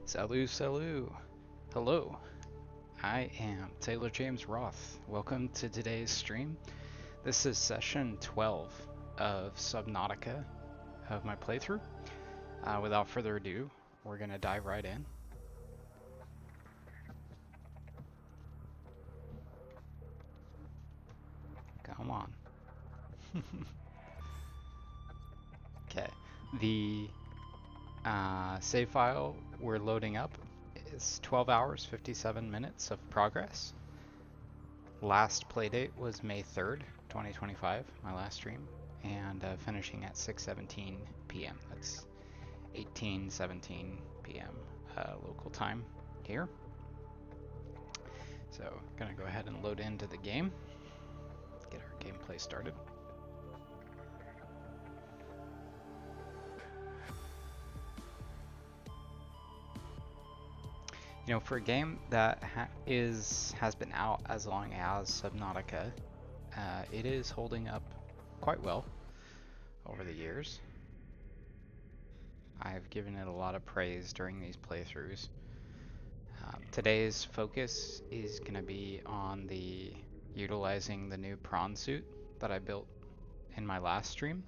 Salut. Hello. I am Taylor James Roth. Welcome to today's stream. This is session 12 of Subnautica of my playthrough. Without further ado, we're going to dive right in. Come on. Okay. The save file we're loading up is 12 hours, 57 minutes of progress. Last playdate was May 3rd, 2025, my last stream, and finishing at 6:17 p.m. That's 18:17 p.m. Local time here. So, gonna go ahead and load into the game, get our gameplay started. You know, for a game that has been out as long as Subnautica, it is holding up quite well over the years. I've given it a lot of praise during these playthroughs. Today's focus is going to be on utilizing the new prawn suit that I built in my last stream.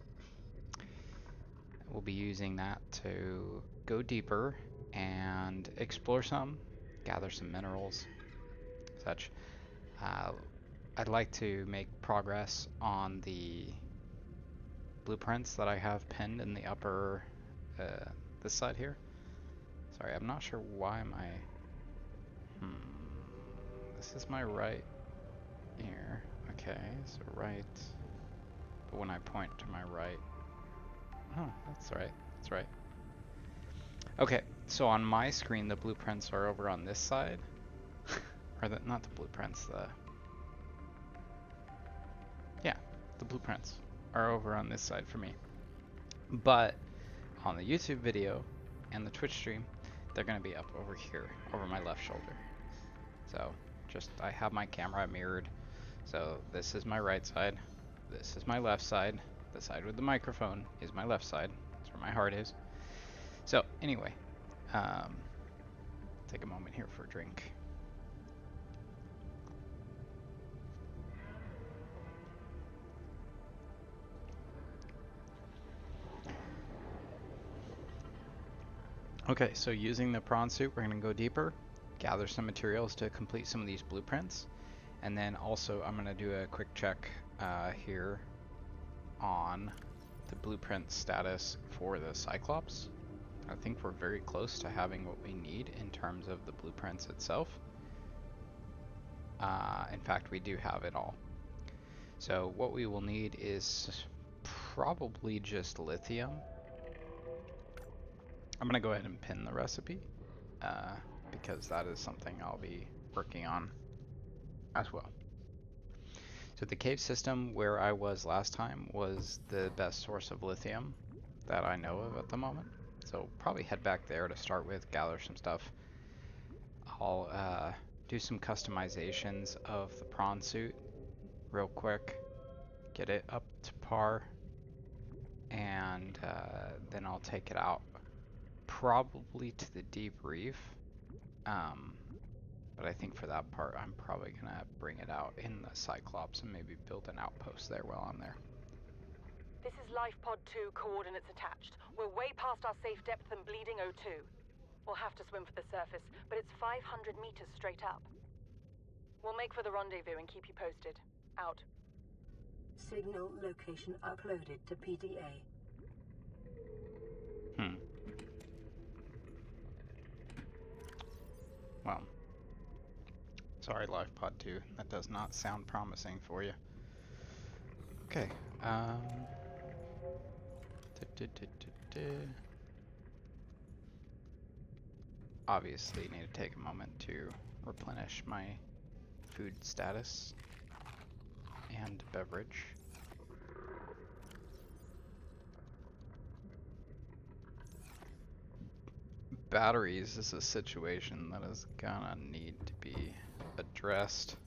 We'll be using that to go deeper and explore some, gather some minerals, such. I'd like to make progress on the blueprints that I have pinned in the upper, this side here. Sorry, I'm not sure why my, this is my right here. Okay, so right, but when I point to my right, oh, that's right. Okay, so on my screen, the blueprints are over on this side. Or not the blueprints, the blueprints are over on this side for me. But on the YouTube video and the Twitch stream, they're going to be up over here, over my left shoulder. So I have my camera mirrored. So this is my right side, this is my left side, the side with the microphone is my left side, that's where my heart is. So anyway, take a moment here for a drink. Okay, so using the prawn suit, we're going to go deeper, gather some materials to complete some of these blueprints, and then also I'm going to do a quick check here on the blueprint status for the Cyclops. I think we're very close to having what we need in terms of the blueprints itself. In fact, we do have it all. So what we will need is probably just lithium. I'm going to go ahead and pin the recipe because that is something I'll be working on as well. So the cave system where I was last time was the best source of lithium that I know of at the moment. So probably head back there to start with, gather some stuff. I'll do some customizations of the prawn suit real quick, get it up to par, and then I'll take it out probably to the deep reef. But I think for that part, I'm probably going to bring it out in the Cyclops and maybe build an outpost there while I'm there. This is LIFEPOD 2, coordinates attached. We're way past our safe depth and bleeding O2. We'll have to swim for the surface, but it's 500 meters straight up. We'll make for the rendezvous and keep you posted. Out. Signal location uploaded to PDA. Well, sorry, LifePod 2. That does not sound promising for you. Okay. Obviously, need to take a moment to replenish my food status and beverage. Batteries is a situation that is gonna need to be addressed.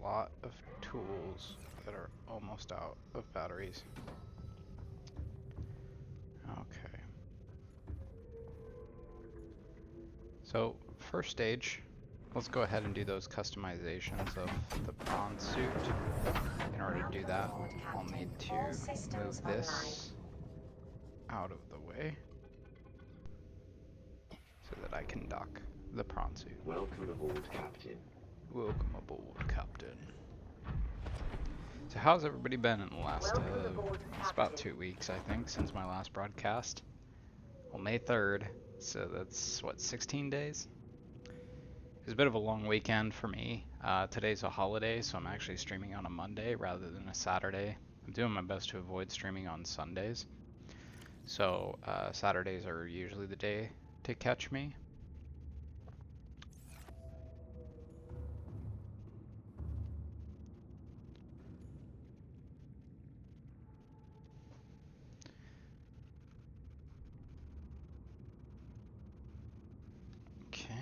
lot of tools that are almost out of batteries. Okay. So, first stage, let's go ahead and do those customizations of the prawn suit. In order to do that, I'll need to move this out of the way so that I can dock the prawn suit. Welcome aboard, Captain. Welcome aboard, Captain. So how's everybody been in the last, it's about 2 weeks, I think, since my last broadcast. Well, May 3rd, so that's, what, 16 days? It was a bit of a long weekend for me. Today's a holiday, so I'm actually streaming on a Monday rather than a Saturday. I'm doing my best to avoid streaming on Sundays. So Saturdays are usually the day to catch me. Okay.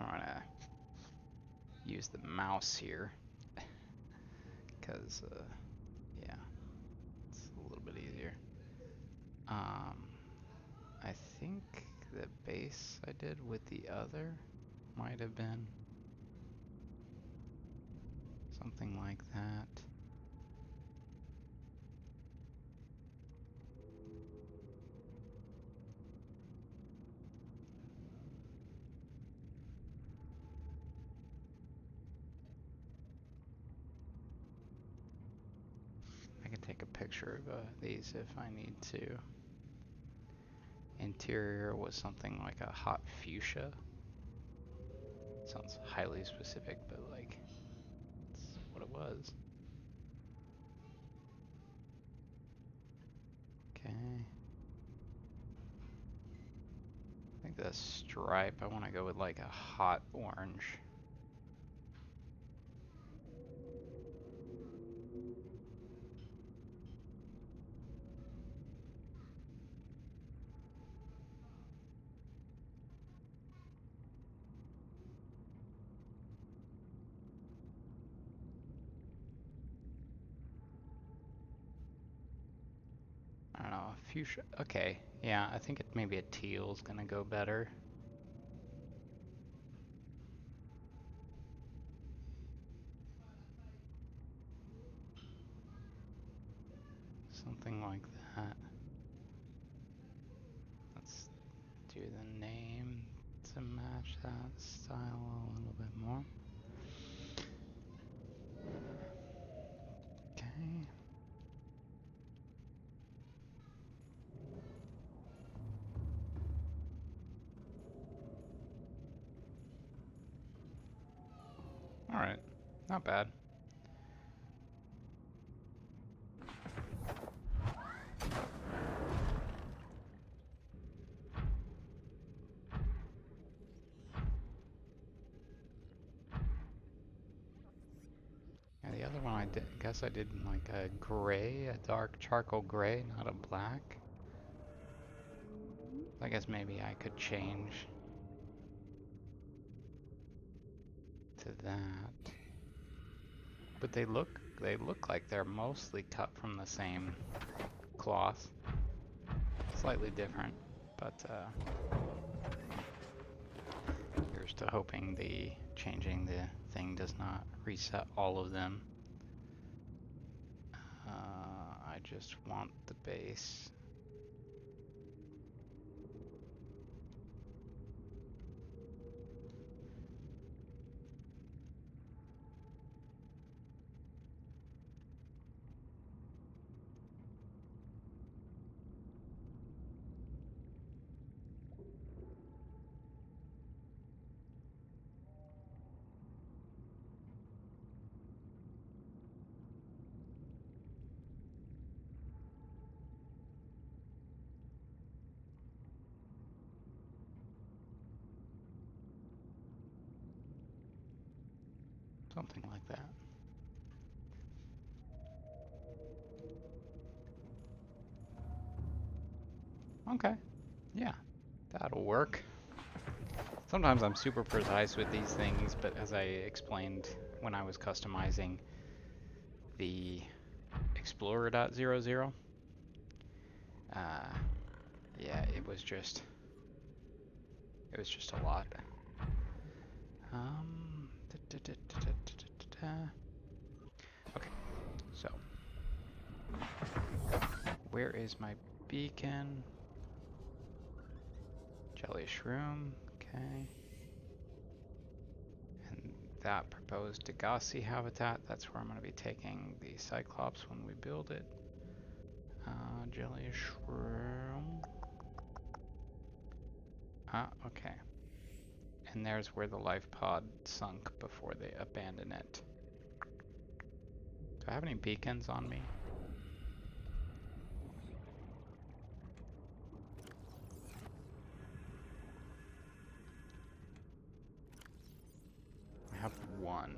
I'm gonna use the mouse here because, yeah, it's a little bit easier. I think the base I did with the other might have been something like that. I can take a picture of these if I need to. Interior was something like a hot fuchsia. Sounds highly specific, but like, it's what it was. Okay. I think the stripe, I want to go with like a hot orange. I don't know, fuchsia. Okay, yeah, I think maybe a teal is gonna go better. Something like that. Let's do the name to match that style a little bit more. Okay. Alright, not bad. Yeah, the other one I guess I did like a gray, a dark charcoal gray, not a black. I guess maybe I could change to that. But they look like they're mostly cut from the same cloth. Slightly different, but here's to hoping the changing the thing does not reset all of them. I just want the base. Something like that. Okay, yeah, that'll work. Sometimes I'm super precise with these things, but as I explained when I was customizing the Explorer.00, yeah, it was just a lot. Okay, so where is my beacon? Jelly shroom, okay. And that proposed Degassi habitat, that's where I'm going to be taking the Cyclops when we build it. Jelly shroom. Okay. And there's where the LifePod sunk before they abandoned it. Do I have any beacons on me? I have one.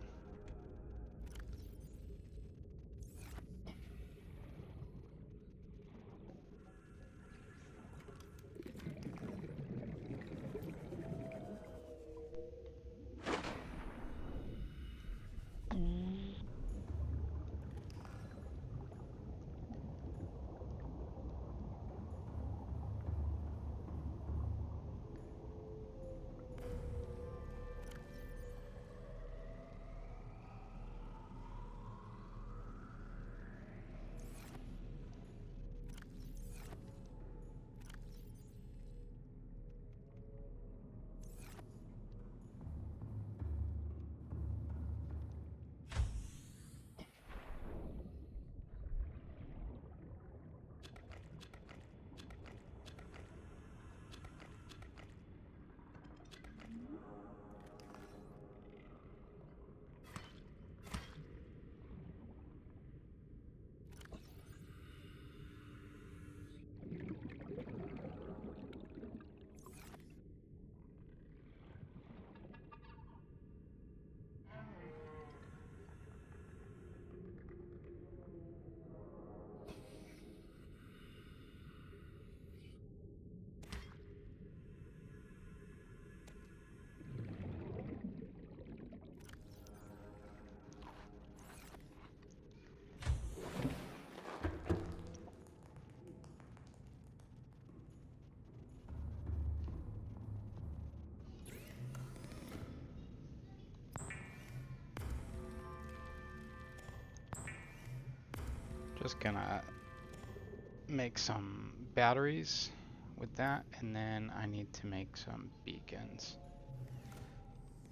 Just gonna make some batteries with that, and then I need to make some beacons.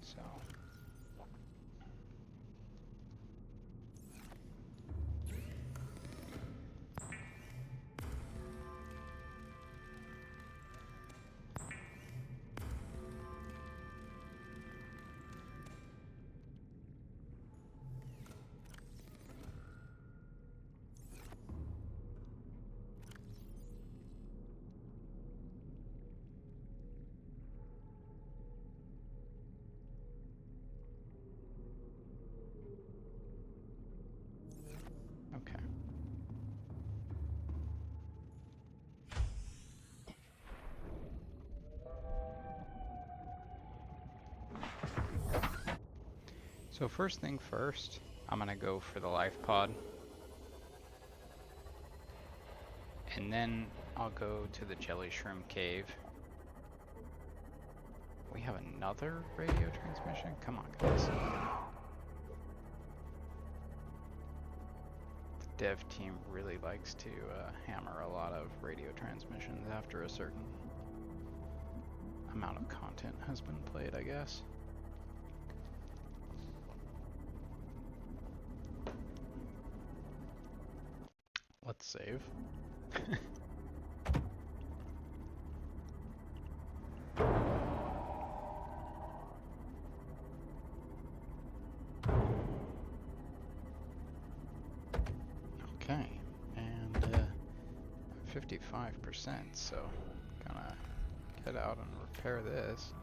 So okay. So first thing first, I'm gonna go for the LifePod. And then I'll go to the Jelly Shroom Cave. We have another radio transmission? Come on, guys. The dev team really likes to hammer a lot of radio transmissions after a certain amount of content has been played, I guess. Let's save. Okay, and 55%, so gonna get out and repair this.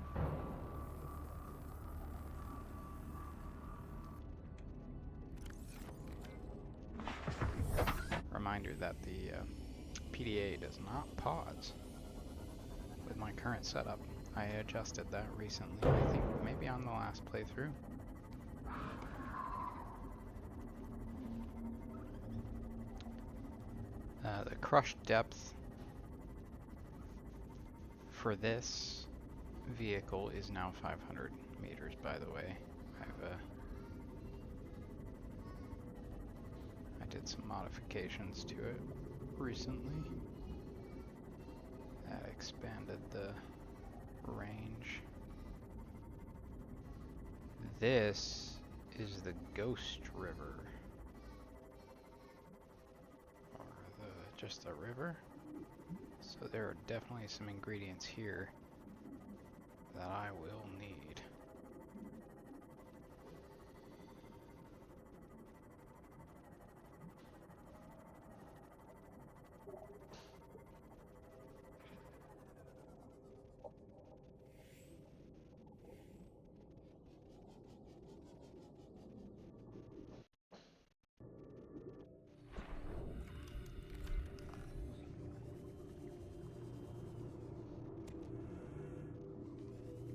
Reminder that the PDA does not pause with my current setup. I adjusted that recently, I think maybe on the last playthrough. The crush depth for this vehicle is now 500 meters, by the way. I did some modifications to it recently that expanded the range. This is the Ghost River, or just the river. So there are definitely some ingredients here that I will need.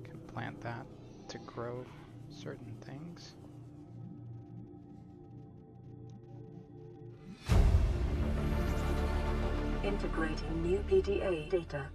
Can plant that to grow certain things. Integrating new PDA data.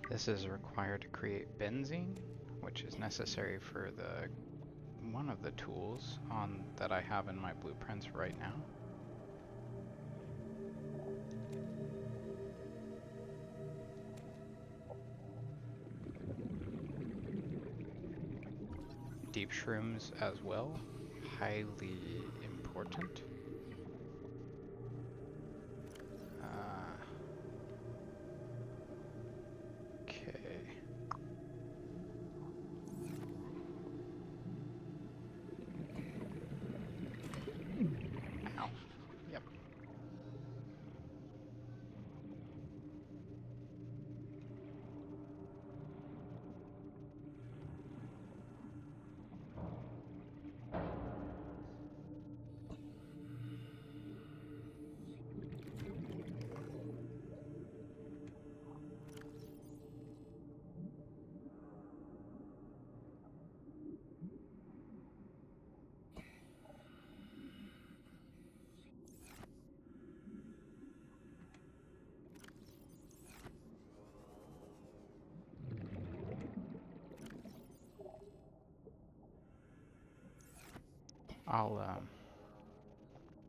This is required to create benzene, which is necessary for one of the tools that I have in my blueprints right now. Deep shrooms as well, highly important.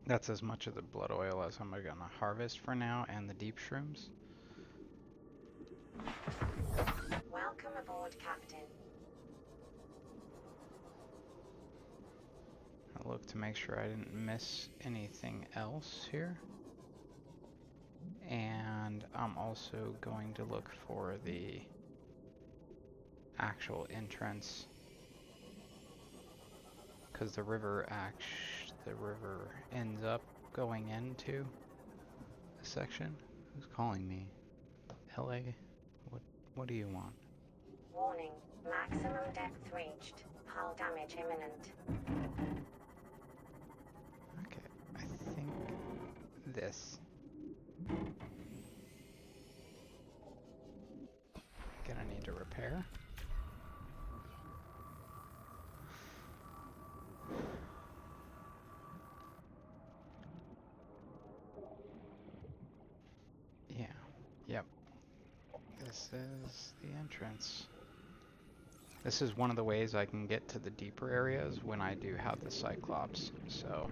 That's as much of the blood oil as I'm gonna harvest for now, and the deep shrooms. Welcome aboard, Captain. I'll look to make sure I didn't miss anything else here. And I'm also going to look for the actual entrance, because the river ends up going into a section. Who's calling me? LA? What do you want? Warning, maximum depth reached. Hull damage imminent. Okay, I think this. Gonna need to repair. Yeah, yep. This is the entrance. This is one of the ways I can get to the deeper areas when I do have the Cyclops, so.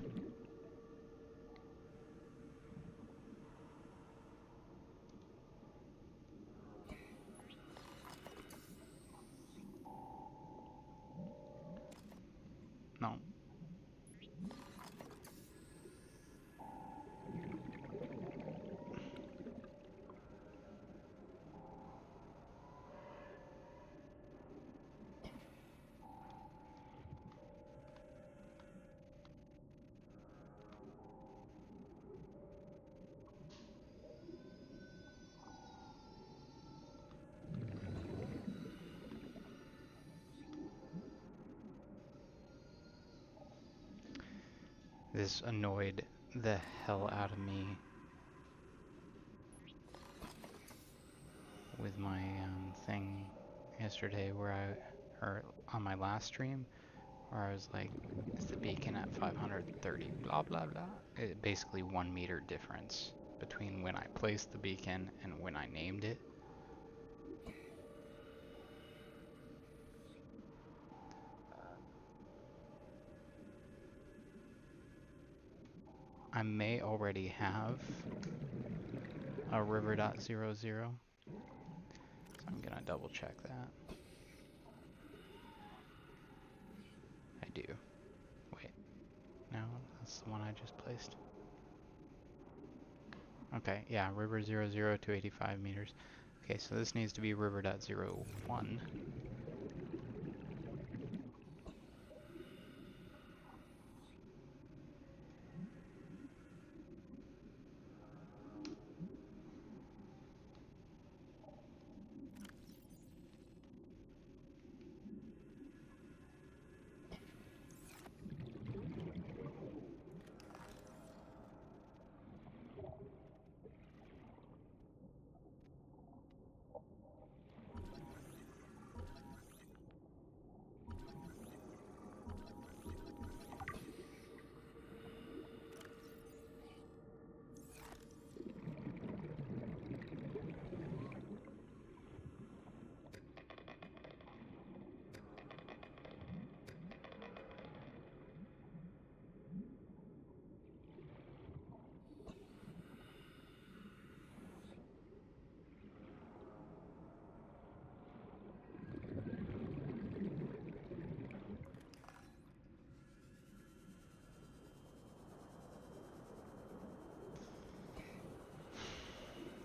No. This annoyed the hell out of me with my thing yesterday or on my last stream, where I was like, is the beacon at 530, blah, blah, blah. Basically 1 meter difference between when I placed the beacon and when I named it. I may already have a river.00, so I'm gonna double check that. I do. Wait, no, that's the one I just placed. Okay, yeah, river 00 to 85 meters. Okay, so this needs to be river.01.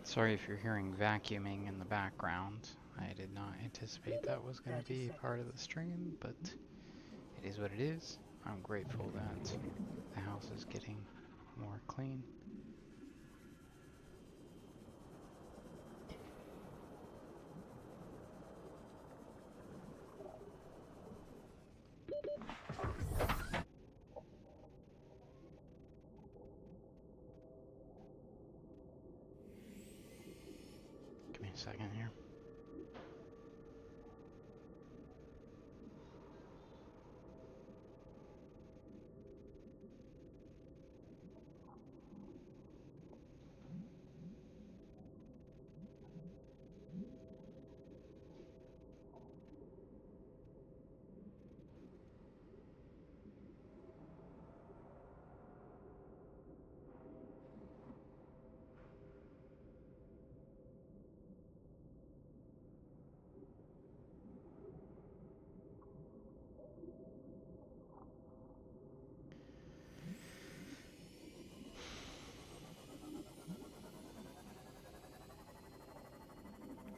Sorry if you're hearing vacuuming in the background. I did not anticipate that was going to be part of the stream, but it is what it is. I'm grateful that the house is getting more clean. Give me a second here.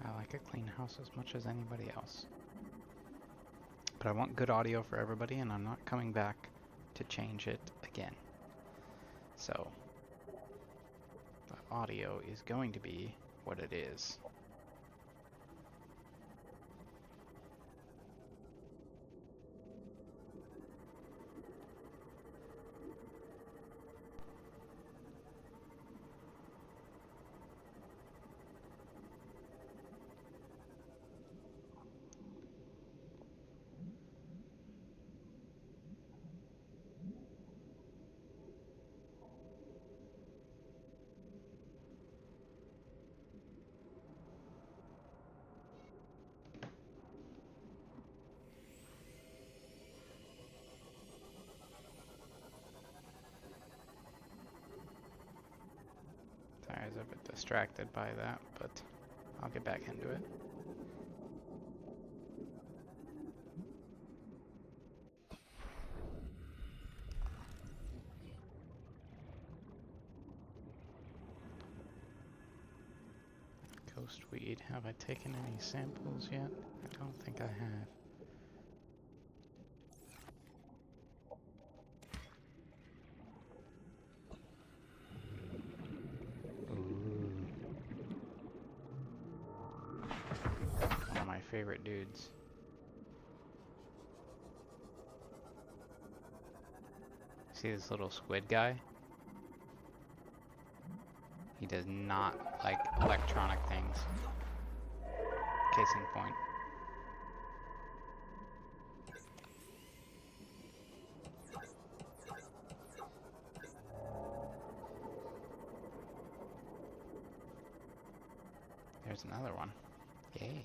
I like a clean house as much as anybody else. But I want good audio for everybody, and I'm not coming back to change it again. So, the audio is going to be what it is. Sorry, I was a bit distracted by that, but I'll get back into it. Ghost weed. Have I taken any samples yet? I don't think I have. One of my favorite dudes. See this little squid guy? He does not like electronic things. Case in point. There's another one. Yay.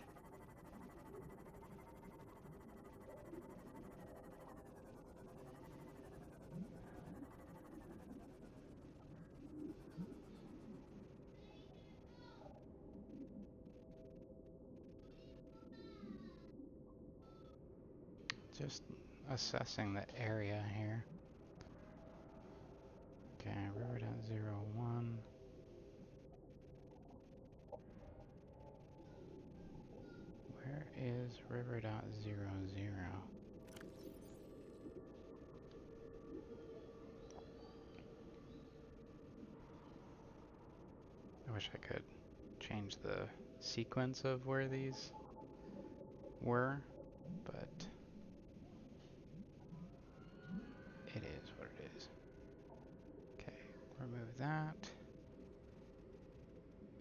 Just assessing the area here. Okay, river.01. Where is river.00? I wish I could change the sequence of where these were, but it is what it is. Okay, remove that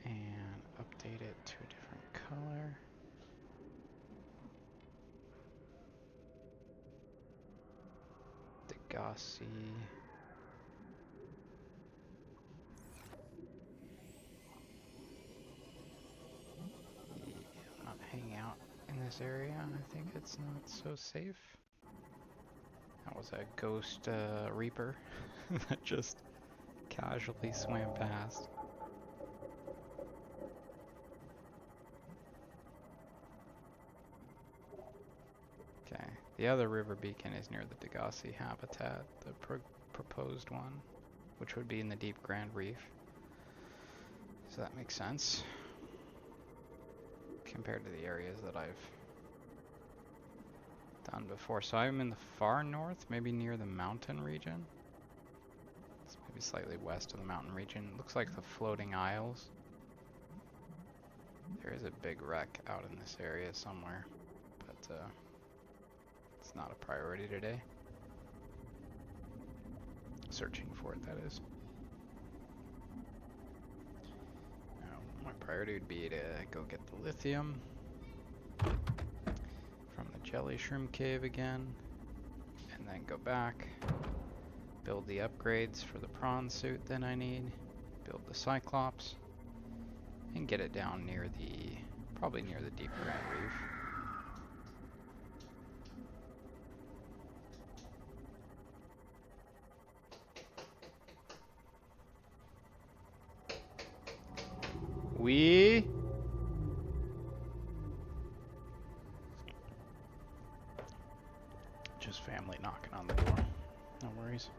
and update it to a different color. Degassi. I'm not hanging out in this area. I think it's not so safe. That was a ghost reaper that just casually swam past. Okay, the other river beacon is near the Degassi habitat, the proposed one, which would be in the deep Grand Reef. So that makes sense compared to the areas that I've done before. So I'm in the far north, maybe near the mountain region. It's maybe slightly west of the mountain region. Looks like the floating isles. There is a big wreck out in this area somewhere, but it's not a priority today. Searching for it, that is. Now, my priority would be to go get the lithium from the jelly shroom cave again, and then go back, build the upgrades for the prawn suit that I need, build the Cyclops, and get it down near the, probably near the deep Grand Reef. Just family knocking on the door. No worries.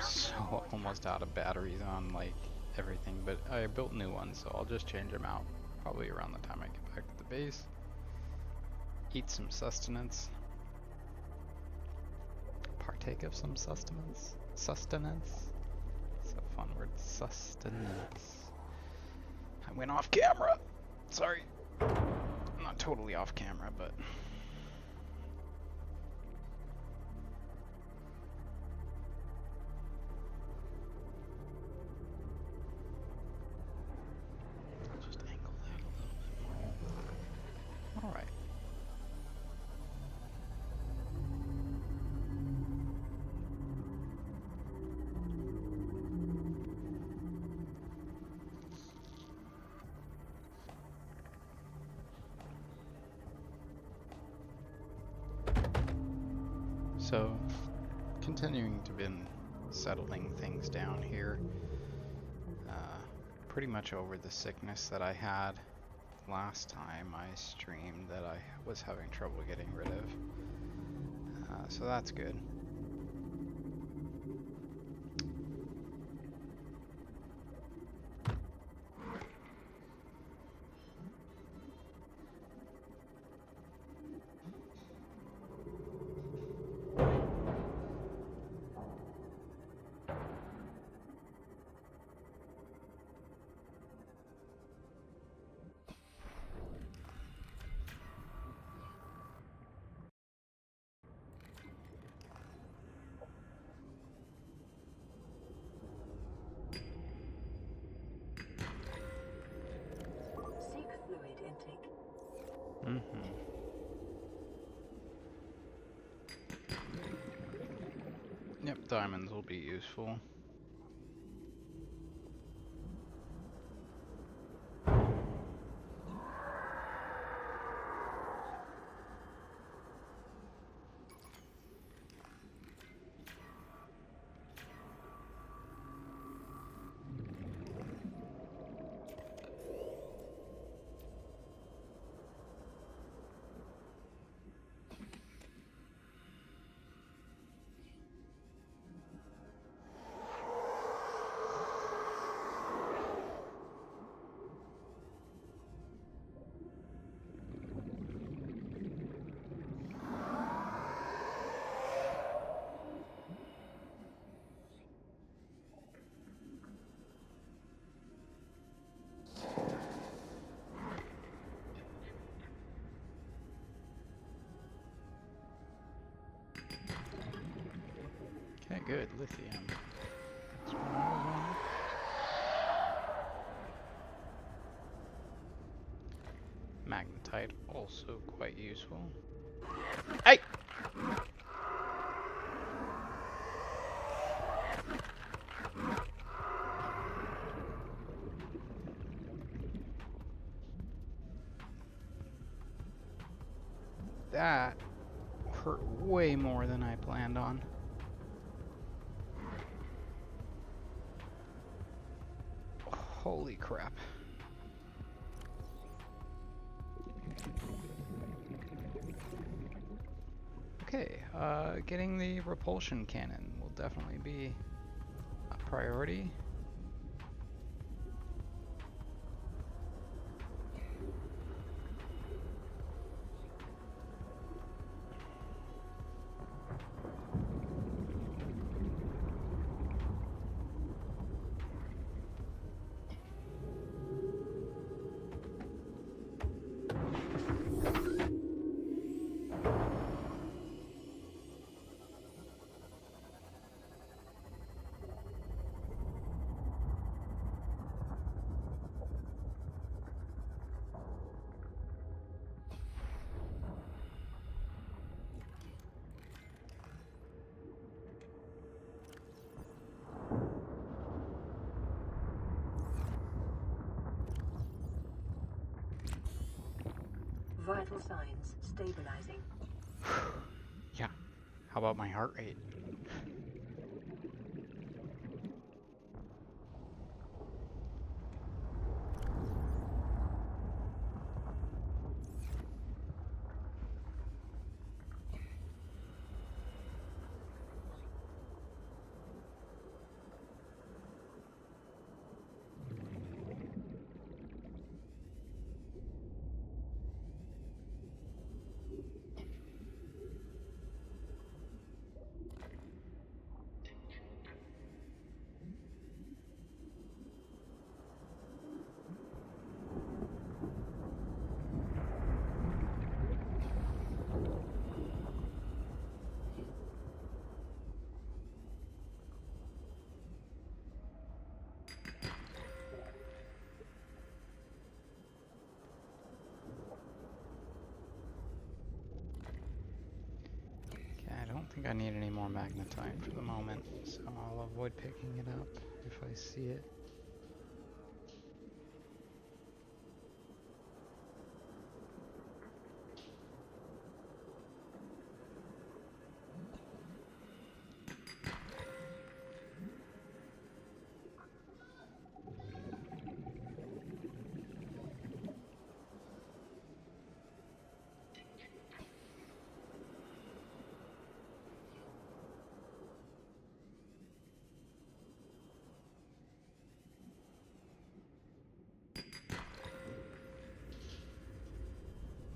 So almost out of batteries on like everything, but I built new ones, so I'll just change them out probably around the time I get back to the base. Eat some sustenance. Partake of some sustenance. Sustenance. It's a fun word. Sustenance. I went off camera. Sorry. I'm not totally off camera, but I'll just angle that a little bit more. All right. So, continuing to been settling things down here. Pretty much over the sickness that I had last time I streamed that I was having trouble getting rid of. So that's good. Diamonds will be useful. Okay, good. Lithium. That's what I was on. Magnetite, also quite useful. Hey! That hurt way more than I planned on. Holy crap. Okay, getting the repulsion cannon will definitely be a priority. Vital signs stabilizing. Yeah. How about my heart rate? I don't think I need any more magnetite for the moment, so I'll avoid picking it up if I see it.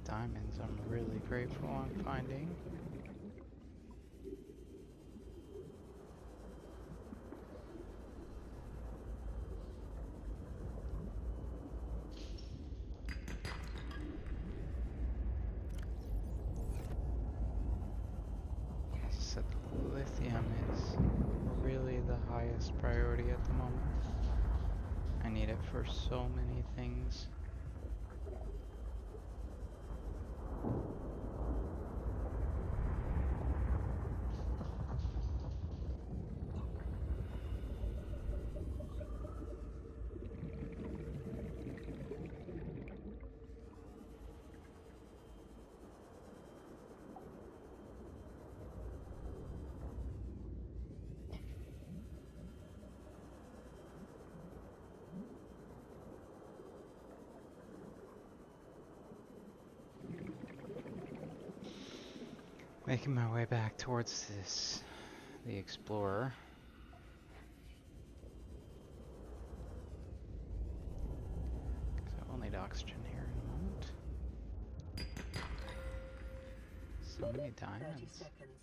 Diamonds I'm really grateful I'm finding. As I said, lithium is really the highest priority at the moment. I need it for so many things. Making my way back towards the Explorer. So I'll need oxygen here in a moment. So many 30 diamonds. seconds.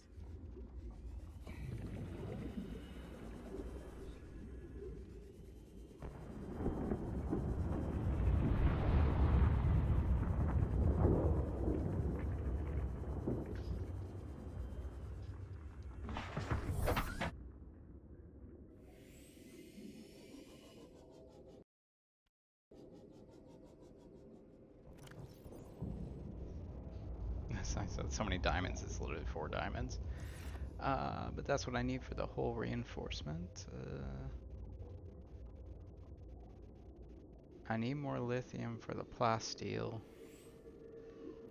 That's nice. That's so many diamonds. It's literally 4 diamonds. But that's what I need for the whole reinforcement. I need more lithium for the plasteel.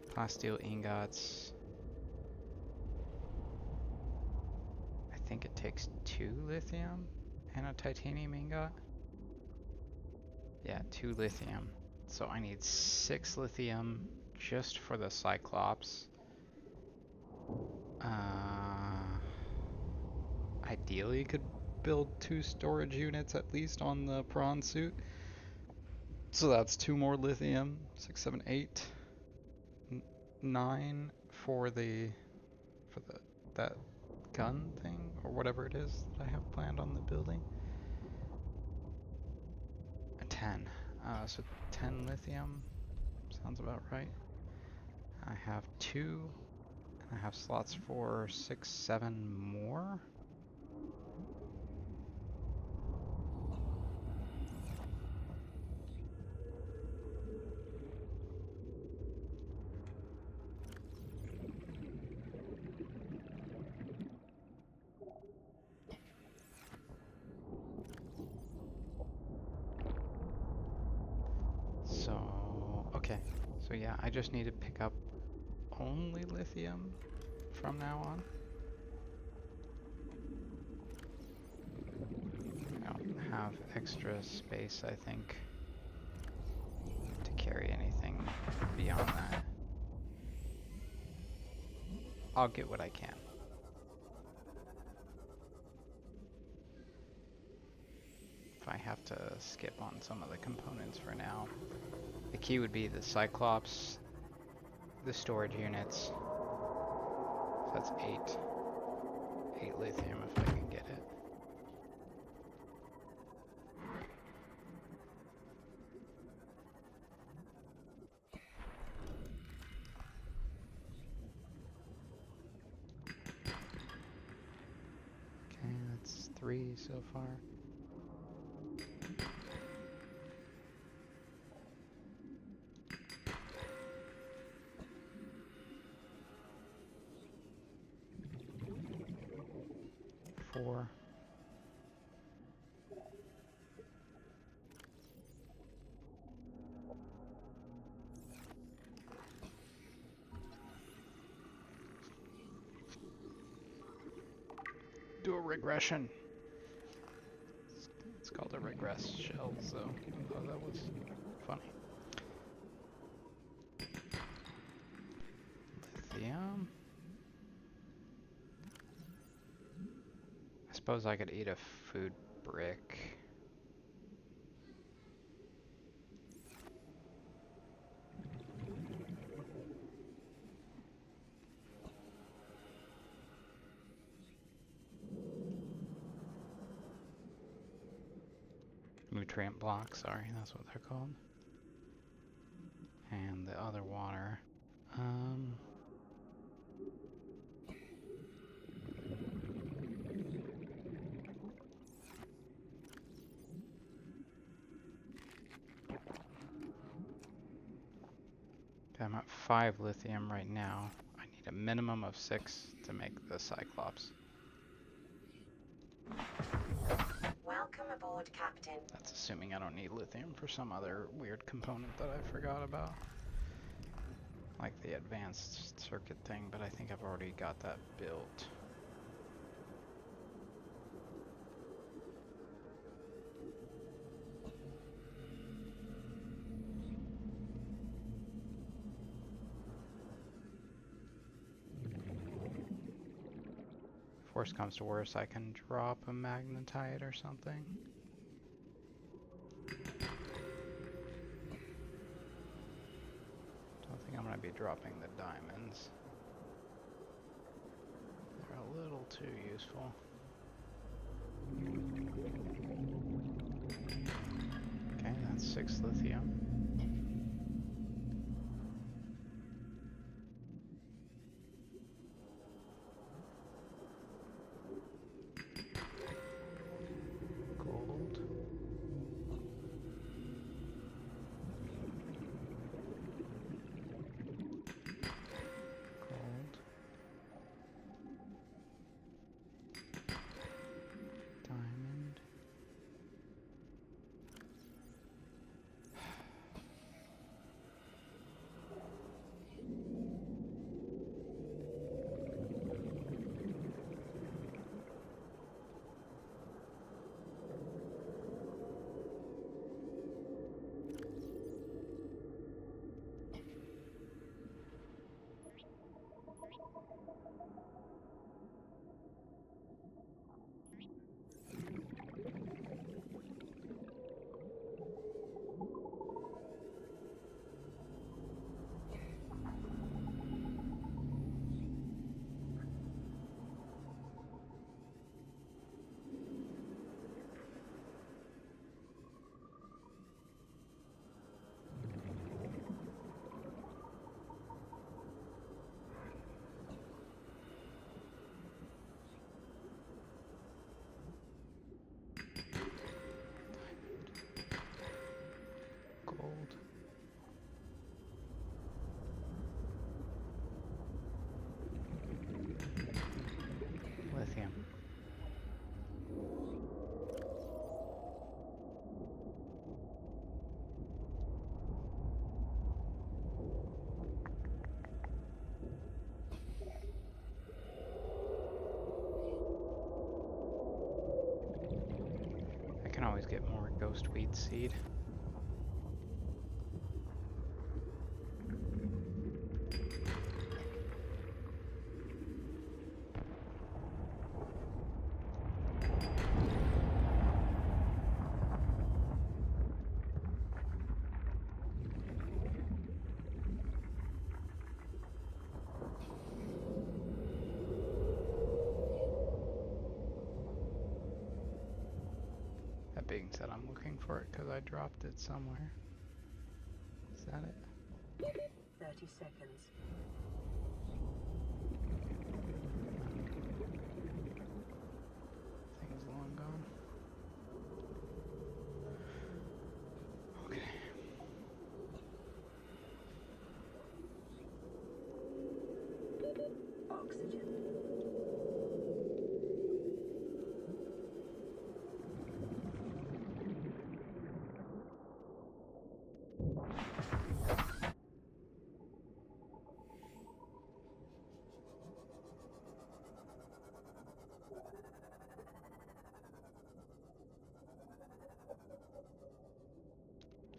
Plasteel ingots. I think it takes 2 lithium and a titanium ingot. Yeah, 2 lithium. So I need 6 lithium just for the Cyclops. Ideally could build 2 storage units at least on the prawn suit. So that's 2 more lithium. 6, 7, 8, 9 for that gun thing or whatever it is that I have planned on the building. 10. So 10 lithium sounds about right. I have 2, and I have slots for 6, 7 more. So, okay. So yeah, I just need to pick up only lithium from now on. I don't have extra space, I think, to carry anything beyond that. I'll get what I can. If I have to skip on some of the components for now. The key would be the Cyclops, the storage units. So that's 8 lithium if I can get it. Okay, that's 3 so far. Four. Do a regression. It's called a regress shell, so I thought that was funny. Lithium. I suppose I could eat a food brick. Nutrient blocks, sorry, that's what they're called. And the other water. I'm at 5 lithium right now. I need a minimum of 6 to make the Cyclops. Welcome aboard, Captain. That's assuming I don't need lithium for some other weird component that I forgot about. Like the advanced circuit thing, but I think I've already got that built. Worst comes to worst, I can drop a magnetite or something. Don't think I'm going to be dropping the diamonds. They're a little too useful. Okay, that's 6 lithium. Gold. Gold. Diamond. Gold. Lithium. I can always get more ghostweed seed. That being said, I'm looking for it because I dropped it somewhere. Is that it? 30 seconds. Thing's long gone. Okay. Oxygen.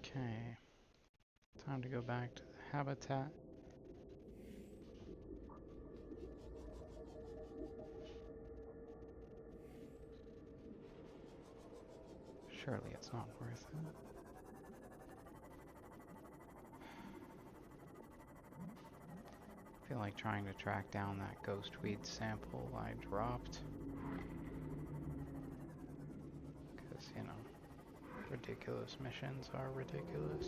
Okay. Time to go back to the habitat. Surely it's not worth it. I feel like trying to track down that ghostweed sample I dropped. Because, you know, ridiculous missions are ridiculous.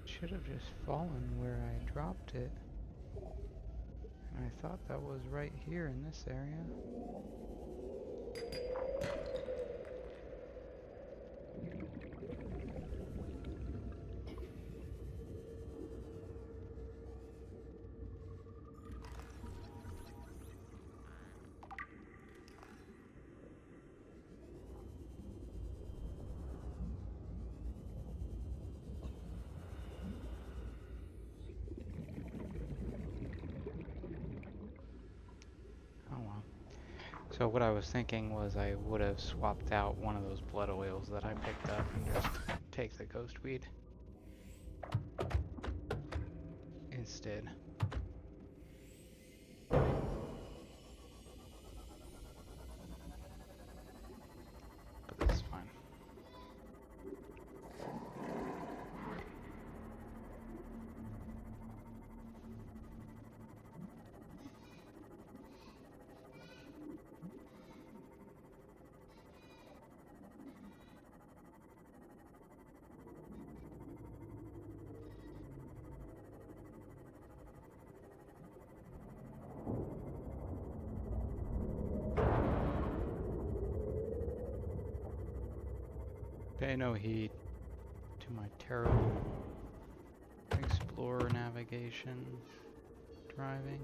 Should have just fallen where I dropped it. And I thought that was right here in this area. So what I was thinking was I would have swapped out one of those blood oils that I picked up and just take the ghost weed instead. But this is fine. Pay no heed to my terrible explorer navigation driving.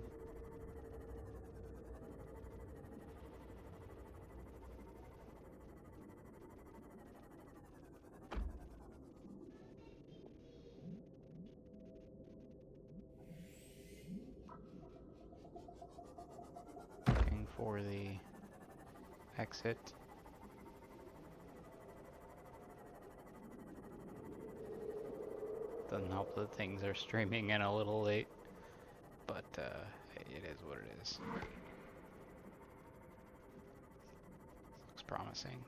Looking for the exit. Doesn't help that things are streaming in a little late, but it is what it is. Looks promising.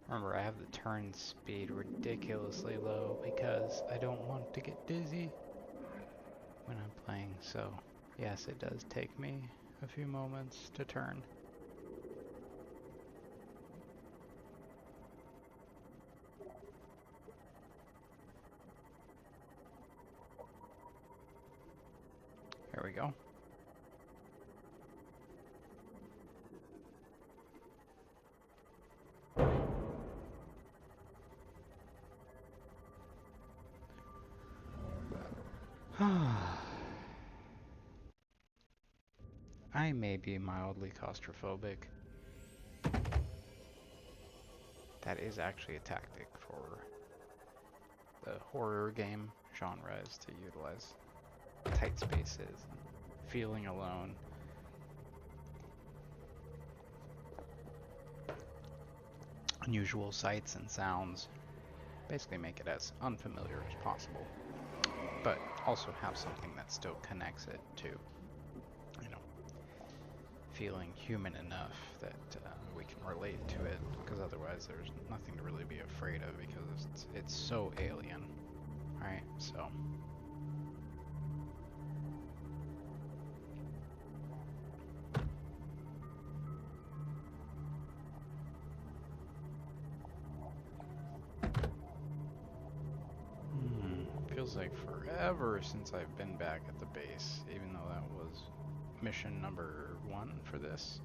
Remember, I have the turn speed ridiculously low because I don't want to get dizzy when I'm playing, so yes, it does take me a few moments to turn. Here we go. I may be mildly claustrophobic. That is actually a tactic for the horror game genre, is to utilize tight spaces and feeling alone. Unusual sights and sounds. Basically make it as unfamiliar as possible, but also have something that still connects it to, you know, feeling human enough that we can relate to it, because otherwise there's nothing to really be afraid of, because it's so alien, right? So feels like forever since I've been back at the base, even though that was mission number 1 for this.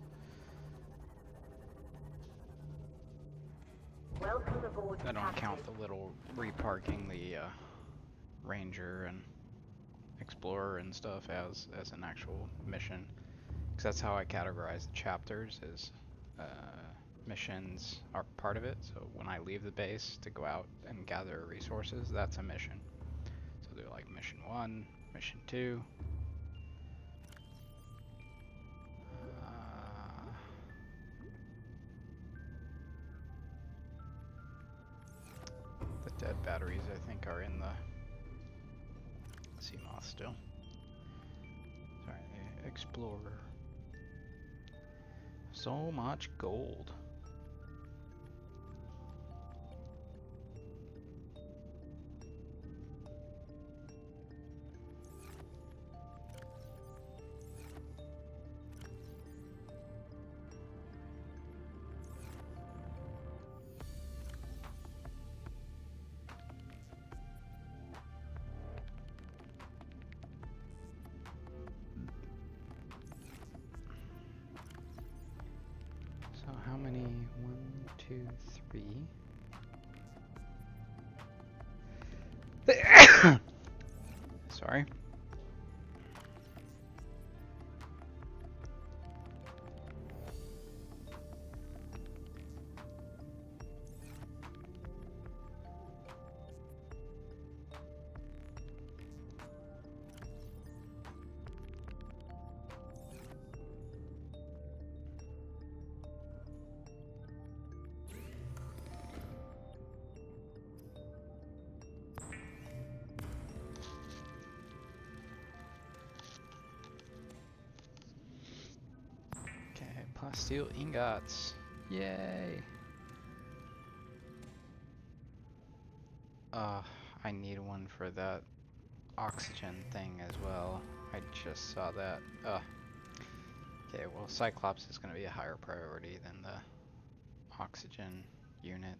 Welcome aboard. I don't count the little reparking the ranger and explorer and stuff as an actual mission, because that's how I categorize the chapters, is missions are part of it. So when I leave the base to go out and gather resources, that's a mission. So they're like mission 1, mission 2. The dead batteries, I think, are in the CMOS still. Sorry, Explorer. So much gold. So how many? 1, 2, 3. Sorry. Plasteel ingots. Yay! I need one for that oxygen thing as well. I just saw that. Okay, well, Cyclops is going to be a higher priority than the oxygen unit.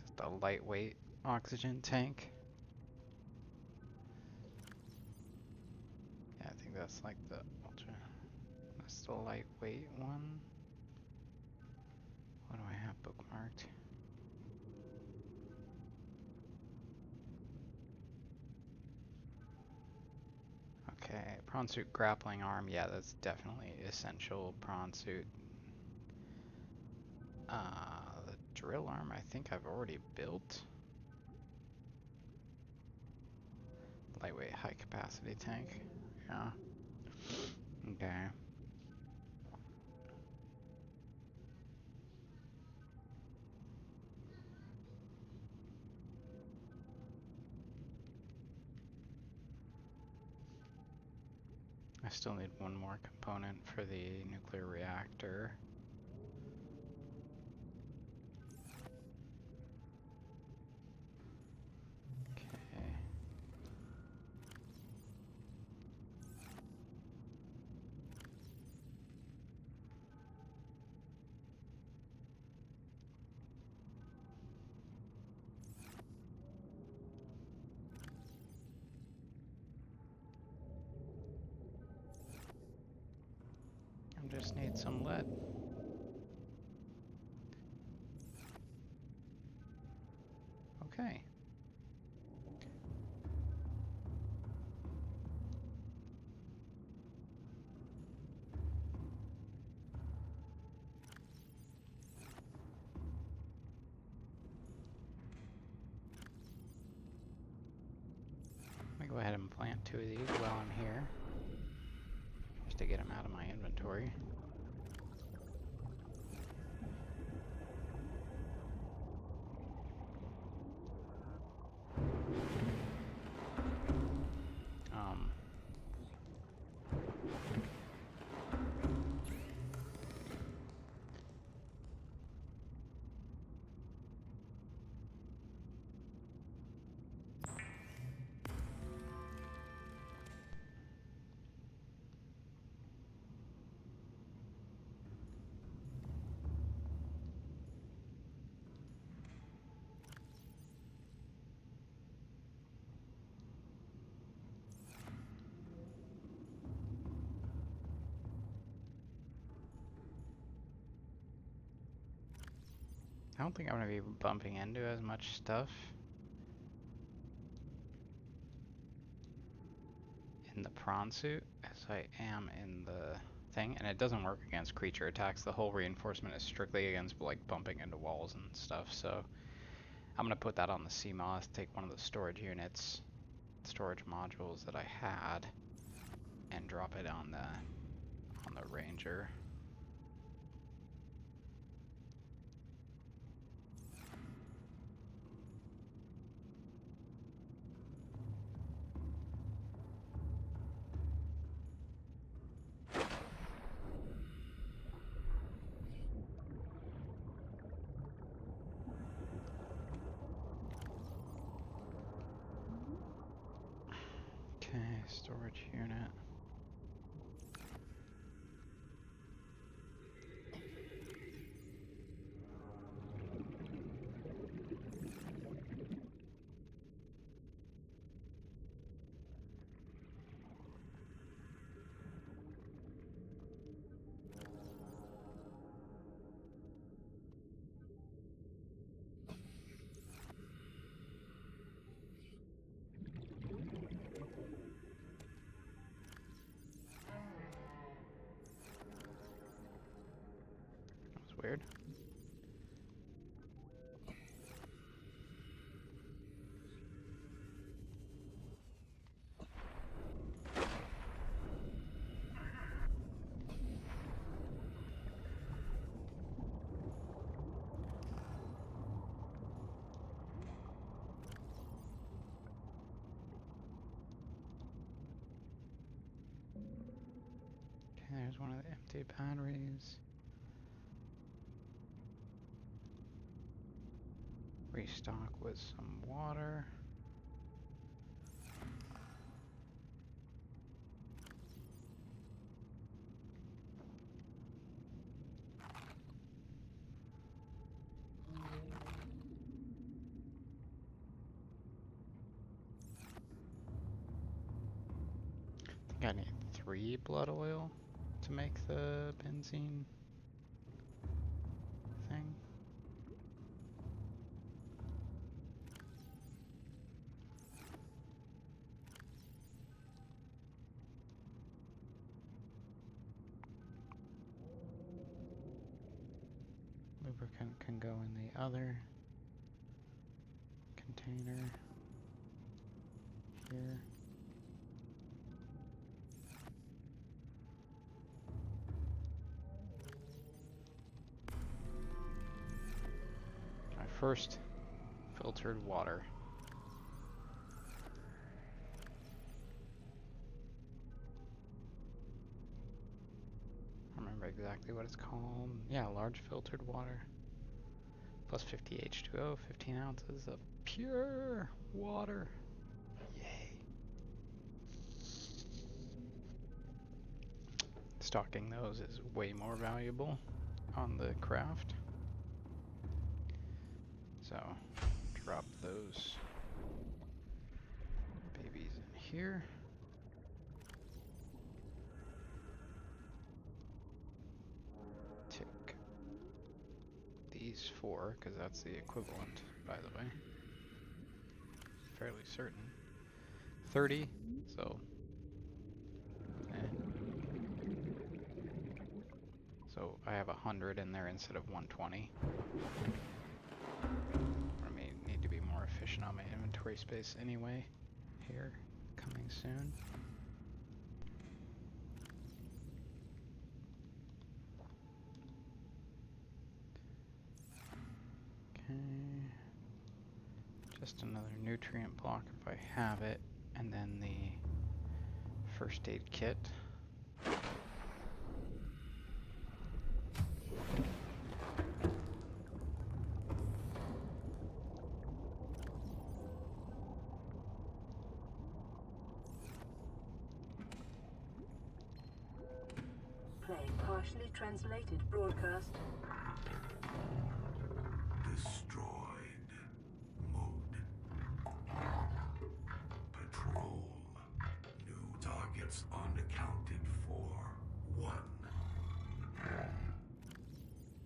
Just a lightweight oxygen tank. Yeah, I think that's like the ultra. That's the lightweight one. What do I have bookmarked? Okay, prawn suit grappling arm. Yeah, that's definitely essential prawn suit. The drill arm I think I've already built. Lightweight high capacity tank. Yeah. Okay. I still need one more component for the nuclear reactor. Okay. I just need some lead. Okay. Let me go ahead and plant 2 of these while I'm here, just to get them out of my inventory. I don't think I'm going to be bumping into as much stuff in the prawn suit as I am in the thing, and it doesn't work against creature attacks. The whole reinforcement is strictly against like bumping into walls and stuff, so I'm going to put that on the CMOS, take one of the storage units, storage modules that I had, and drop it on the Ranger. Okay, storage unit. There's one of the empty batteries. Restock with some water. I think I need 3 blood oil to make the benzene thing. Lubricant can go in the other container here. My first filtered water. I remember exactly what it's called. Yeah, large filtered water. Plus 50 H2O, 15 ounces of pure water. Yay. Stocking those is way more valuable on the craft. So, drop those babies in here. Tick these 4, because that's the equivalent, by the way. Fairly certain. 30, so... So I have 100 in there instead of 120. I may need to be more efficient on my inventory space anyway. Here, coming soon. Okay. Just another nutrient block if I have it, and then the first aid kit. Playing partially translated broadcast. Destroyed. Mode. Patrol. New targets unaccounted for. 1.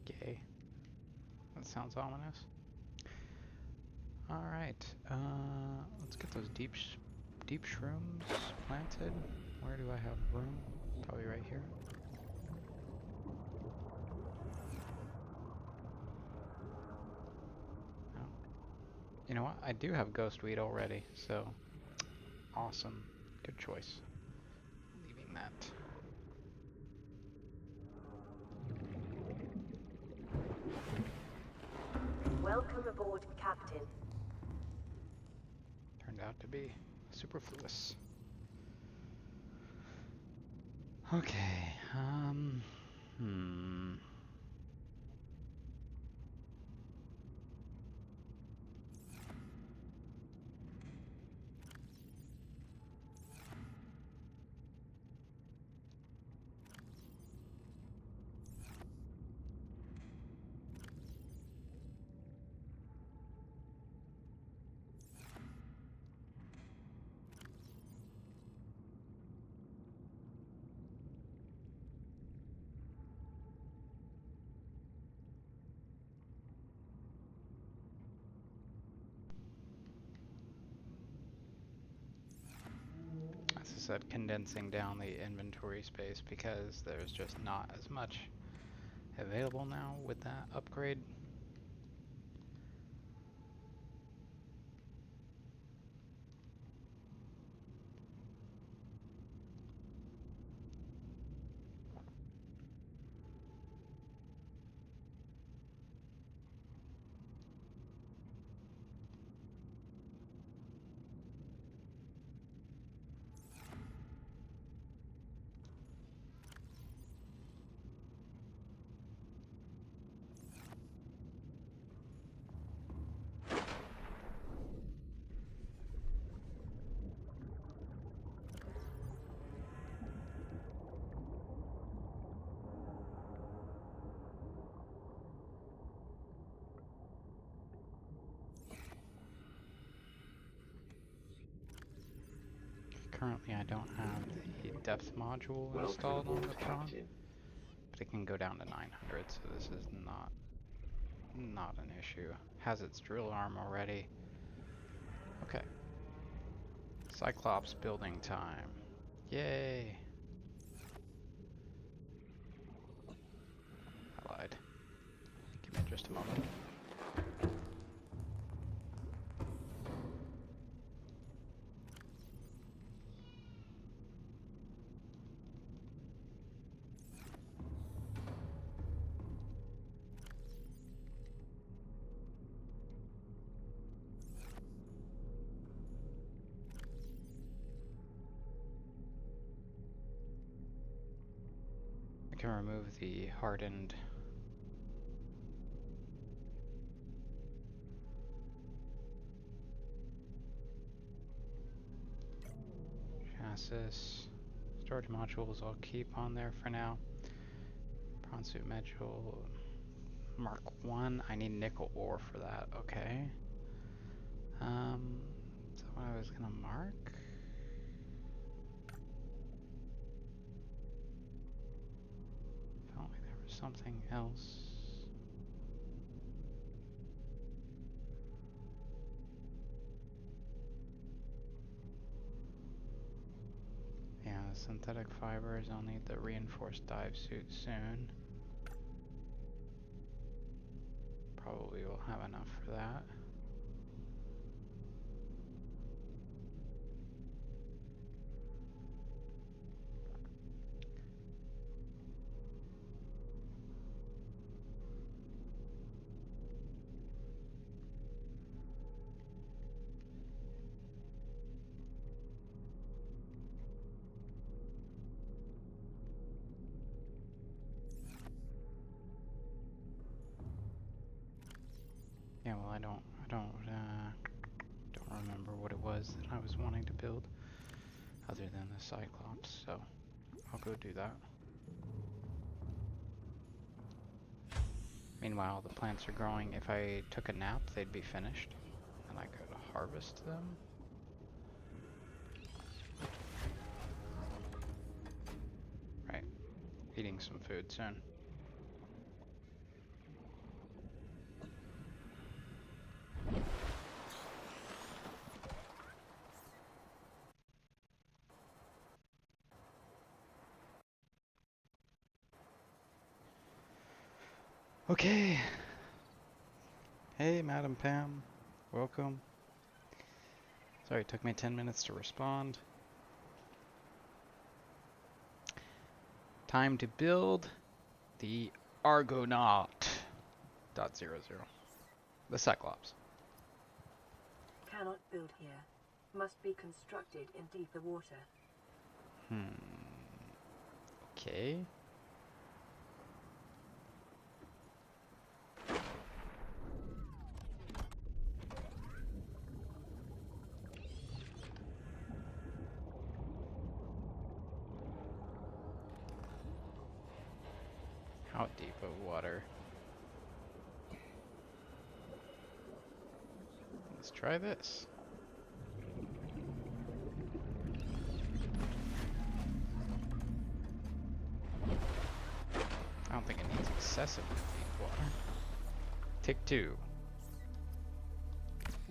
Okay. That sounds ominous. Alright, let's get those deep shrooms planted. Where do I have room? Probably right here. Oh. You know what? I do have ghost weed already, so awesome. Good choice. Leaving that. Welcome aboard, Captain. Turned out to be superfluous. Okay, as I said, condensing down the inventory space because there's just not as much available now with that upgrade. currently I don't have the depth module installed on the P.R.A.W.N, but it can go down to 900, so this is not an issue. Has its drill arm already. Okay. Cyclops building time. Yay! I lied. Give me just a moment. I can remove the hardened chassis. Storage modules I'll keep on there for now. Prawn suit module Mark 1. I need nickel ore for that. Okay. Is that what I was gonna mark? Felt like there was something else. Yeah, the synthetic fibers. I'll need the reinforced dive suit soon. Probably will have enough for that. Yeah, well, I don't remember what it was that I was wanting to build other than the Cyclops, so I'll go do that. Meanwhile, the plants are growing. If I took a nap, they'd be finished, and I could harvest them. Right, eating some food soon. Okay. Hey, Madam Pam. Welcome. Sorry, it took me 10 minutes to respond. Time to build the Argonaut .00. The Cyclops. Cannot build here. Must be constructed in deeper water. Okay. How deep of water? Let's try this. I don't think it needs excessively deep water. Take 2.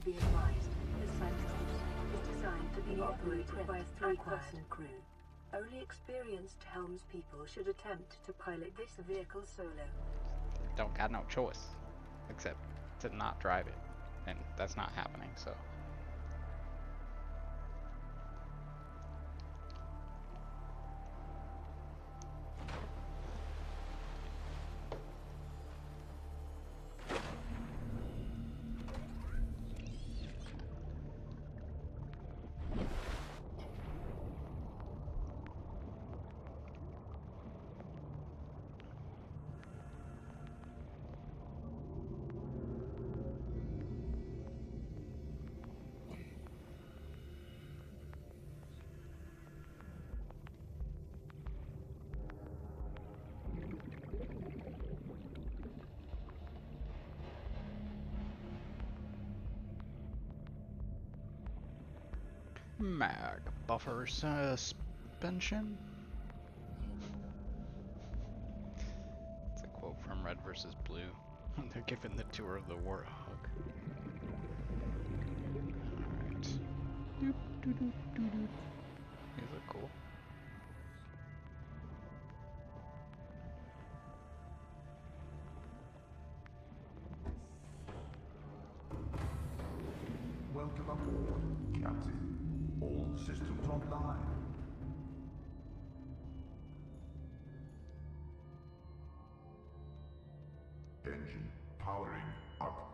Be advised, the Cyclops is designed to be operated by a 3-person crew. Only experienced helmspeople should attempt to pilot this vehicle solo. Don't got no choice except to not drive it, and that's not happening, so. Mag buffer suspension? It's a quote from Red vs. Blue. They're giving the tour of the Warthog. Alright. Doop, doop, doop, doop, doop. These look cool. Welcome aboard, Captain. All systems online. Engine powering up.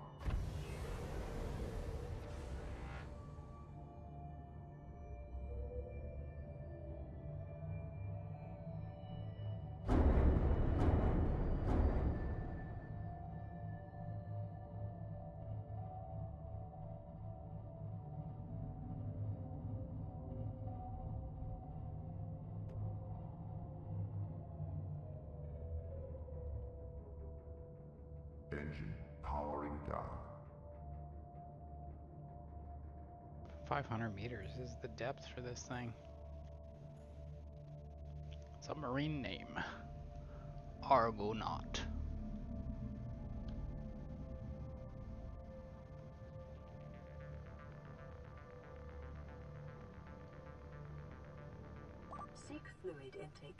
Engine powering down. 500 meters is the depth for this thing. Submarine name. Argonaut. Seek fluid intake.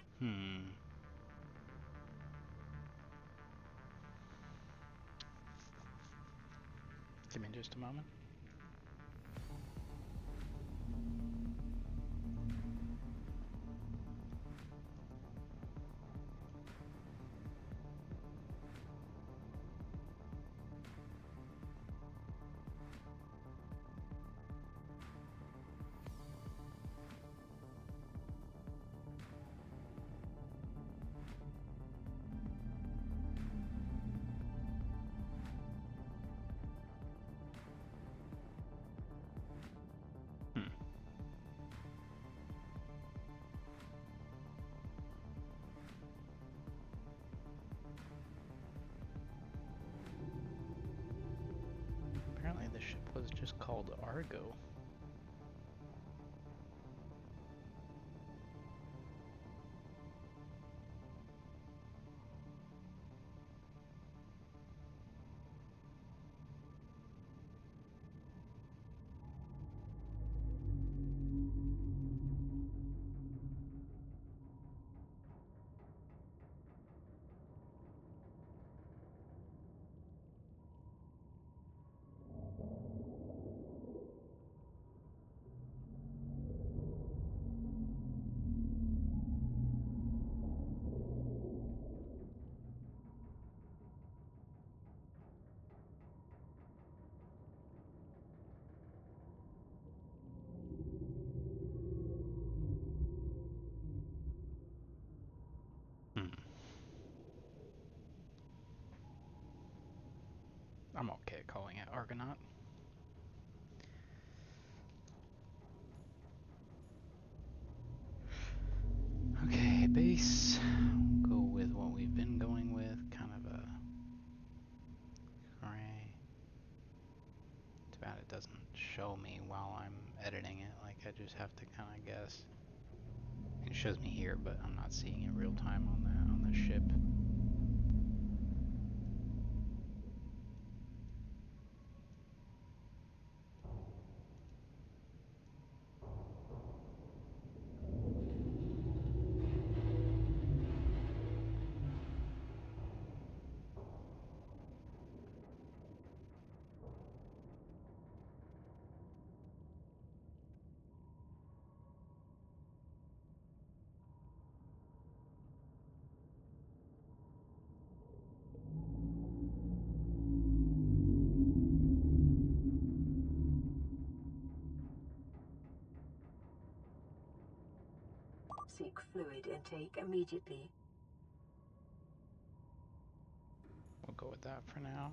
Give me just a moment. Apparently the ship was just called Argo. I'm okay calling it Argonaut. Okay, base. Go with what we've been going with. Kind of a gray. Too bad it doesn't show me while I'm editing it. Like I just have to kind of guess. It shows me here, but I'm not seeing it real time on the ship. Seek fluid intake immediately. We'll go with that for now.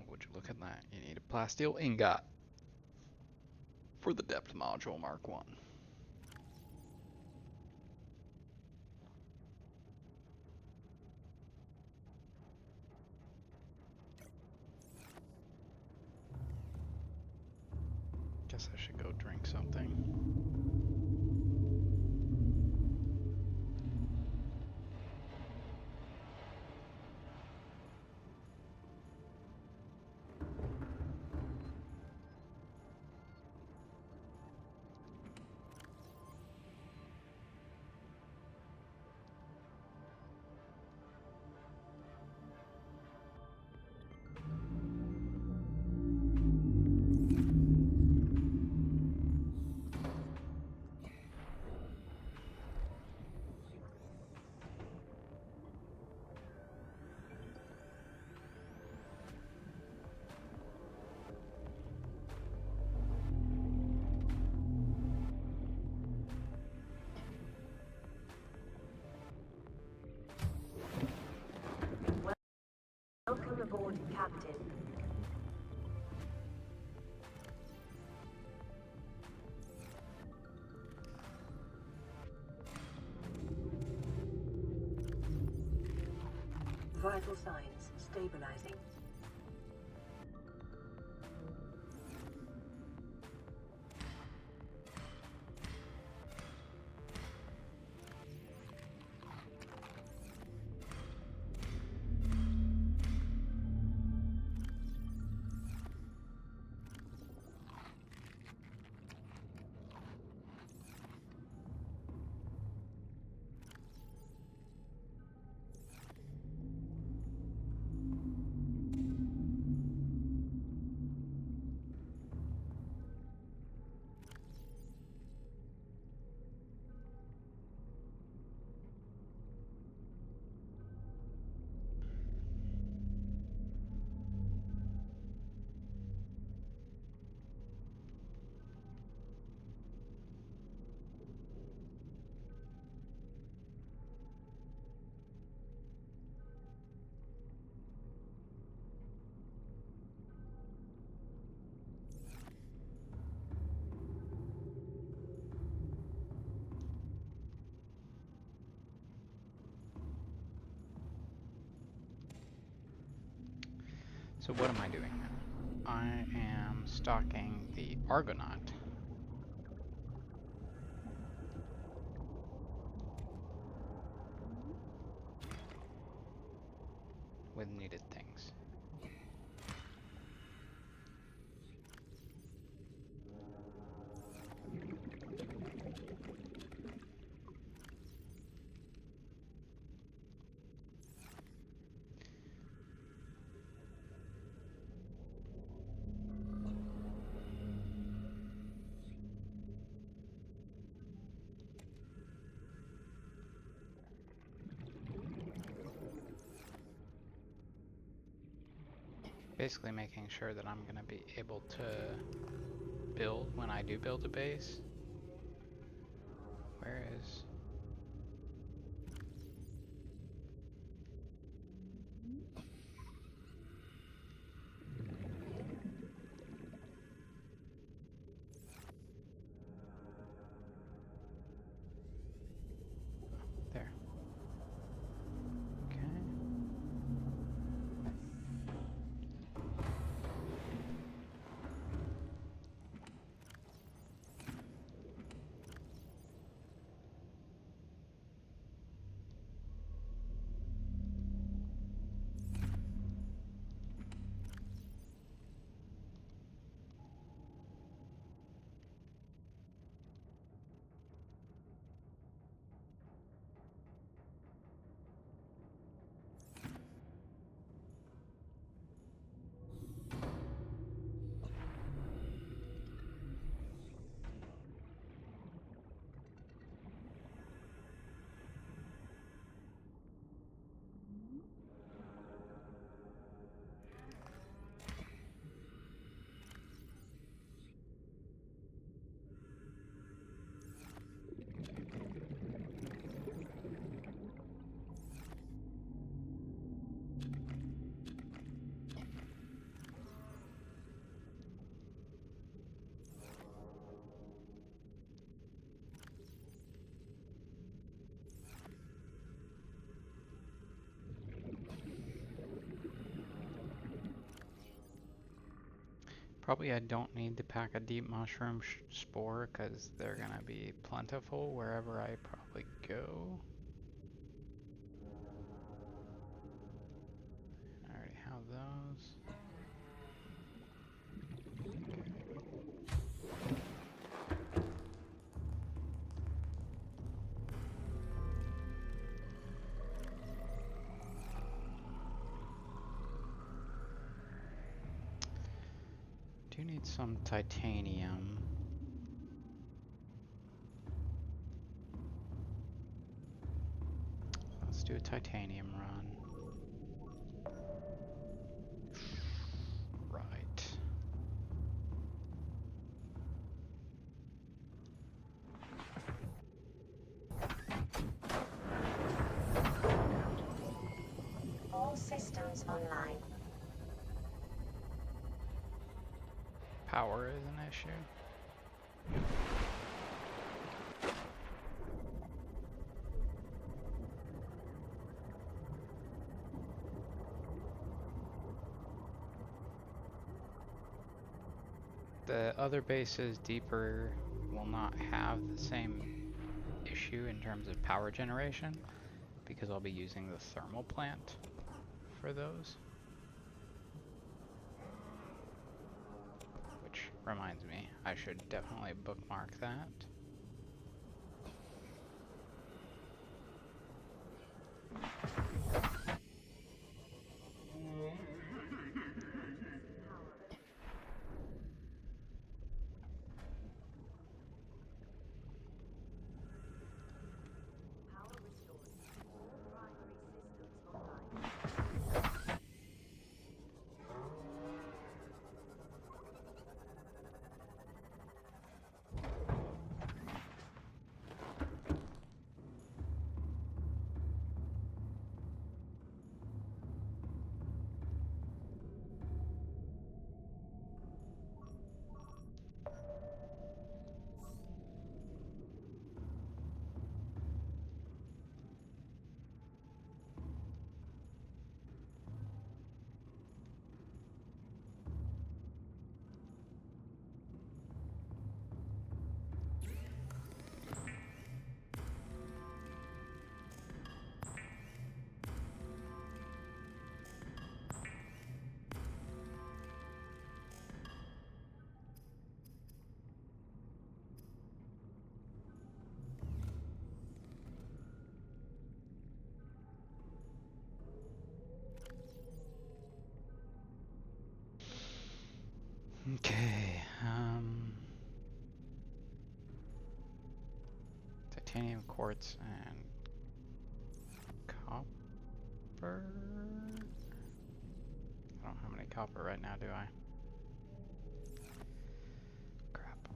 Would you look at that? You need a plasteel ingot. for the depth module Mark 1. Guess I should go drink something. Welcome aboard, Captain. Vital signs stabilizing. So what am I doing? I am stocking the Argonaut. With needed things. Basically making sure that I'm going to be able to build when I do build a base. Where is... There. Okay. Probably I don't need to pack a deep mushroom spore because they're gonna be plentiful wherever I probably go. I already have those. Do need some titanium. Let's do a titanium run. Right. All systems online. Power is an issue. The other bases deeper will not have the same issue in terms of power generation because I'll be using the thermal plant for those. Which reminds me, I should definitely bookmark that. Okay, titanium, quartz, and copper? I don't have any copper right now, do I? Crap.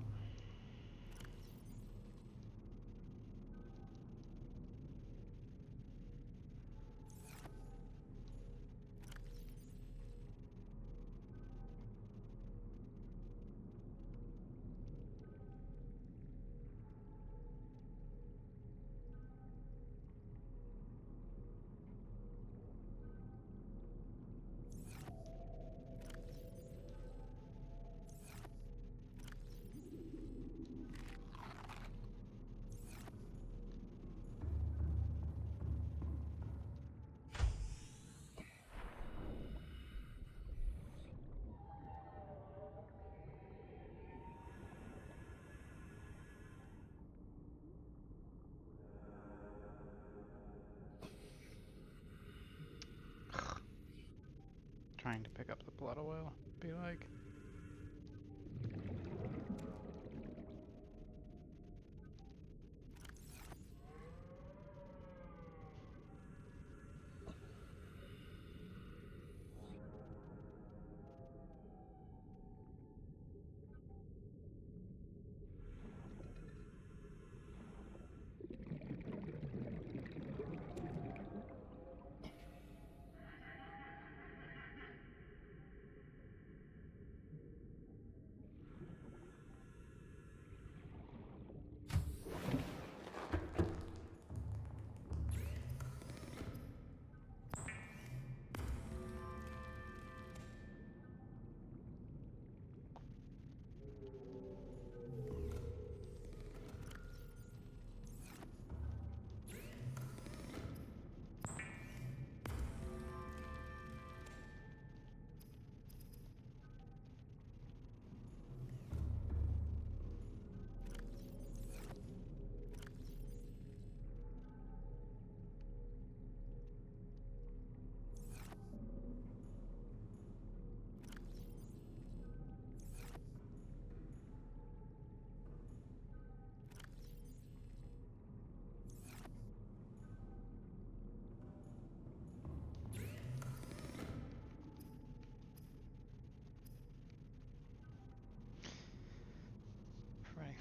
Trying to pick up the blood oil, be like.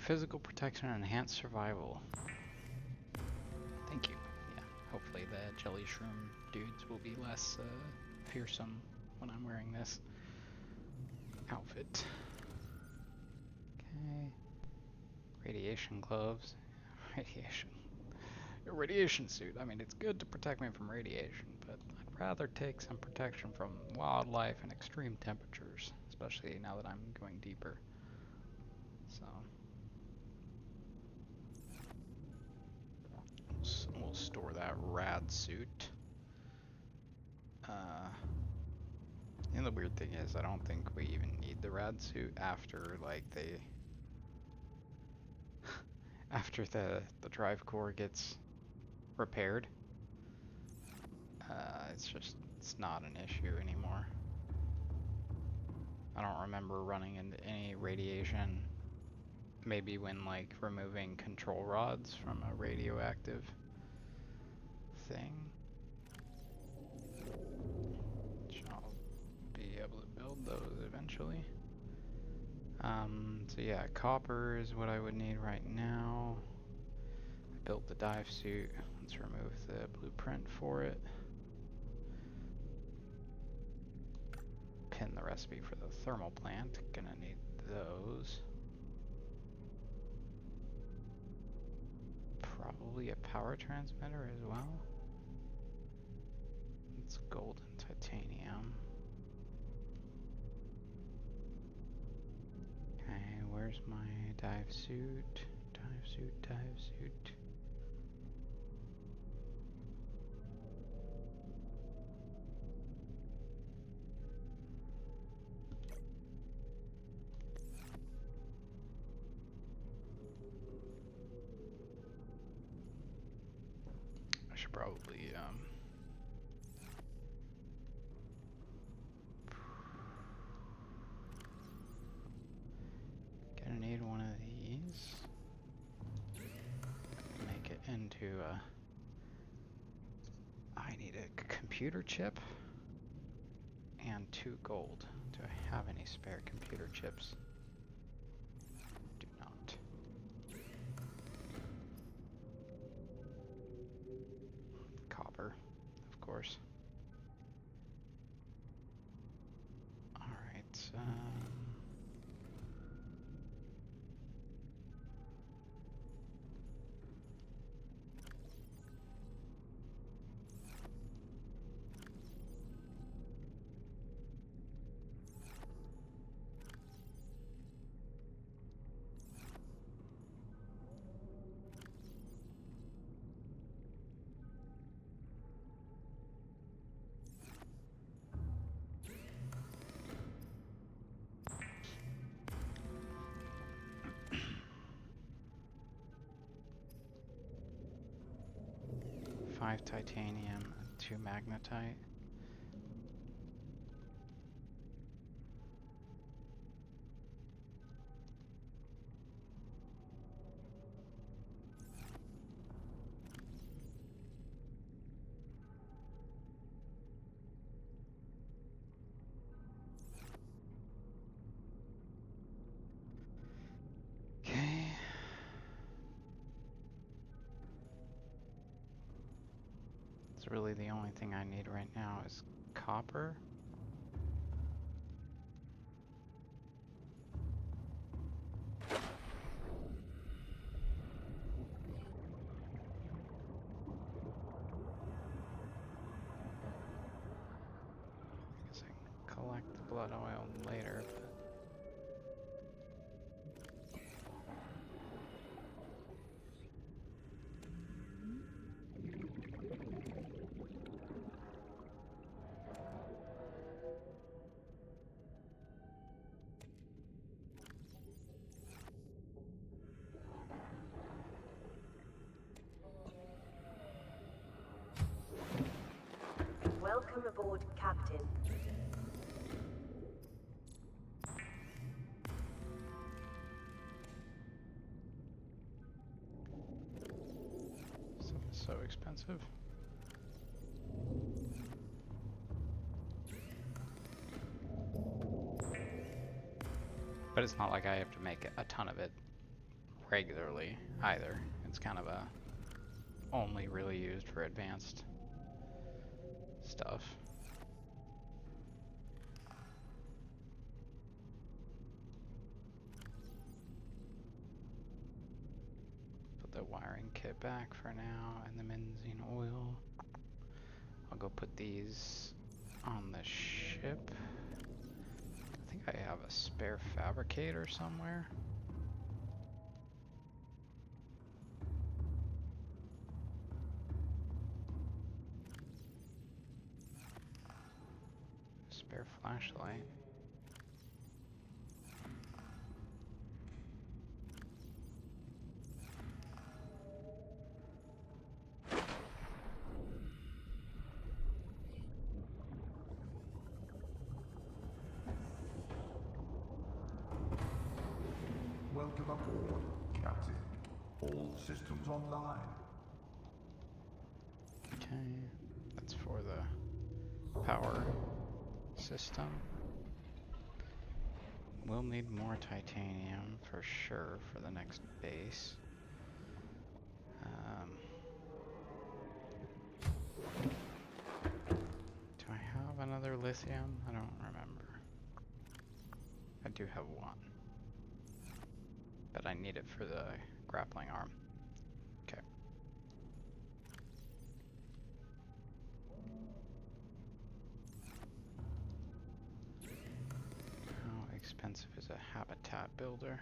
physical protection and enhanced survival. Thank you. Yeah, hopefully the jelly shroom dudes will be less fearsome when I'm wearing this outfit. Okay. Radiation gloves. Radiation. A radiation suit. I mean, it's good to protect me from radiation, but I'd rather take some protection from wildlife and extreme temperatures, especially now that I'm going deeper. So we'll store that rad suit. And the weird thing is, I don't think we even need the rad suit after like after the drive core gets repaired. It's not an issue anymore. I don't remember running into any radiation. Maybe when like removing control rods from a radioactive thing. Which I'll be able to build those eventually. So yeah, copper is what I would need right now. I built the dive suit. Let's remove the blueprint for it. Pin the recipe for the thermal plant. Gonna need those. Probably a power transmitter as well. It's gold and titanium. Okay, where's my dive suit? Dive suit, dive suit. I should probably gonna need one of these. Make it into a... I need a computer chip and 2 gold. Do I have any spare computer chips? Do not. Copper, of course. Alright, 5 titanium, 2 magnetite. Okay. It's really the only thing I need right now is copper. I guess I can collect the blood oil later, but... Welcome aboard, Captain. So expensive. But it's not like I have to make a ton of it regularly either. It's kind of a only really used for advanced stuff. Put the wiring kit back for now and the benzene oil. I'll go put these on the ship. I think I have a spare fabricator somewhere. Spare flashlight. Welcome aboard, Captain. All systems online. Okay, that's for the power system. We'll need more titanium for sure for the next base. Do I have another lithium? I don't remember. I do have one, but I need it for the grappling arm. Okay. How expensive is a habitat builder?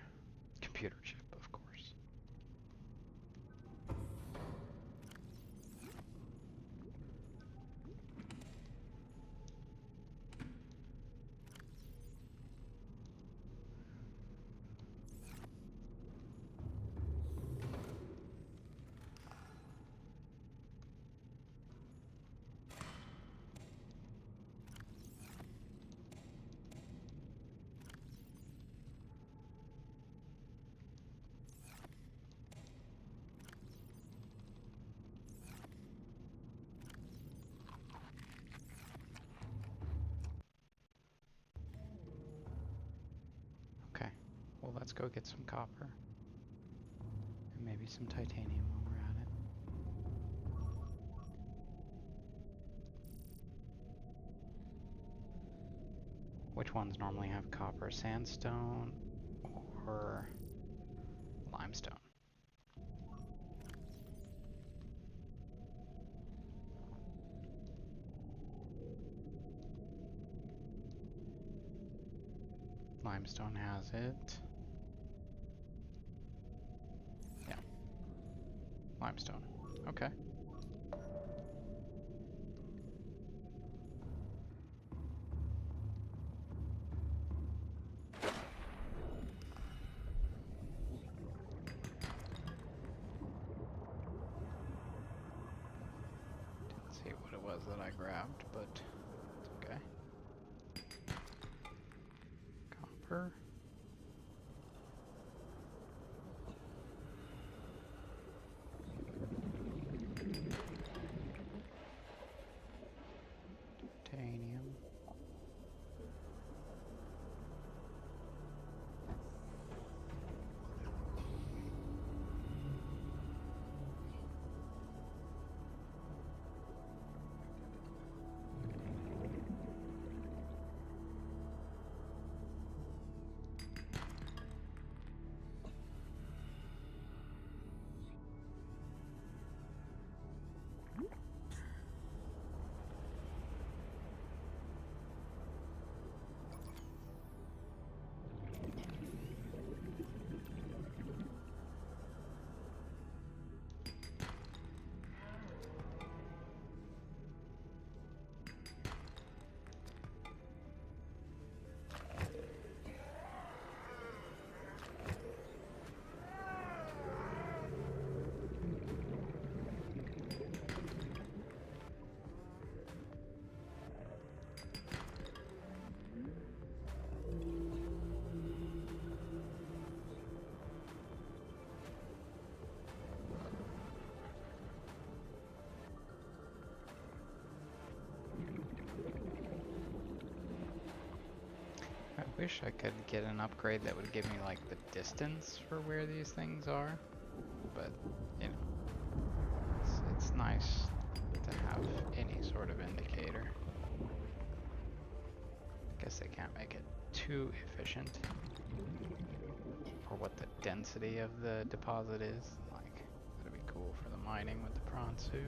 Computer chip, of course. Okay, well let's go get some copper. And maybe some titanium while we're at it. Which ones normally have copper? Sandstone or limestone? Limestone has it. Yeah. Limestone. Okay. Didn't see what it was that I grabbed, but it's okay. Copper. Titanium. Wish I could get an upgrade that would give me like the distance for where these things are, but you know, it's nice to have any sort of indicator. Guess they can't make it too efficient for what the density of the deposit is. Like, that'd be cool for the mining with the prawn suit.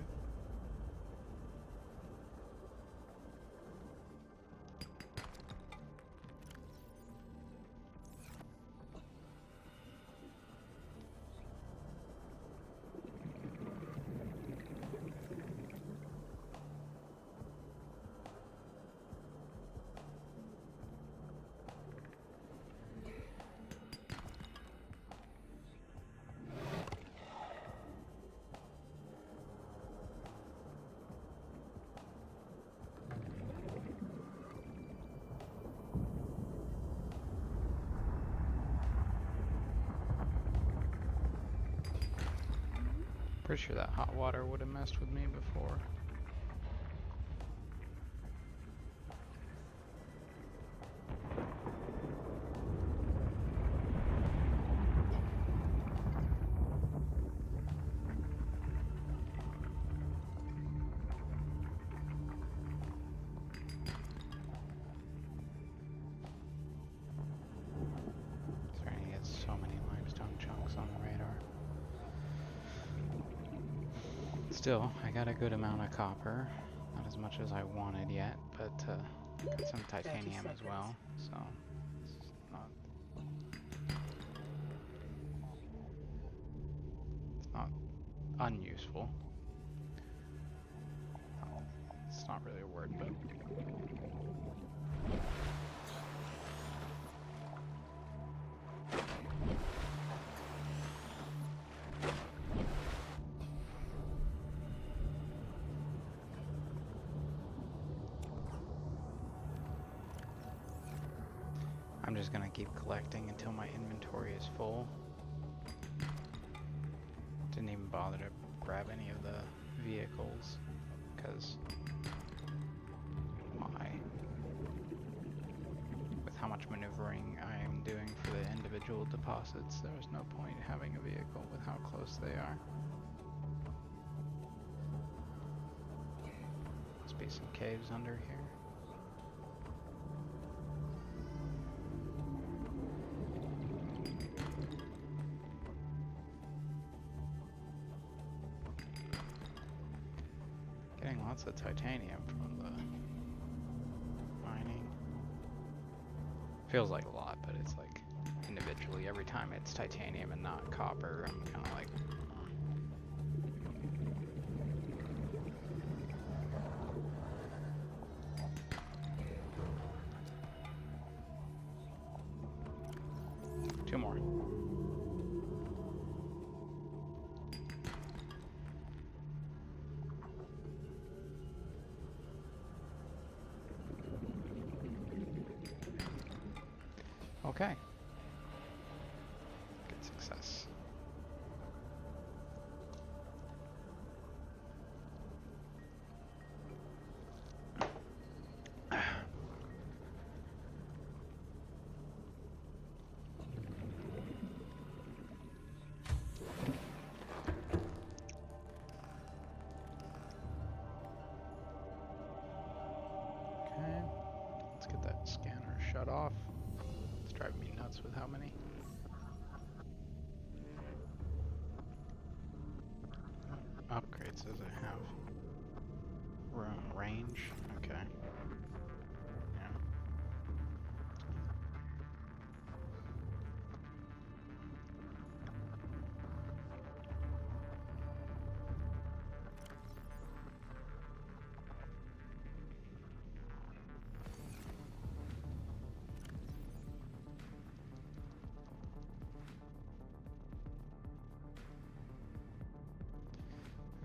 Pretty sure that hot water would have messed with me before. Starting to get so many limestone chunks on the radar. Still, I got a good amount of copper. Not as much as I wanted yet, but got some titanium as well, so it's not unuseful. It's not really a word, but I'm just gonna keep collecting until my inventory is full. Didn't even bother to grab any of the vehicles, because why? With how much maneuvering I am doing for the individual deposits, there's no point having a vehicle with how close they are. Must be some caves under here. Getting lots of titanium from the mining. Feels like a lot, but it's like individually every time it's titanium and not copper, I'm kind of like, two more. Okay. Good success. Okay. Let's get that scanner shut off. It's driving me nuts with how many. What upgrades does it have? Range? Okay. Yeah.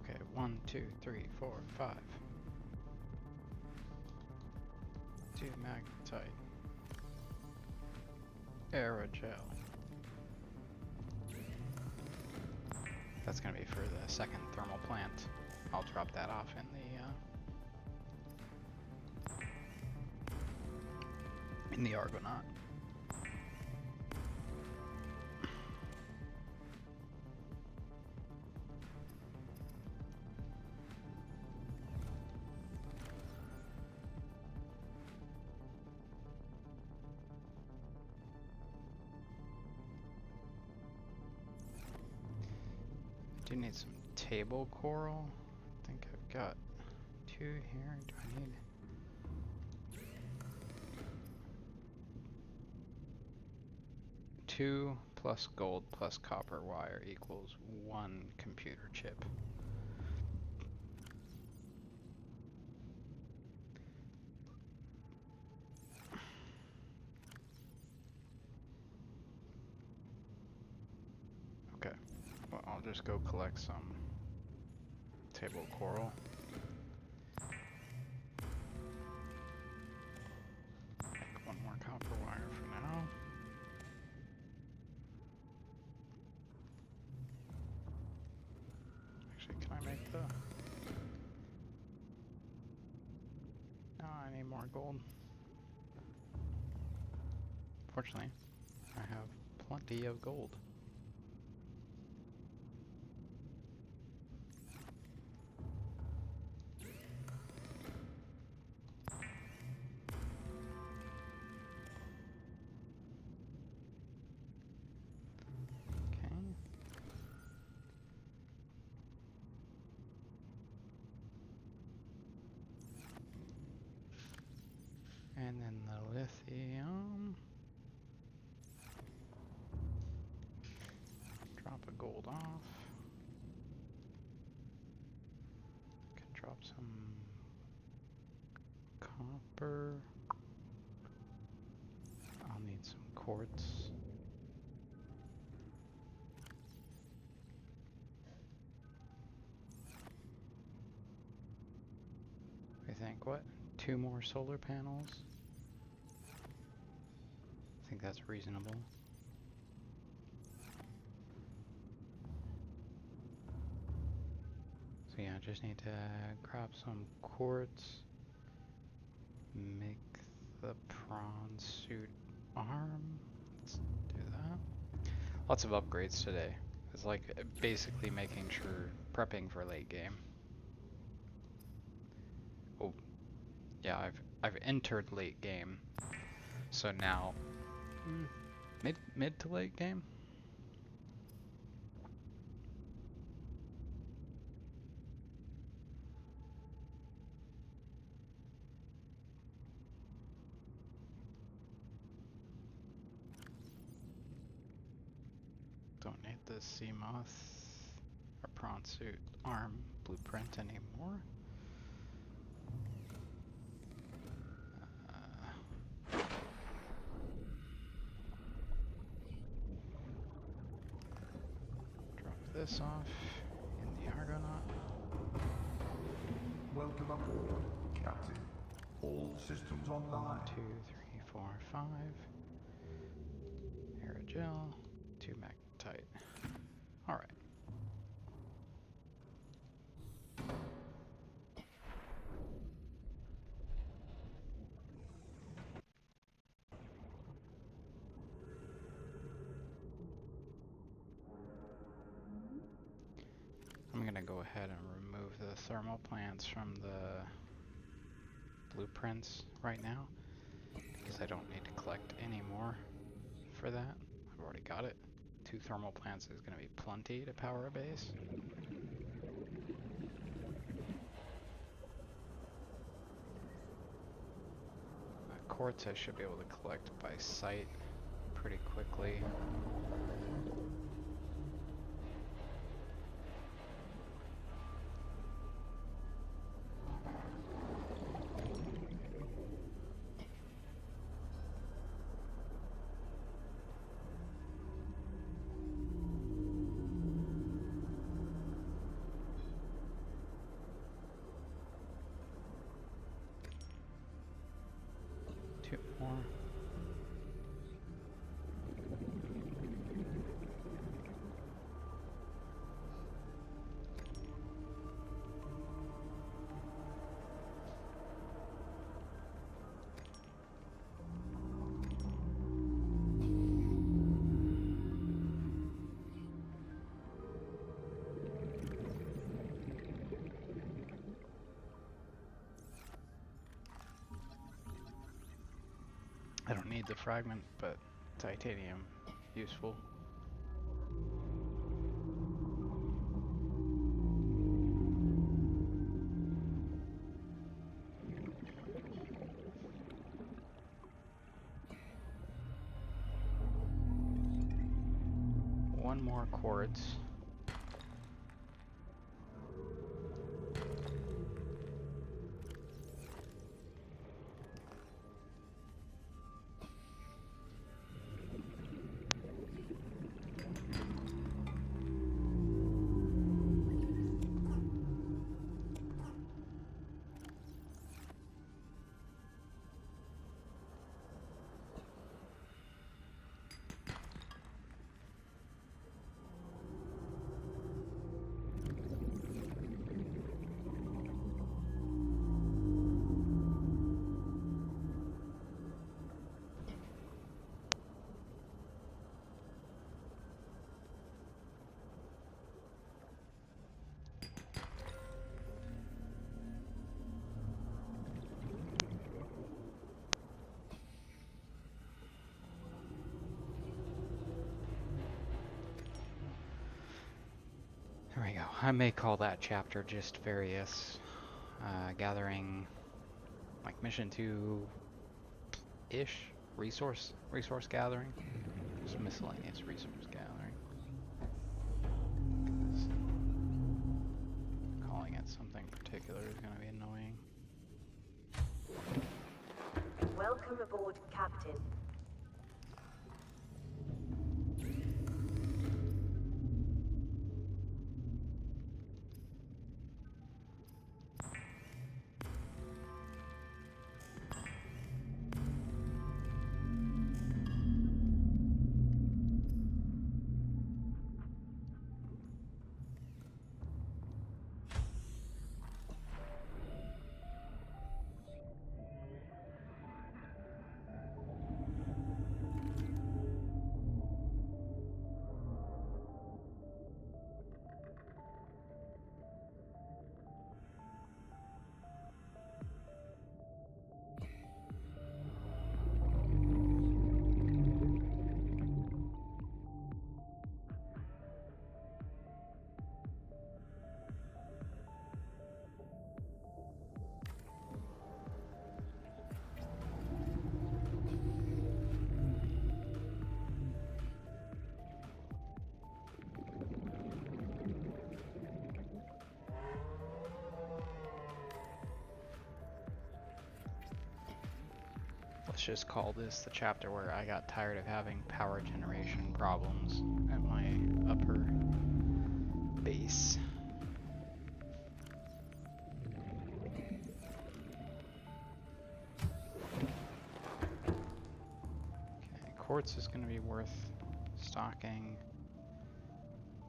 Okay, 1, 2, 3, 4, 5. 2 magnetite. Aerogel. That's gonna be for the second thermal plant. I'll drop that off in the Argonaut. Do need some table coral. I think I've got 2 here. Do I need... Two plus gold plus copper wire equals 1 computer chip. Okay, well, I'll just go collect some table coral. Make 1 more copper wire for now. Actually, can I make the... No, I need more gold. Fortunately, I have plenty of gold. Okay. And then the lithium. Drop a gold off. Can drop some copper. I'll need some quartz. I think what? 2 more solar panels? I think that's reasonable. So yeah, I just need to grab some quartz, make the prawn suit arm. Let's do that. Lots of upgrades today. It's like basically making sure, prepping for late game. Oh, yeah, I've entered late game, so now mid to late game. Don't need the sea moth or prawn suit arm blueprint anymore. Drop this off in the Argonaut. Welcome aboard, Captain. All systems 1, online. 2, 3, 4, 5. Aerogel, 2 magnetite. All right. I'm gonna go ahead and remove the thermal plants from the blueprints right now because I don't need to collect any more for that. I've already got it. 2 thermal plants is gonna be plenty to power a base. Quartz I should be able to collect by sight pretty quickly. Two more. I don't need the fragment, but titanium useful. one more quartz. There we go. I may call that chapter just various gathering, like mission 2-ish, resource gathering. Just miscellaneous resource gathering. 'Cause calling it something particular is going to be annoying. Welcome aboard, Captain. Let's just call this the chapter where I got tired of having power generation problems at my upper base. Okay, quartz is going to be worth stocking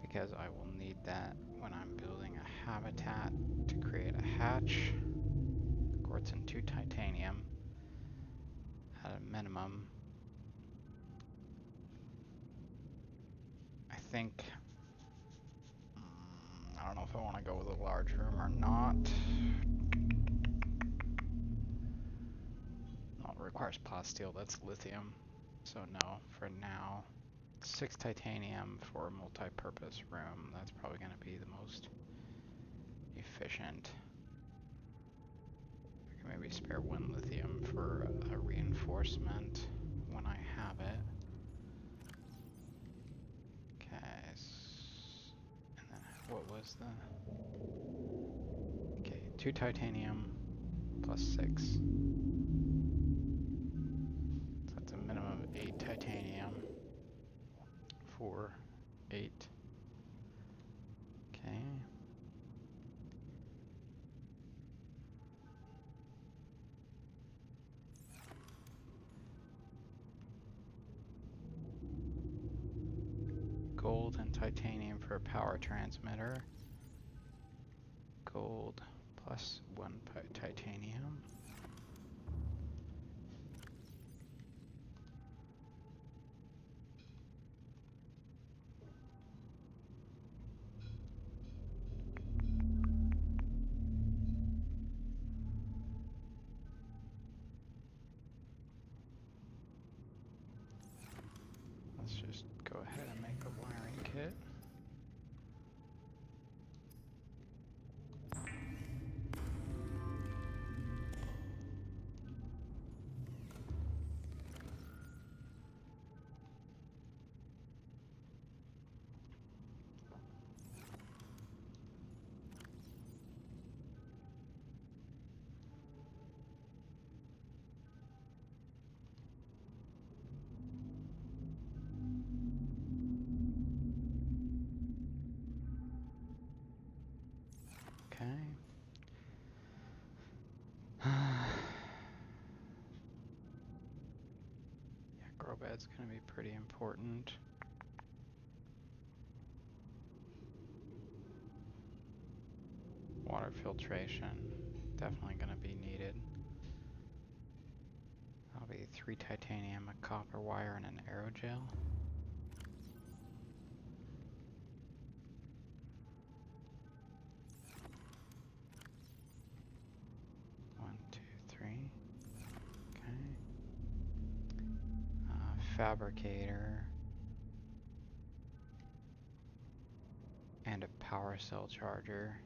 because I will need that when I'm building a habitat to create a hatch. Quartz and 2 titanium. At a minimum, I think, I don't know if I want to go with a large room or not. No, it requires plasteel, that's lithium, so no for now. 6 titanium for a multi-purpose room, that's probably going to be the most efficient. I can maybe spare 1 lithium for a reinforcement when I have it. Okay, and then what was the... Okay, 2 titanium plus 6. So that's a minimum of 8 titanium. 4, 8. Okay. Gold and titanium for a power transmitter. Gold plus 1 titanium. Let's just go ahead and make a wiring kit. Okay. Yeah, grow bed's gonna be pretty important. Water filtration, definitely gonna be needed. That'll be 3 titanium, a copper wire, and an aerogel. One, two, three. Okay. Fabricator. And a power cell charger.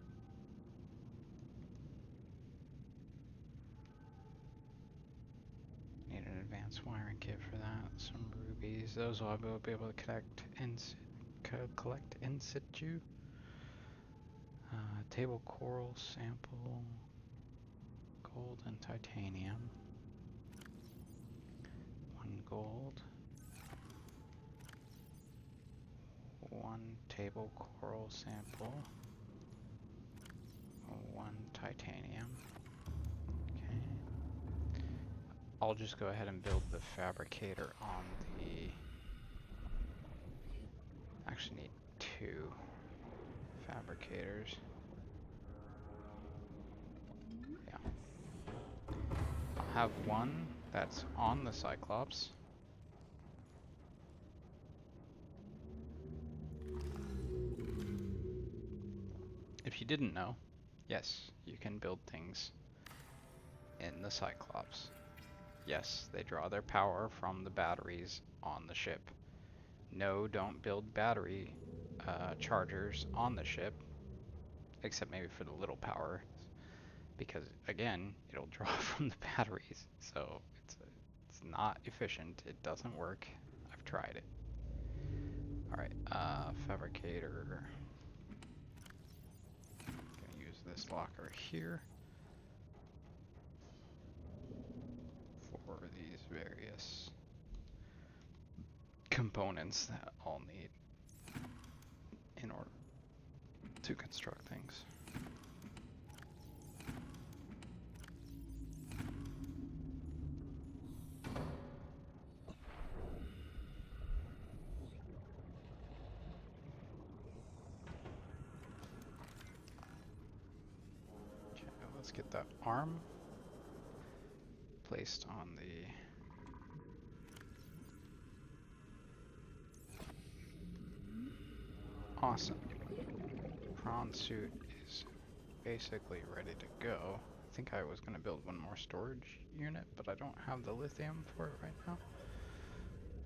Need an advanced wiring kit for that. Some rubies. Those will be able to collect in situ. Table coral sample. Gold and titanium. 1 gold. 1 table coral sample. 1 titanium. Okay. I'll just go ahead and build the fabricator on the... Actually need 2 fabricators. Yeah. I'll have 1 that's on the Cyclops. If you didn't know, yes, you can build things in the Cyclops. Yes, they draw their power from the batteries on the ship. No, don't build battery chargers on the ship, except maybe for the little power, because again, it'll draw from the batteries, so it's not efficient. It doesn't work. I've tried it. All right, fabricator. Gonna use this locker here for these various components that I'll need in order to construct things. Okay, let's get that arm placed on the awesome. Prawn suit is basically ready to go. I think I was going to build 1 more storage unit, but I don't have the lithium for it right now.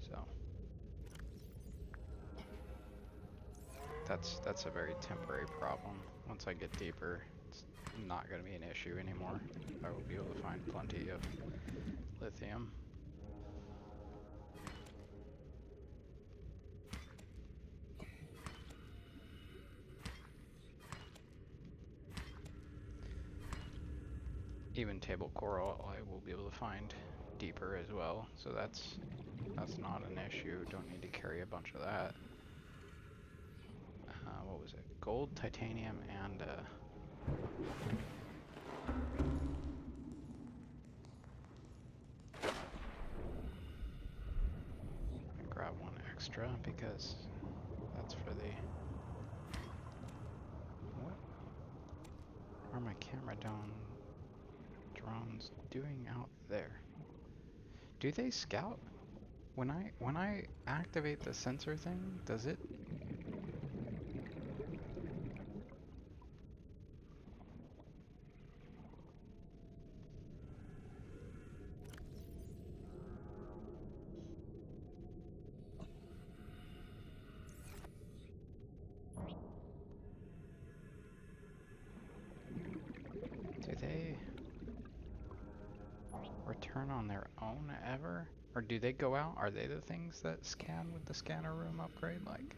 So that's a very temporary problem. Once I get deeper, it's not going to be an issue anymore. I will be able to find plenty of lithium. Even table coral I will be able to find deeper as well, so that's not an issue. Don't need to carry a bunch of that. What was it? Gold, titanium, and grab 1 extra because that's for the... What are my camera drones doing out there? Do they scout? When I activate the sensor thing, does it? Do they return on their own ever? Or do they go out? Are they the things that scan with the scanner room upgrade? Like,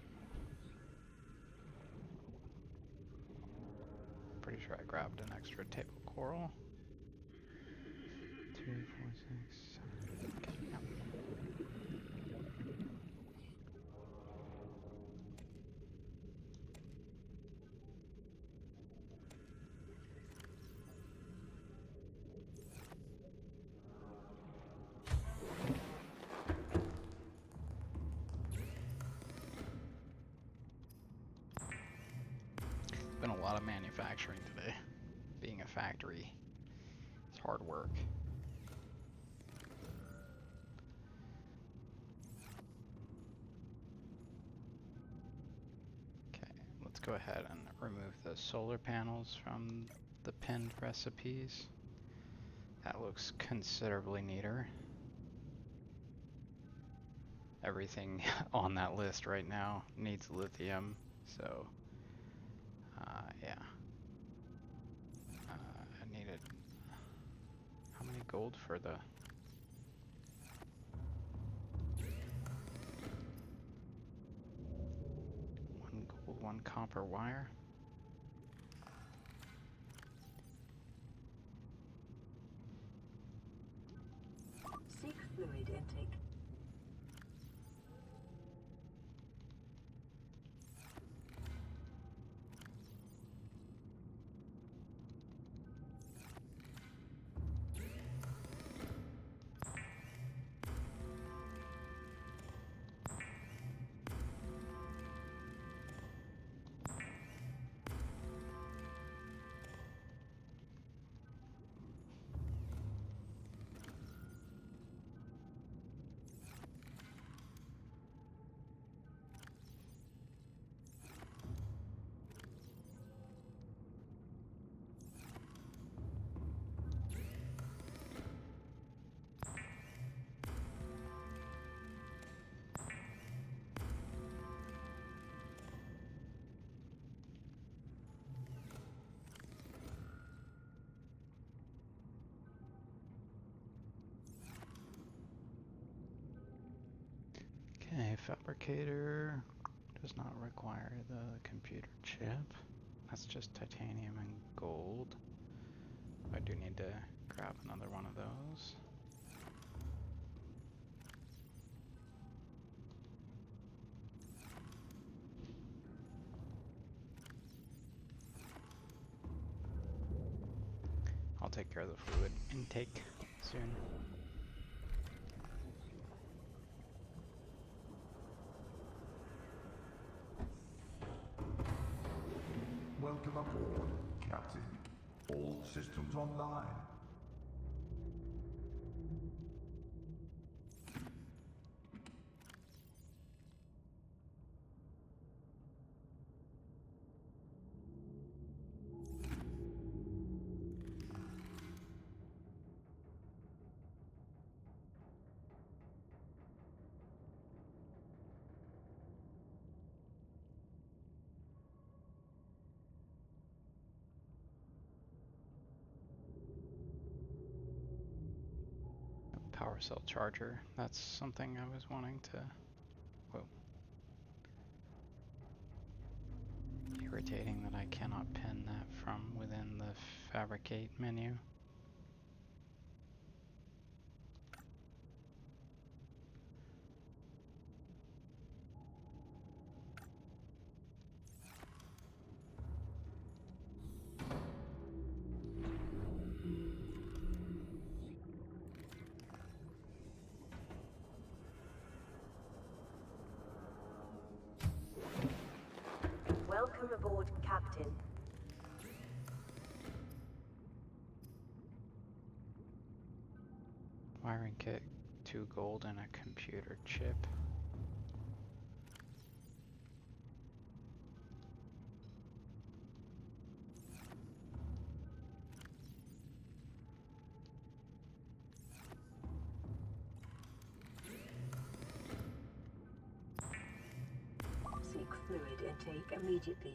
pretty sure I grabbed an extra table coral. 2, 4, 6, 7. Okay, yep. lot of manufacturing today. Being a factory, it's hard work. Okay, let's go ahead and remove the solar panels from the pinned recipes. That looks considerably neater. Everything on that list right now needs lithium, so yeah. I needed, how many gold for the, 1 gold, 1 copper wire. Seek fluid intake. Okay, fabricator does not require the computer chip. That's just titanium and gold. I do need to grab another one of those. I'll take care of the fluid intake soon. Welcome aboard, Captain. All systems online. Power cell charger. That's something I was wanting to... Whoa. Irritating that I cannot pin that from within the fabricate menu. Welcome aboard, Captain. Wiring kit, 2 gold and a computer chip. Seek fluid intake immediately.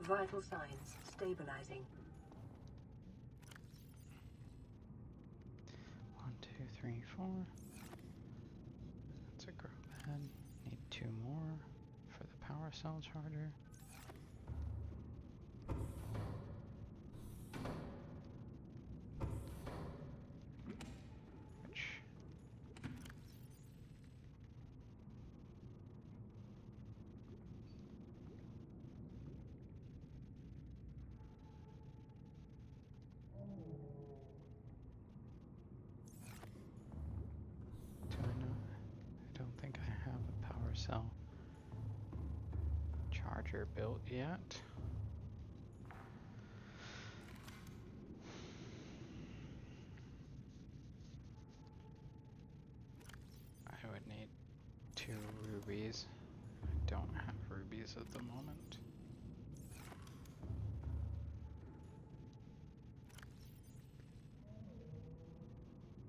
Vital signs stabilizing. 1, 2, 3, 4. That's a grow bed. Need 2 more for the power cell charger. Which do I know? I don't think I have a power cell charger built yet. I would need 2 rubies. I don't have rubies at the moment.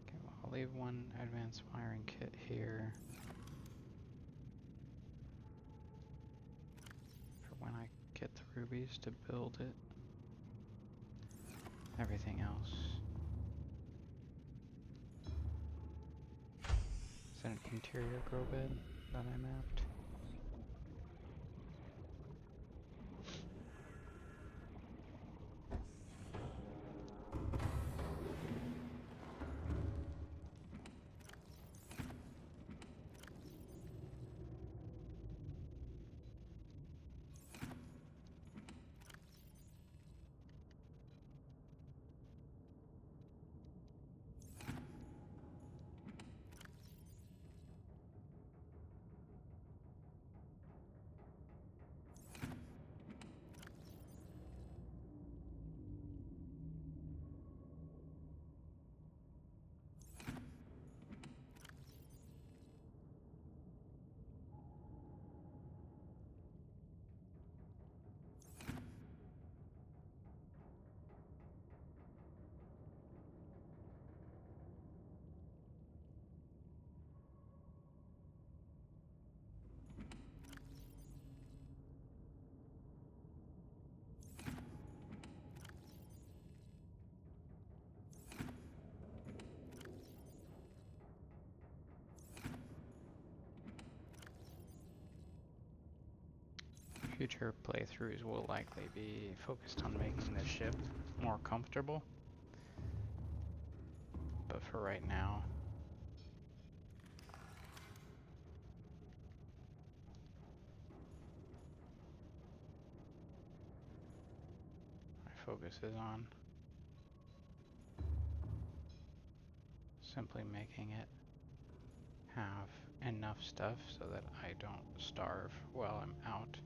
Okay, well, I'll leave 1 advanced wiring kit here for when I get the rubies to build it. Everything else. Is that an interior grow bed that I mapped? Future playthroughs will likely be focused on making the ship more comfortable. But for right now, my focus is on simply making it have enough stuff so that I don't starve while I'm out.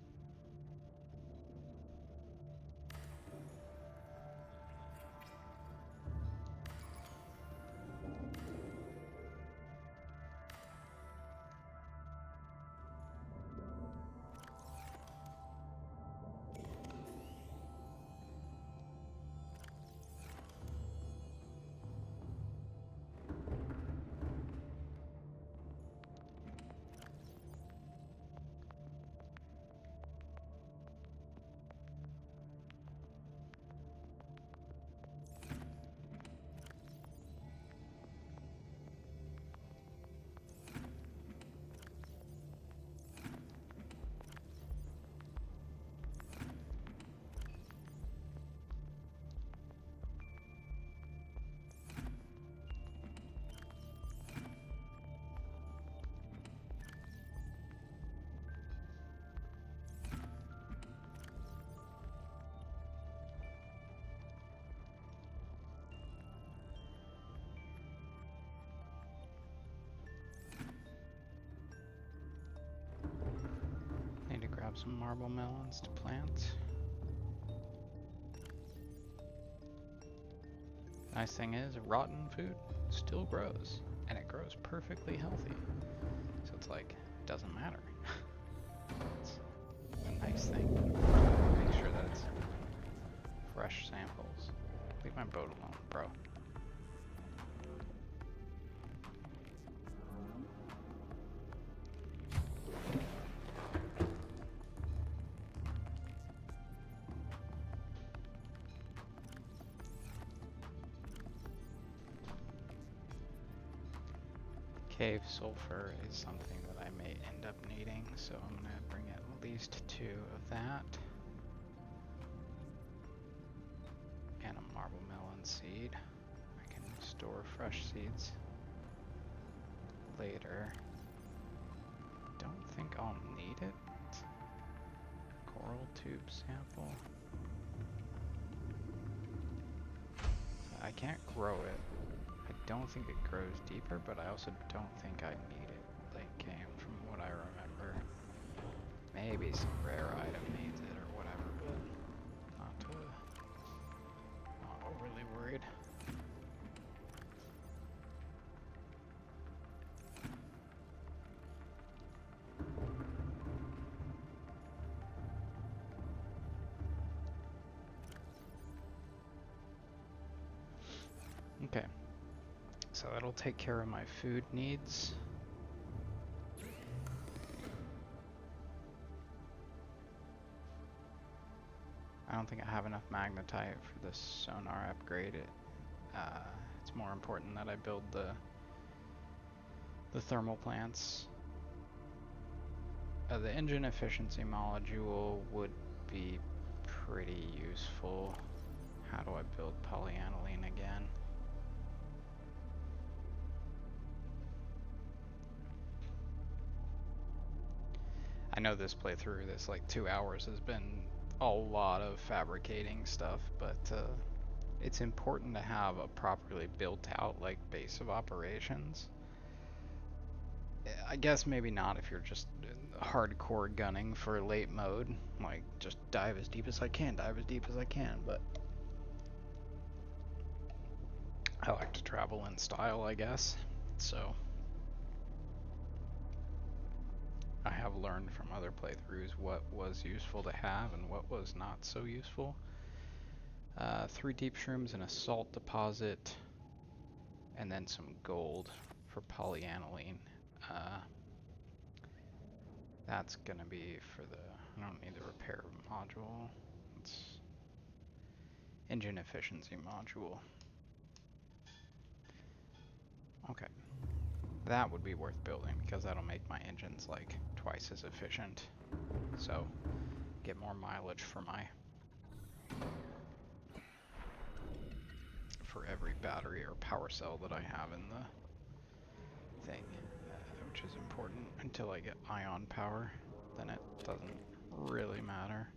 Need to grab some marble melons to plant. Nice thing is, rotten food still grows, and it grows perfectly healthy. So it's like, it doesn't matter. It's a nice thing. Make sure that it's fresh samples. Leave my boat alone, bro. Cave sulfur is something that I may end up needing, so I'm going to bring at least 2 of that. And a marble melon seed. I can store fresh seeds later. Don't think I'll need it. Coral tube sample. I can't grow it. I don't think it grows deeper, but I also don't think I need it late game from what I remember. Maybe some rare item needs it or whatever, but not overly worried. Okay, so that'll take care of my food needs. I don't think I have enough magnetite for the sonar upgrade. It's more important that I build the thermal plants. The engine efficiency module would be pretty useful. How do I build polyaniline again? I know this playthrough, this like 2 hours, has been a lot of fabricating stuff, but it's important to have a properly built out like base of operations. I guess maybe not if you're just hardcore gunning for late mode, like just dive as deep as I can, but I like to travel in style, I guess, so I have learned from other playthroughs what was useful to have and what was not so useful. 3 deep shrooms and a salt deposit, and then some gold for polyaniline. That's gonna be for I don't need the repair module. It's engine efficiency module. Okay. That would be worth building because that'll make my engines like twice as efficient. So, get more mileage for every battery or power cell that I have in the thing, which is important until I get ion power. Then it doesn't really matter.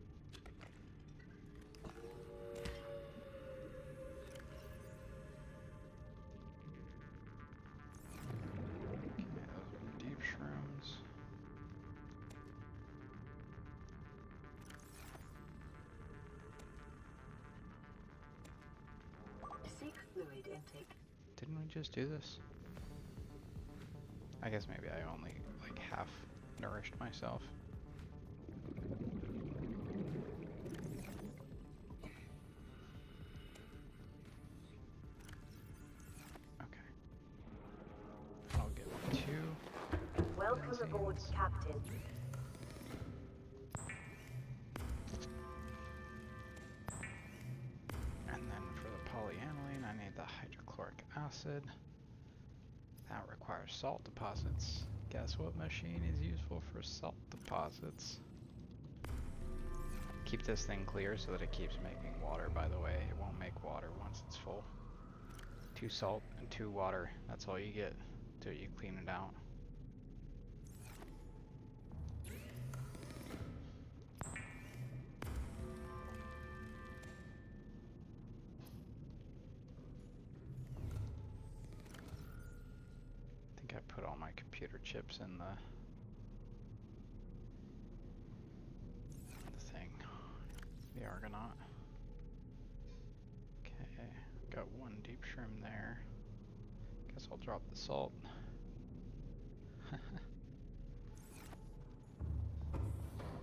Okay, those are deep shrooms. Seek fluid intake. Didn't we just do this? I guess maybe I only like half nourished myself. Okay. I'll get 2. Welcome aboard, Benzines. Captain. And then for the polyaniline, I need the hydrochloric acid. That requires salt deposits. Guess what machine is useful for salt deposits? Keep this thing clear so that it keeps making water, by the way. It won't make water once it's full. 2 salt and 2 water. That's all you get till you clean it out. I think I put all my computer chips in the thing. The Argonaut. Okay, got 1 deep shroom there. Guess I'll drop the salt.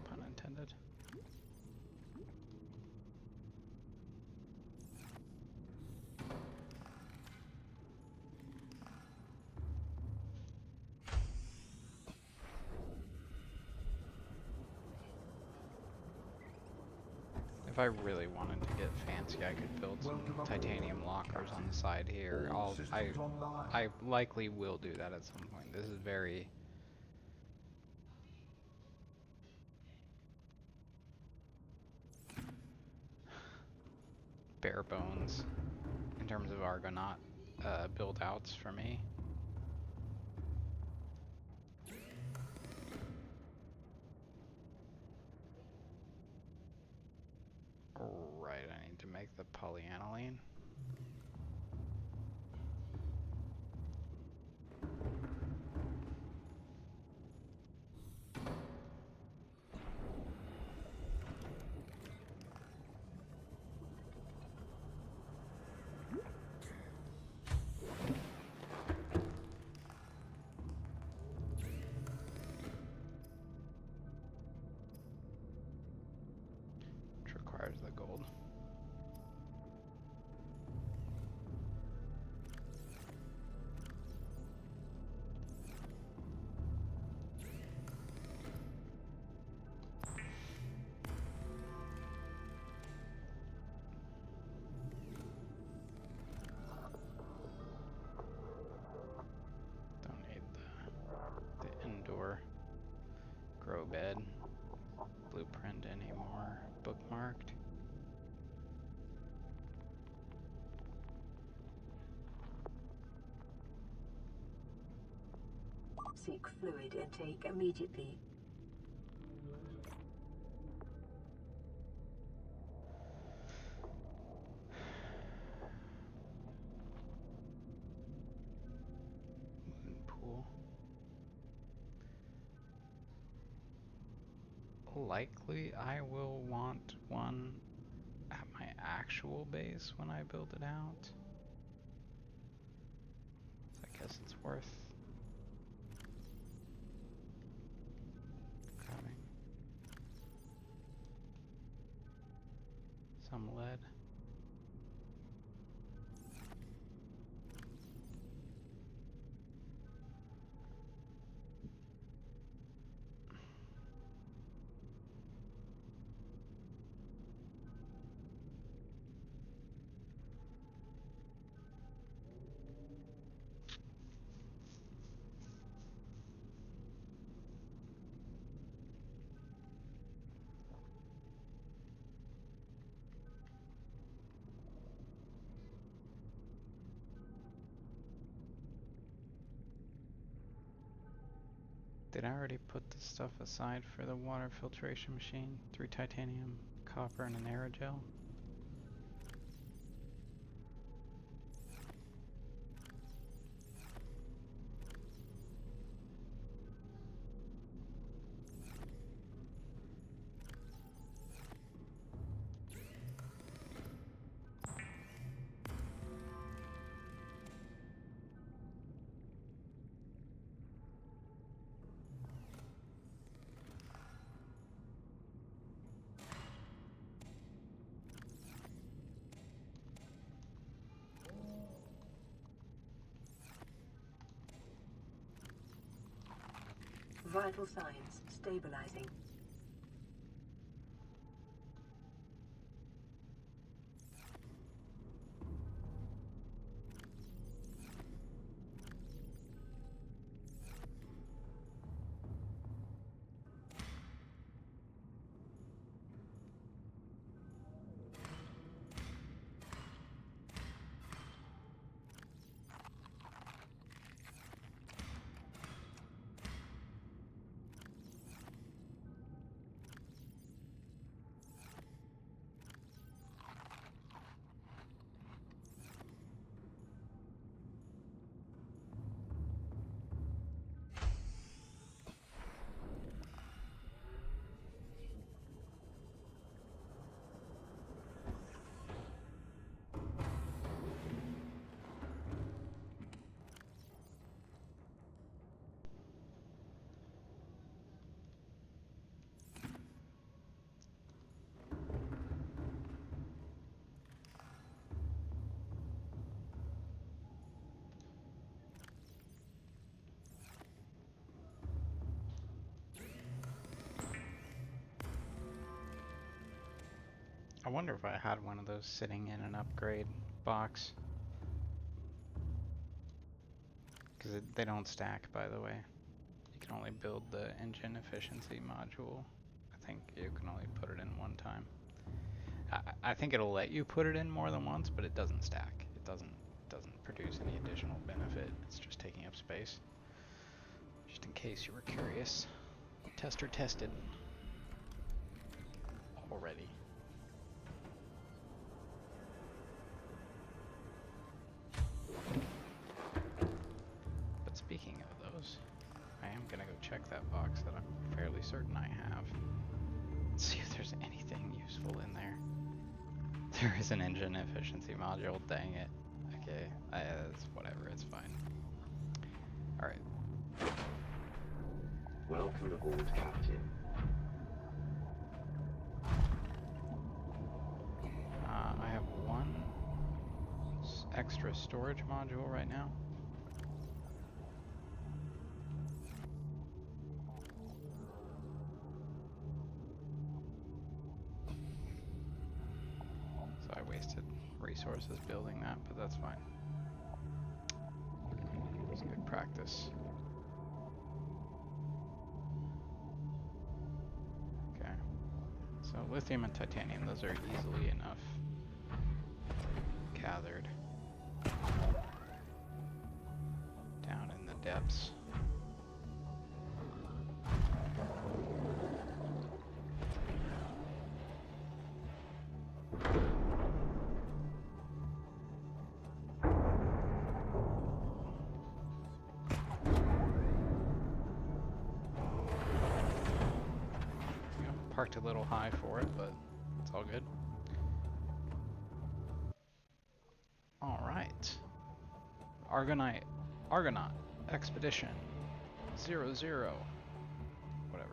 Pun intended. If I really wanted to get fancy, I could build some titanium lockers on the side here. All systems online. I likely will do that at some point. This is very bare bones in terms of Argonaut build outs for me. Right, I need to make the polyaniline. Which requires the gold. Don't need the indoor grow bed blueprint anymore. Bookmarked. Seek fluid intake immediately. Pool. Likely I will want one at my actual base when I build it out. So I guess it's worth grabbing some lead. Did I already put the stuff aside for the water filtration machine? 3 titanium, copper, and an aerogel? Vital signs stabilizing. I wonder if I had one of those sitting in an upgrade box. Because they don't stack, by the way. You can only build the engine efficiency module. I think you can only put it in one time. I think it'll let you put it in more than once, but it doesn't stack. It doesn't produce any additional benefit. It's just taking up space. Just in case you were curious. Tester tested already. But speaking of those, I am gonna go check that box that I'm fairly certain I have. Let's see if there's anything useful in there. There is an engine efficiency module, dang it. Okay, it's whatever, it's fine. Alright. Welcome aboard, Captain. I have one extra storage module right now. So I wasted resources building that, but that's fine. It's good practice. Okay. So lithium and titanium, those are easily enough gathered down in the depths. Parked a little high for it, but it's all good. Alright. Argonaut Expedition 00. Whatever.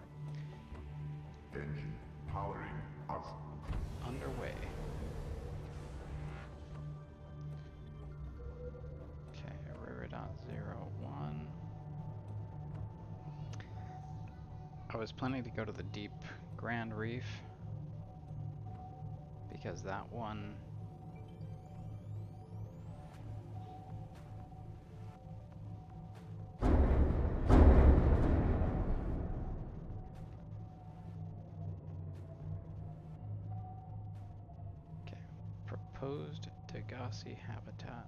Engine powering up. Underway. Okay, River.01. I was planning to go to the deep Grand Reef because that one proposed Degassi habitat.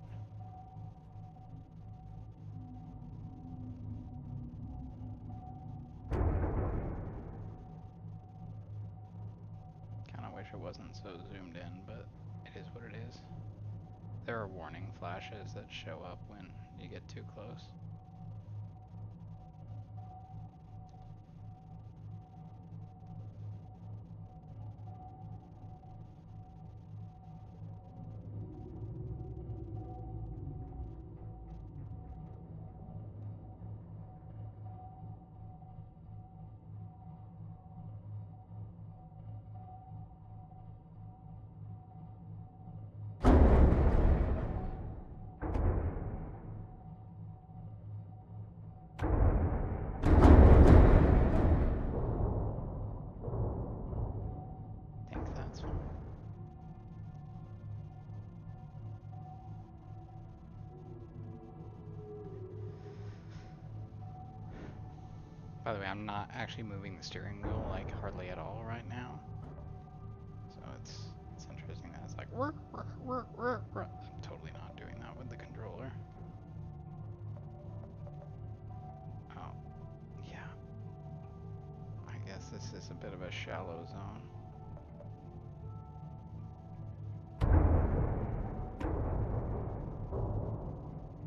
Kinda wish it wasn't so zoomed in, but it is what it is. There are warning flashes that show up when you get too close. By the way, I'm not actually moving the steering wheel like hardly at all right now. So it's interesting that it's like work. I'm totally not doing that with the controller. Oh, yeah. I guess this is a bit of a shallow zone.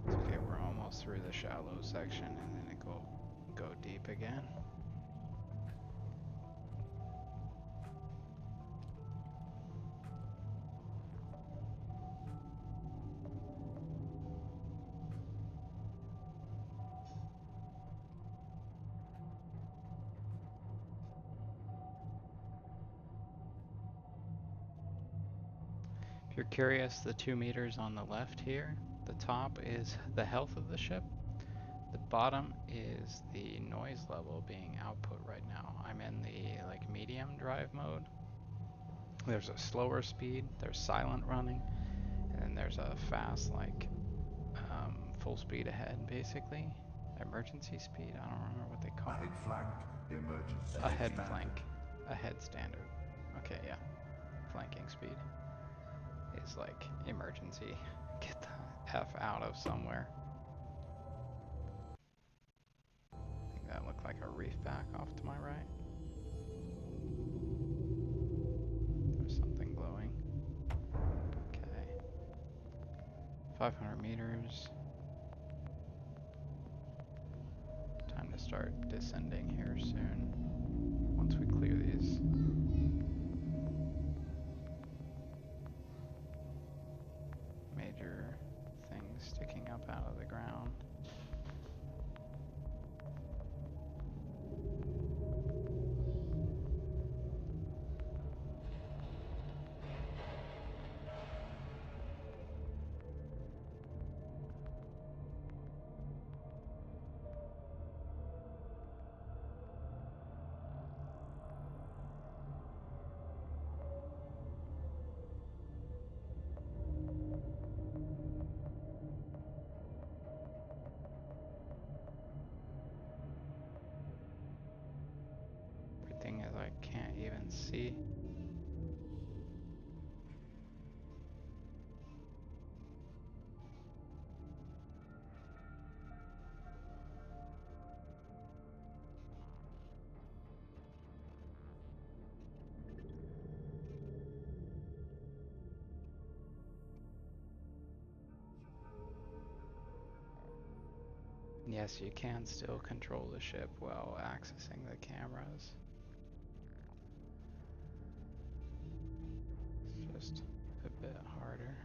It's okay, we're almost through the shallow section and then it will go deep again. If you're curious, the 2 meters on the left here, the top is the health of the ship. The bottom is the noise level being output right now. I'm in the medium drive mode. There's a slower speed, there's silent running, and then there's a fast, like, full speed ahead, basically. Emergency speed? I don't remember what they call it. Ahead flank, emergency. Ahead standard. flank. Ahead standard. Okay, yeah. Flanking speed is like emergency. Get the F out of somewhere. I think that looked like a reef back off to my right. There's something glowing. Okay. 500 meters. Time to start descending here soon. Once we clear these. Major things sticking up out of the ground. Everything is I can't even see. Yes, you can still control the ship while accessing the cameras. It's just a bit harder.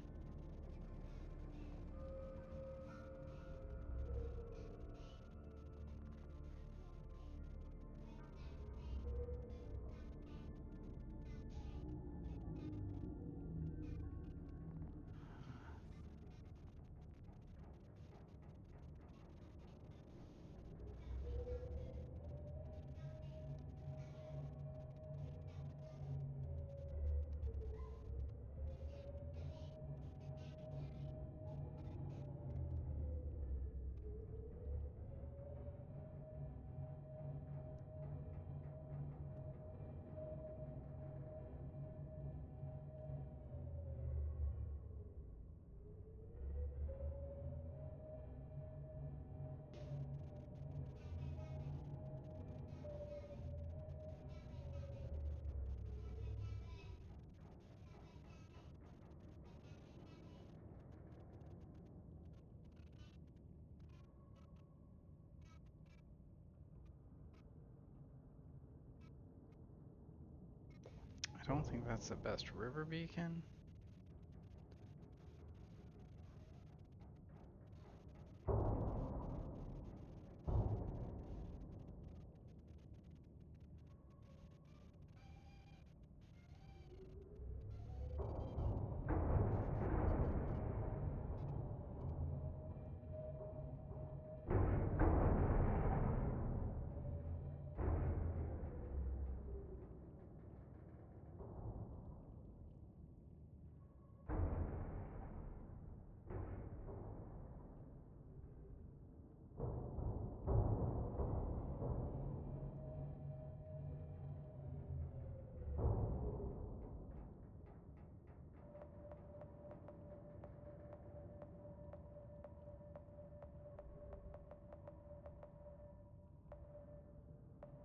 I don't think that's the best river beacon.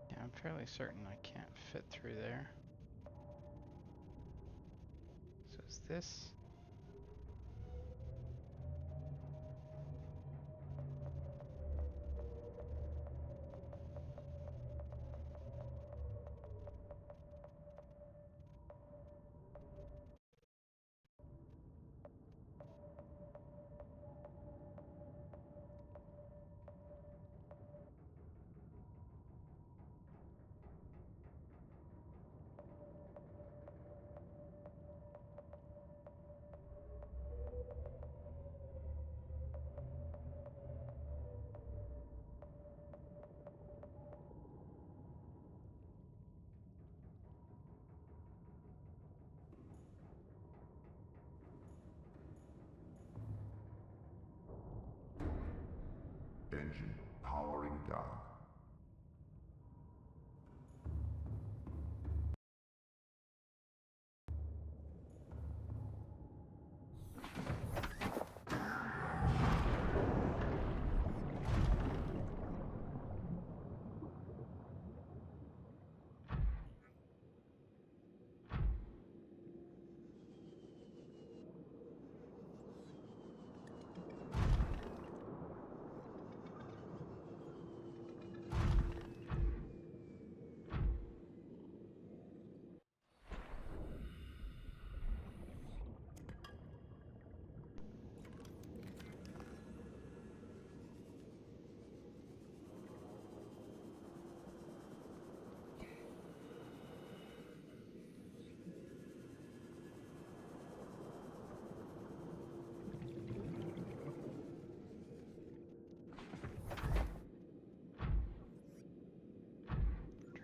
Yeah, I'm fairly certain I can't fit through there. So is this?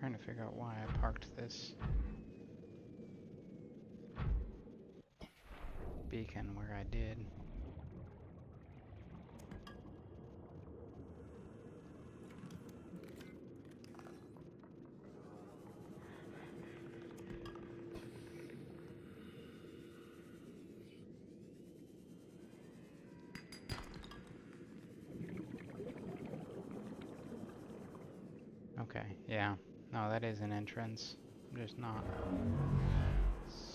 Trying to figure out why I parked this beacon where I did. Okay, yeah. No, that is an entrance. I'm just not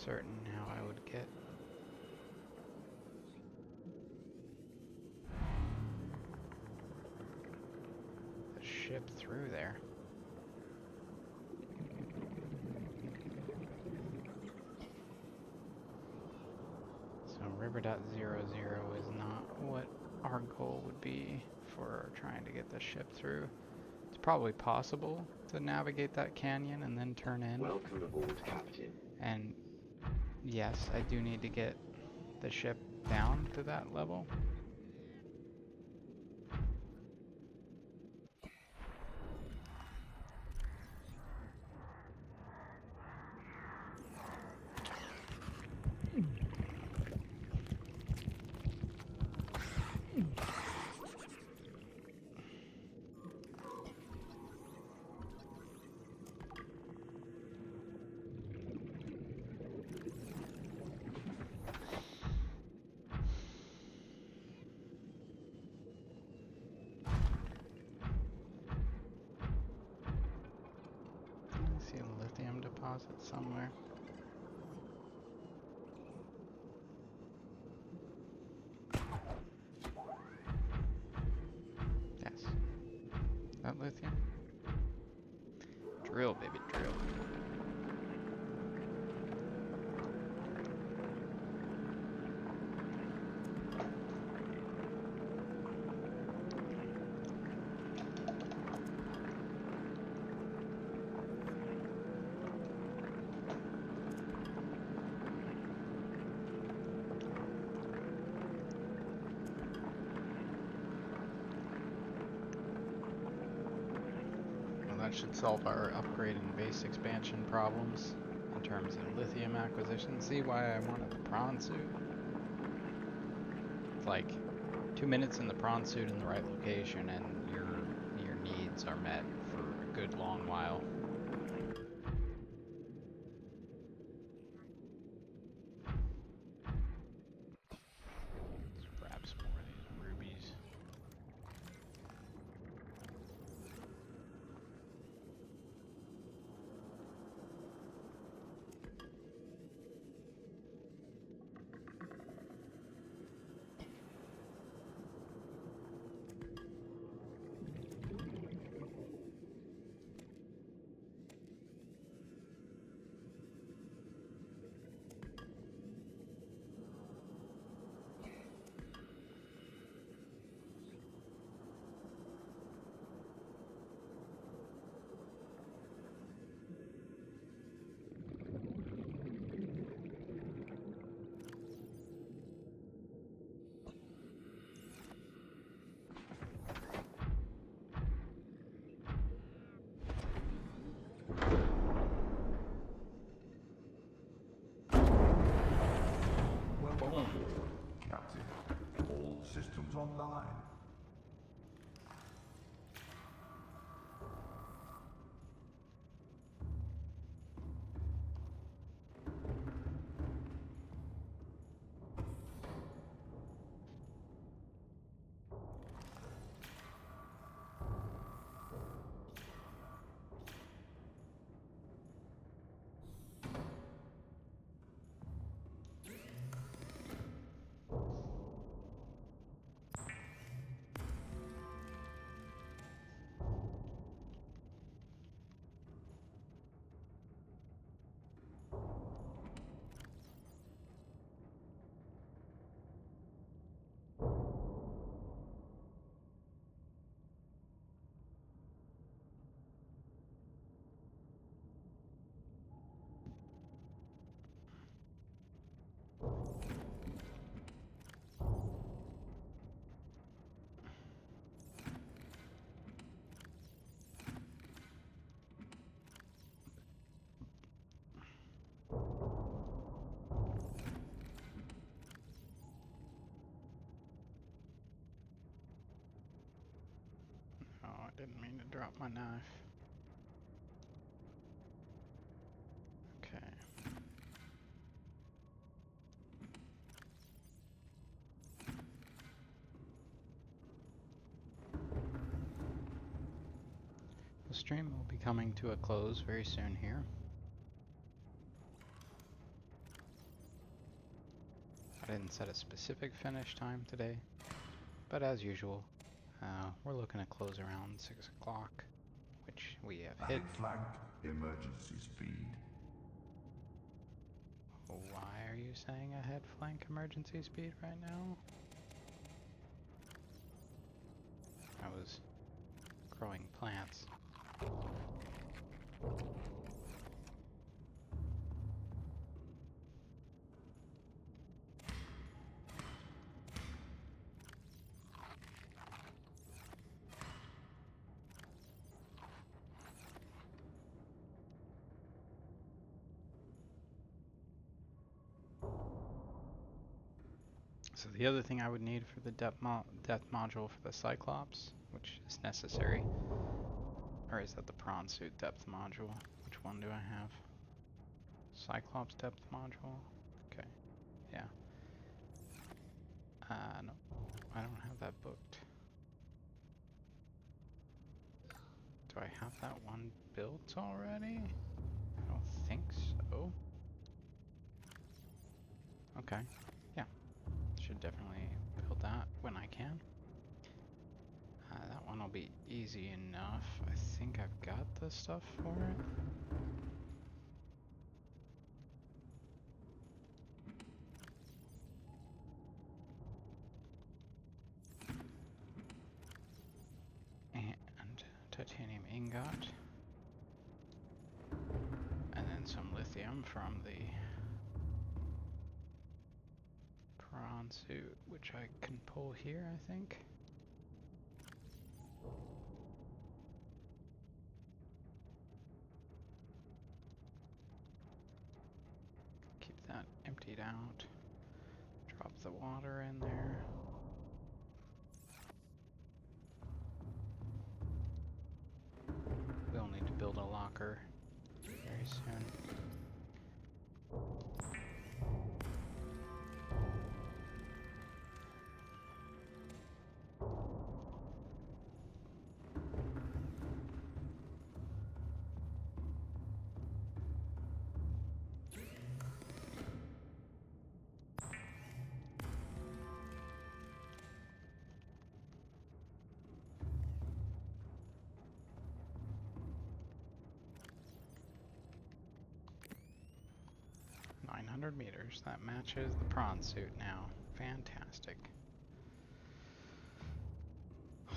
certain how I would get the ship through there. So River.00 is not what our goal would be for trying to get the ship through. It's probably possible to navigate that canyon and then turn in. Welcome aboard, Captain. And yes, I do need to get the ship down to that level. I see a lithium deposit somewhere. Yes. That lithium? Drill, baby, drill. That should solve our upgrade and base expansion problems in terms of lithium acquisition. See why I wanted the P.R.A.W.N suit? It's like 2 minutes in the P.R.A.W.N suit in the right location and your needs are met for a good long while. Let's grab some more of these rubies. didn't mean to drop my knife. Okay. The stream will be coming to a close very soon here. I didn't set a specific finish time today, but as usual, we're looking to close around 6 o'clock, which we have hit. Right flank, emergency speed. Why are you saying ahead flank emergency speed right now? I was growing plants. So the other thing I would need for the depth module for the Cyclops, which is necessary, or is that the P.R.A.W.N suit depth module? Which one do I have? Cyclops depth module? Okay, yeah. No, I don't have that booked. Do I have that one built already? I don't think so. Okay, yeah. Should definitely build that when I can. That one will be easy enough. I think I've got the stuff for it. And titanium ingot. And then some lithium from the P.R.A.W.N suit, which I can pull here, I think. Keep that emptied out. Drop the water in there. We'll need to build a locker very soon. Meters. That matches the P.R.A.W.N suit now. Fantastic.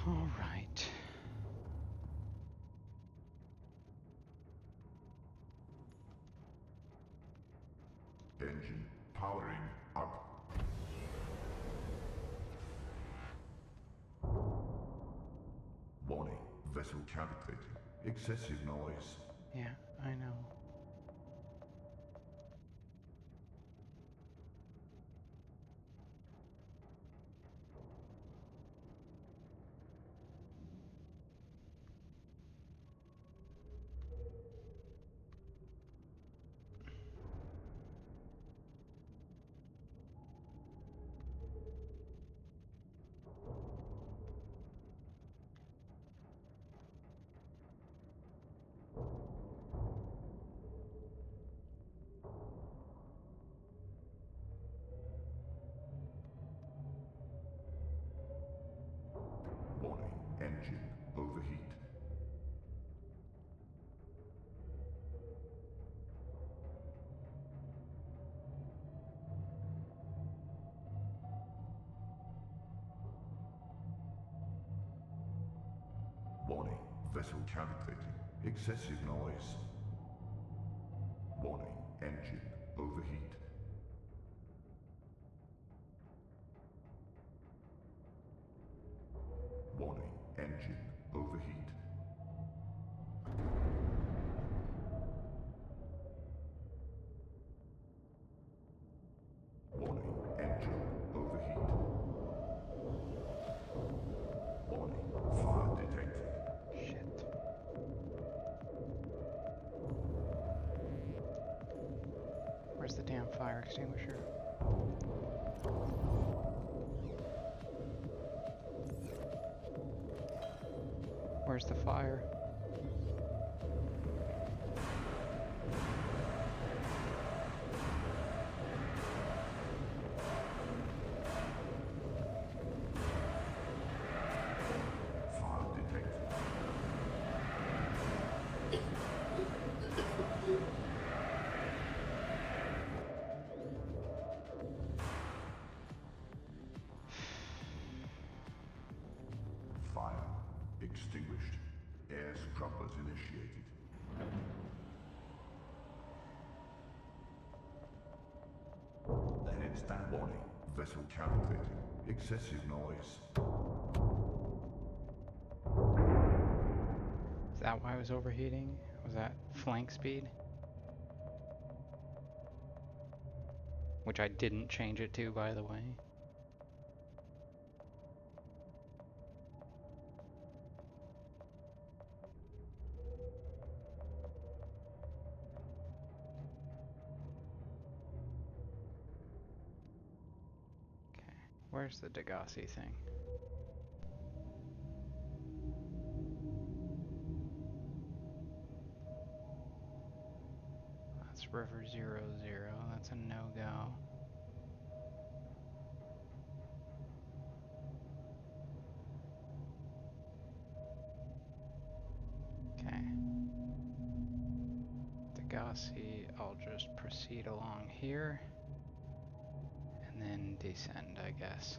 Alright. Engine powering up. Warning, vessel cavitating. Excessive noise. Yeah, I know. Warning, engine overheat. Warning, vessel cavitating. Excessive noise. Warning, engine overheat. Warning, engine overheat. Warning, engine overheat. Warning, fire detected. Where's the damn fire extinguisher? Where's the fire? Fire detected. Fire extinguished. Air scrubbers initiated. Stand warning. Vessel counterfeit. Excessive noise. Is that why I was overheating? Was that flank speed? Which I didn't change it to, by the way. Okay, where's the Degassi thing? That's River 00, that's a no-go. Okay. Degassi, I'll just proceed along here. And then descend, I guess.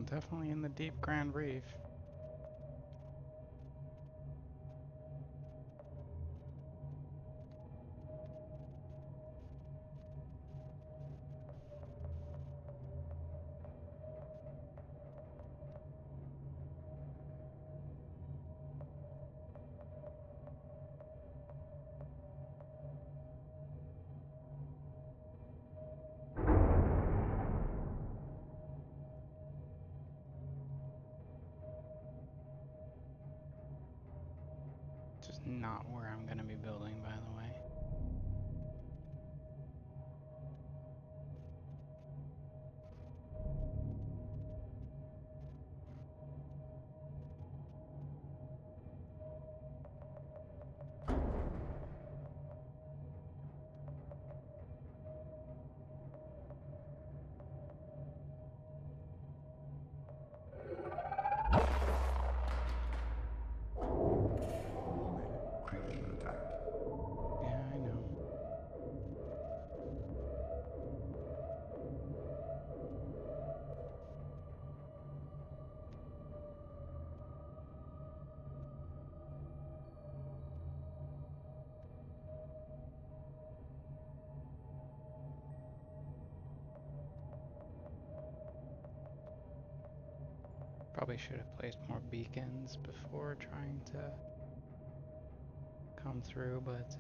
Definitely in the deep Grand Reef. Just not where I'm gonna be building, by the way. Creeping attack. Yeah, I know. Probably should have placed more beacons before trying to come through, but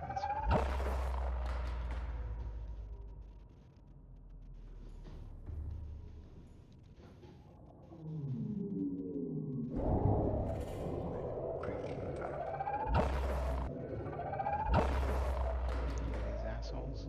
that's fine. Creeping attack. Yeah, these assholes.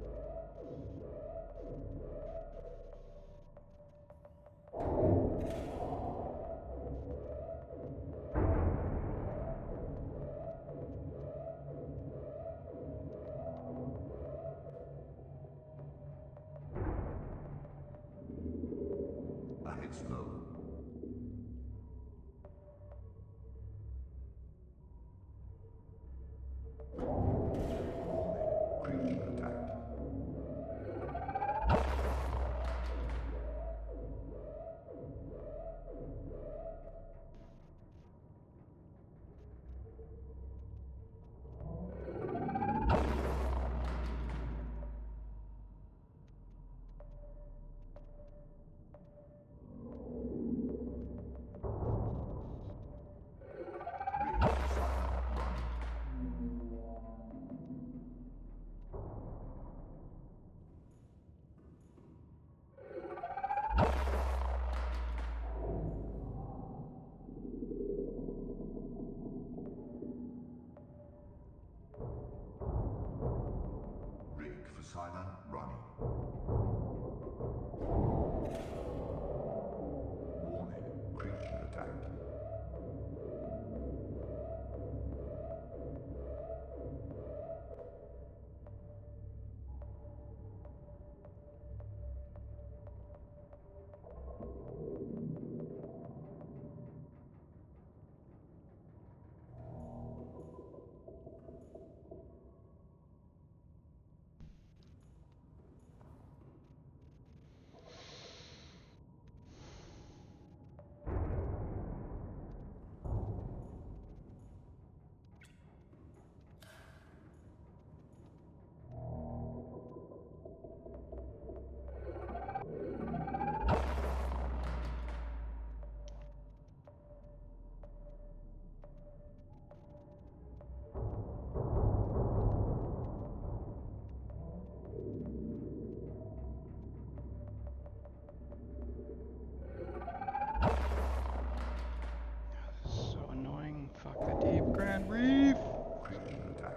A hit low. Creeping attack. Rig silent running. Rig for silent running. Warning, creeping attack. This is so annoying. Fuck the deep Grand Reef. Creeping attack.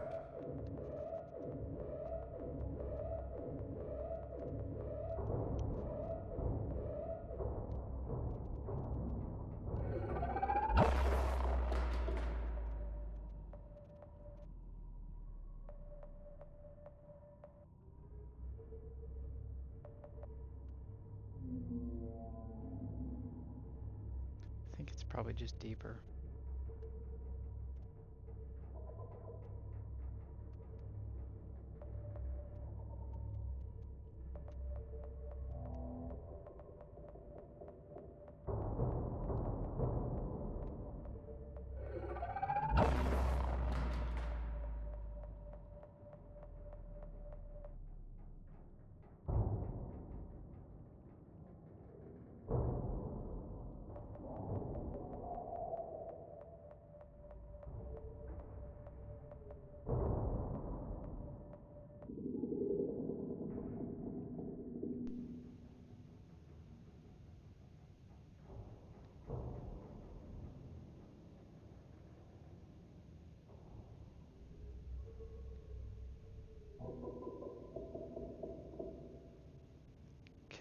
I think it's probably just deeper.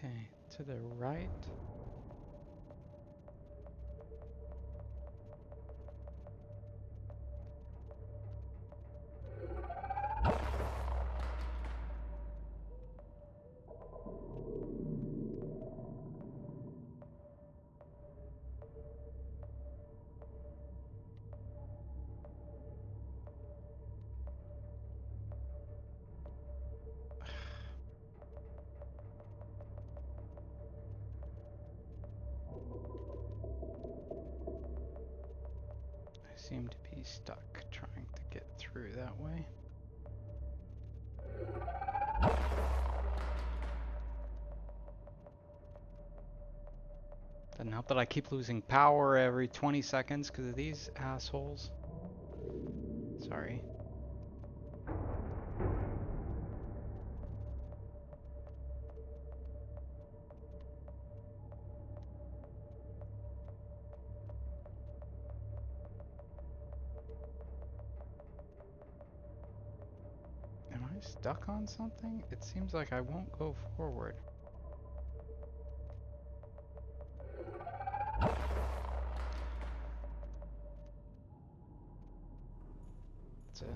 Okay, to the right. I seem to be stuck trying to get through that way. Doesn't help that I keep losing power every 20 seconds because of these assholes. Sorry. Am I stuck on something? It seems like I won't go forward. That's it.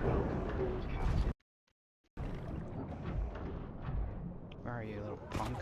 Welcome aboard, Captain. Where are you, little punk?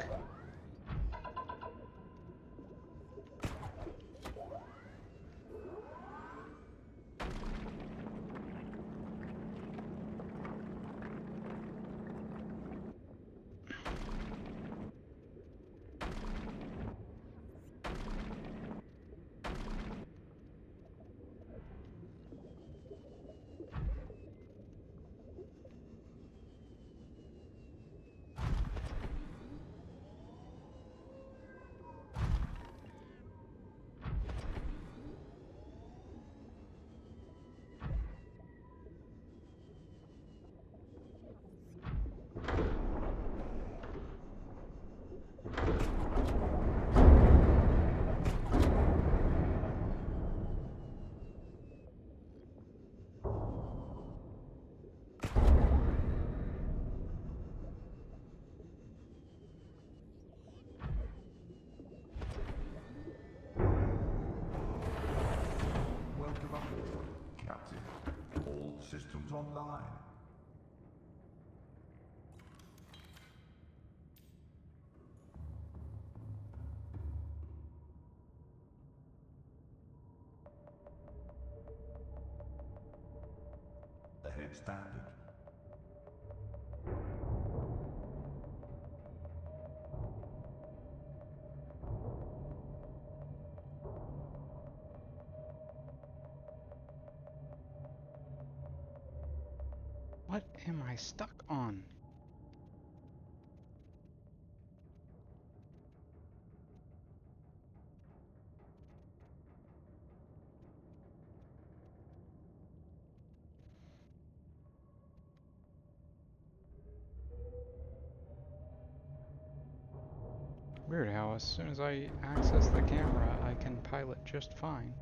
Welcome aboard, Captain. All systems online. Ahead standard. What am I stuck on? Weird how as soon as I access the camera, I can pilot just fine.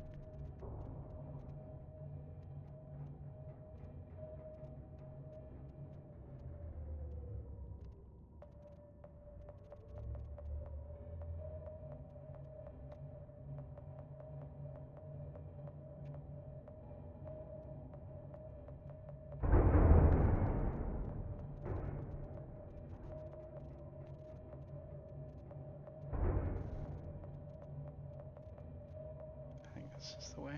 I think this is the way.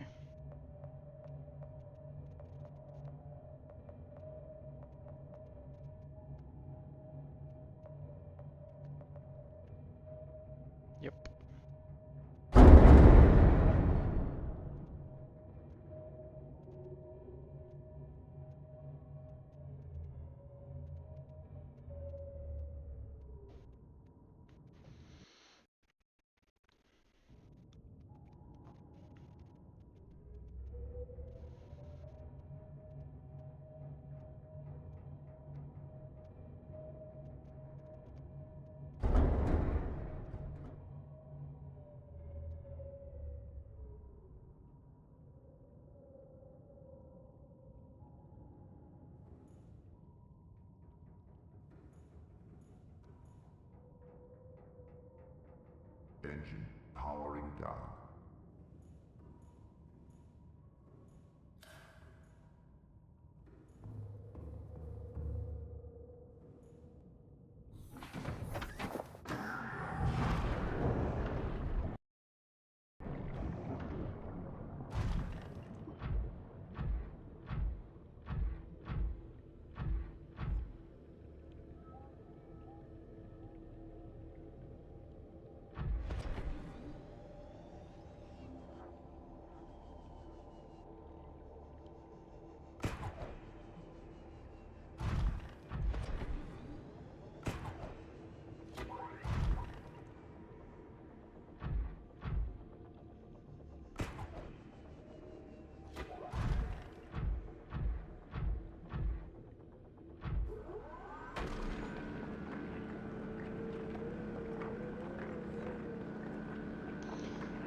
Yep. engine powering down.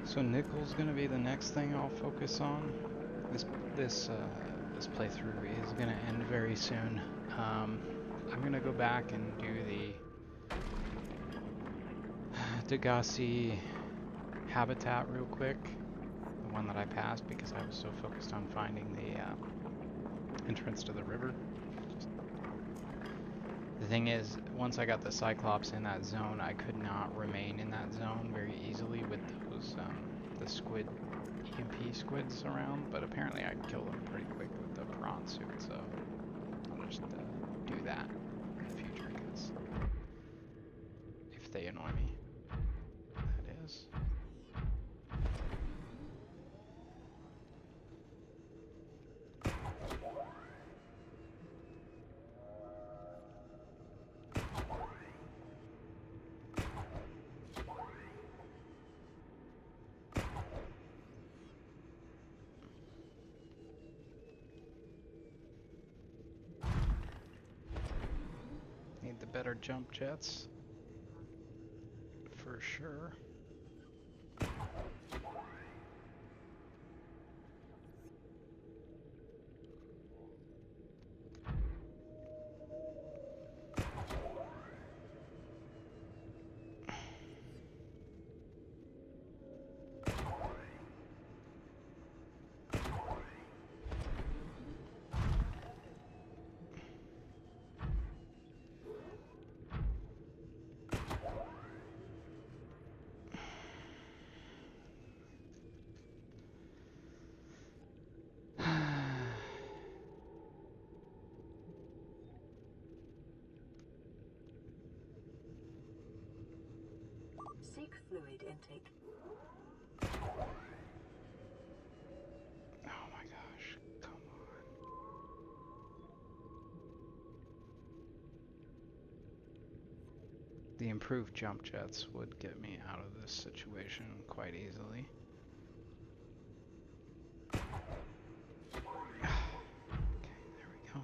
So nickel's gonna be the next thing I'll focus on. This playthrough is gonna end very soon. I'm gonna go back and do the Degassi habitat real quick, the one that I passed because I was so focused on finding the entrance to the river. The thing is, once I got the Cyclops in that zone, I could not remain in that zone very easily with those, the squid, EMP squids around, but apparently I can kill them pretty quick with the prawn suit, so I'll just do that in the future, I guess. If they annoy me, that is. Need the better jump jets, for sure. Seek fluid intake. Oh my gosh, come on. The improved jump jets would get me out of this situation quite easily. Okay, there we go.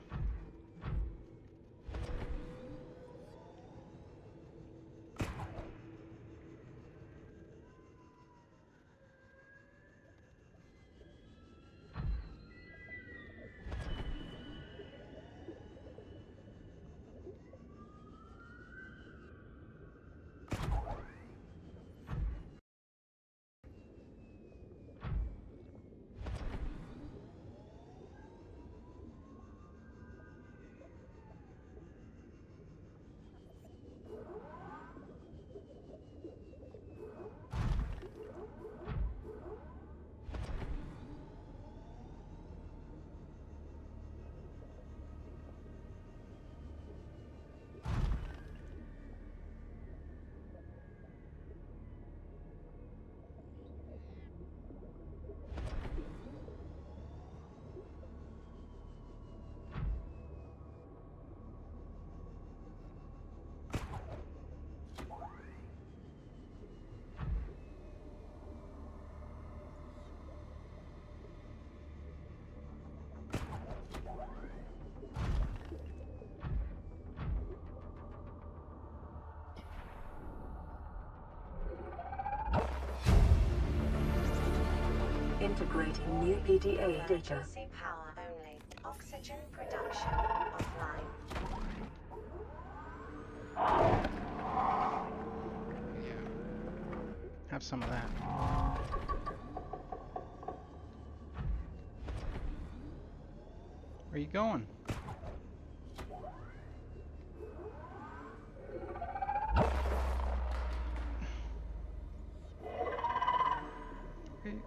Integrating new PDA data. Emergency power only. Oxygen production offline. Yeah. Have some of that. Where you going?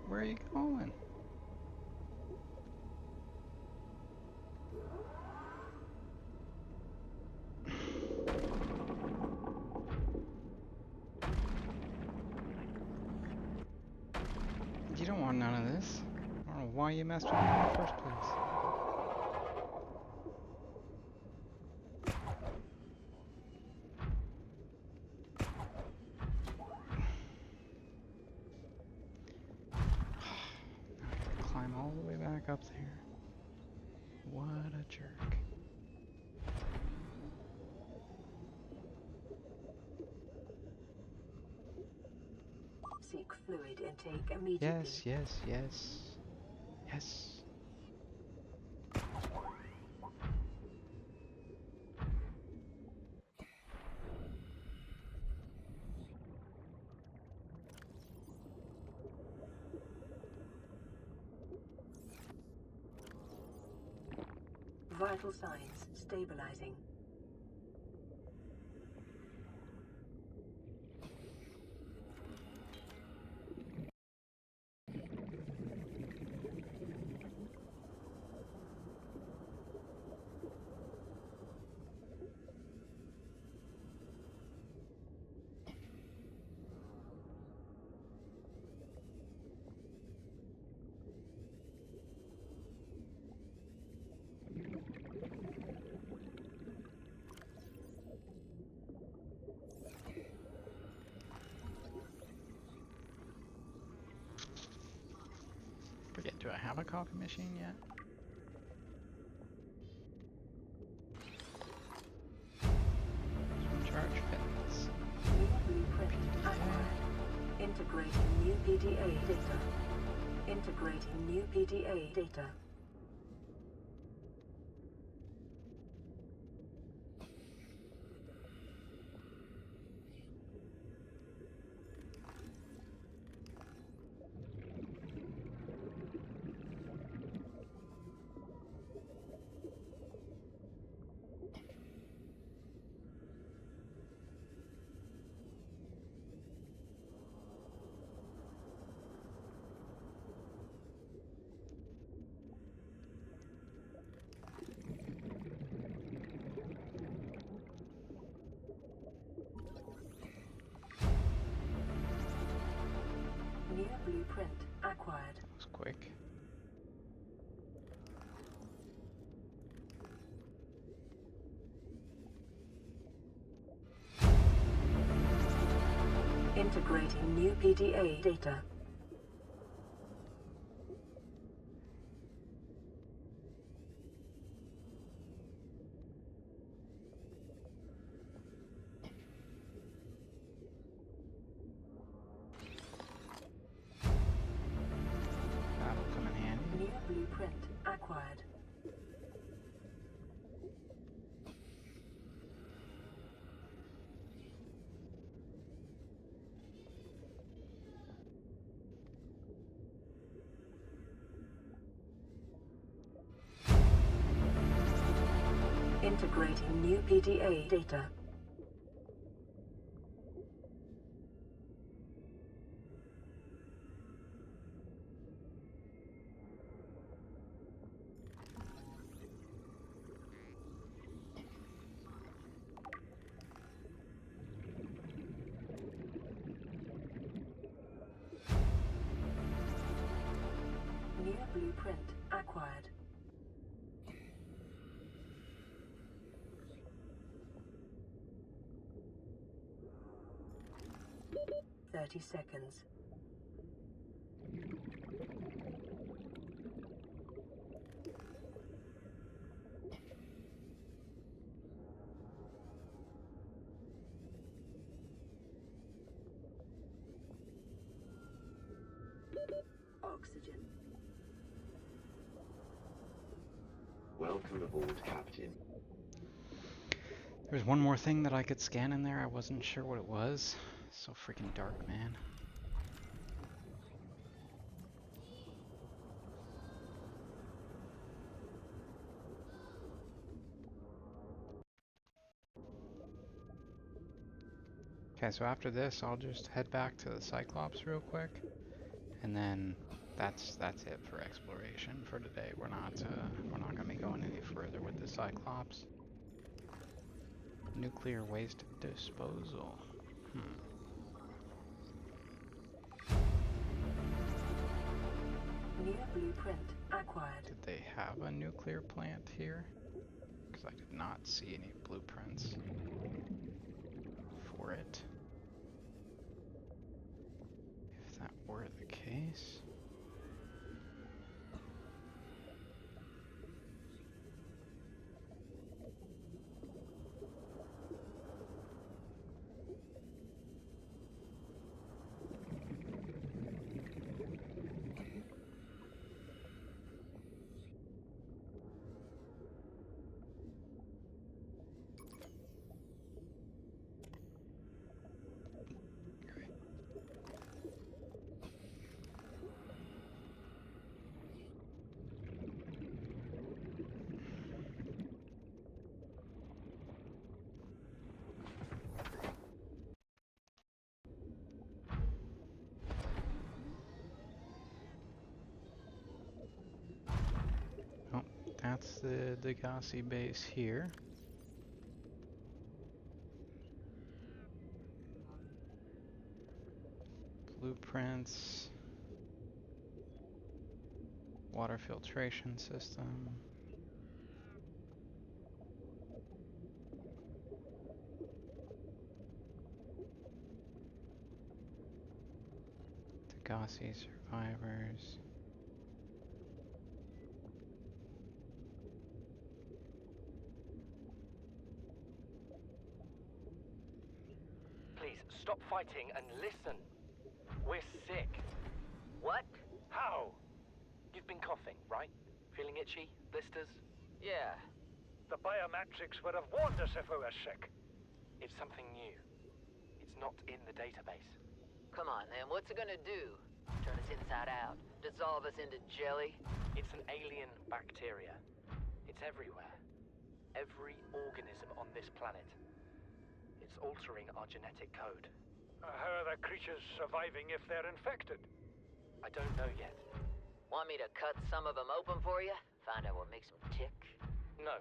Where are you going? You don't want none of this. I don't know why you messed with me in the first place. Climb all the way back up there. What a jerk. Seek fluid intake immediately. Yes, yes, yes. Yes. Vital signs stabilizing. Forget, do I have a coffee machine yet? Swim charge fitness. New blueprint acquired. Integrating new PDA data. Integrating new PDA data. New blueprint acquired. That was quick. Integrating new PDA data. That'll come in handy. New blueprint acquired. Integrating new PDA data. New blueprint acquired. $30. Oxygen. Welcome aboard, Captain. There's one more thing that I could scan in there. I wasn't sure what it was. So freaking dark, man. Okay, so after this, I'll just head back to the Cyclops real quick, and then that's it for exploration for today. We're not gonna be going any further with the Cyclops. Nuclear waste disposal. New blueprint acquired. Did they have a nuclear plant here? Because I did not see any blueprints for it. If that were the case. Oh, that's the Degassi base here. Blueprints. Water filtration system. Degassi survivors. Please, stop fighting and listen. We're sick. What? How? You've been coughing, right? Feeling itchy? Blisters? Yeah. The biometrics would have warned us if we were sick. It's something new. It's not in the database. Come on, then. What's it gonna do? Turn us inside out? Dissolve us into jelly? It's an alien bacteria. It's everywhere. Every organism on this planet. It's altering our genetic code. How are the creatures surviving if they're infected? I don't know yet. Want me to cut some of them open for you? Find out what makes them tick? No.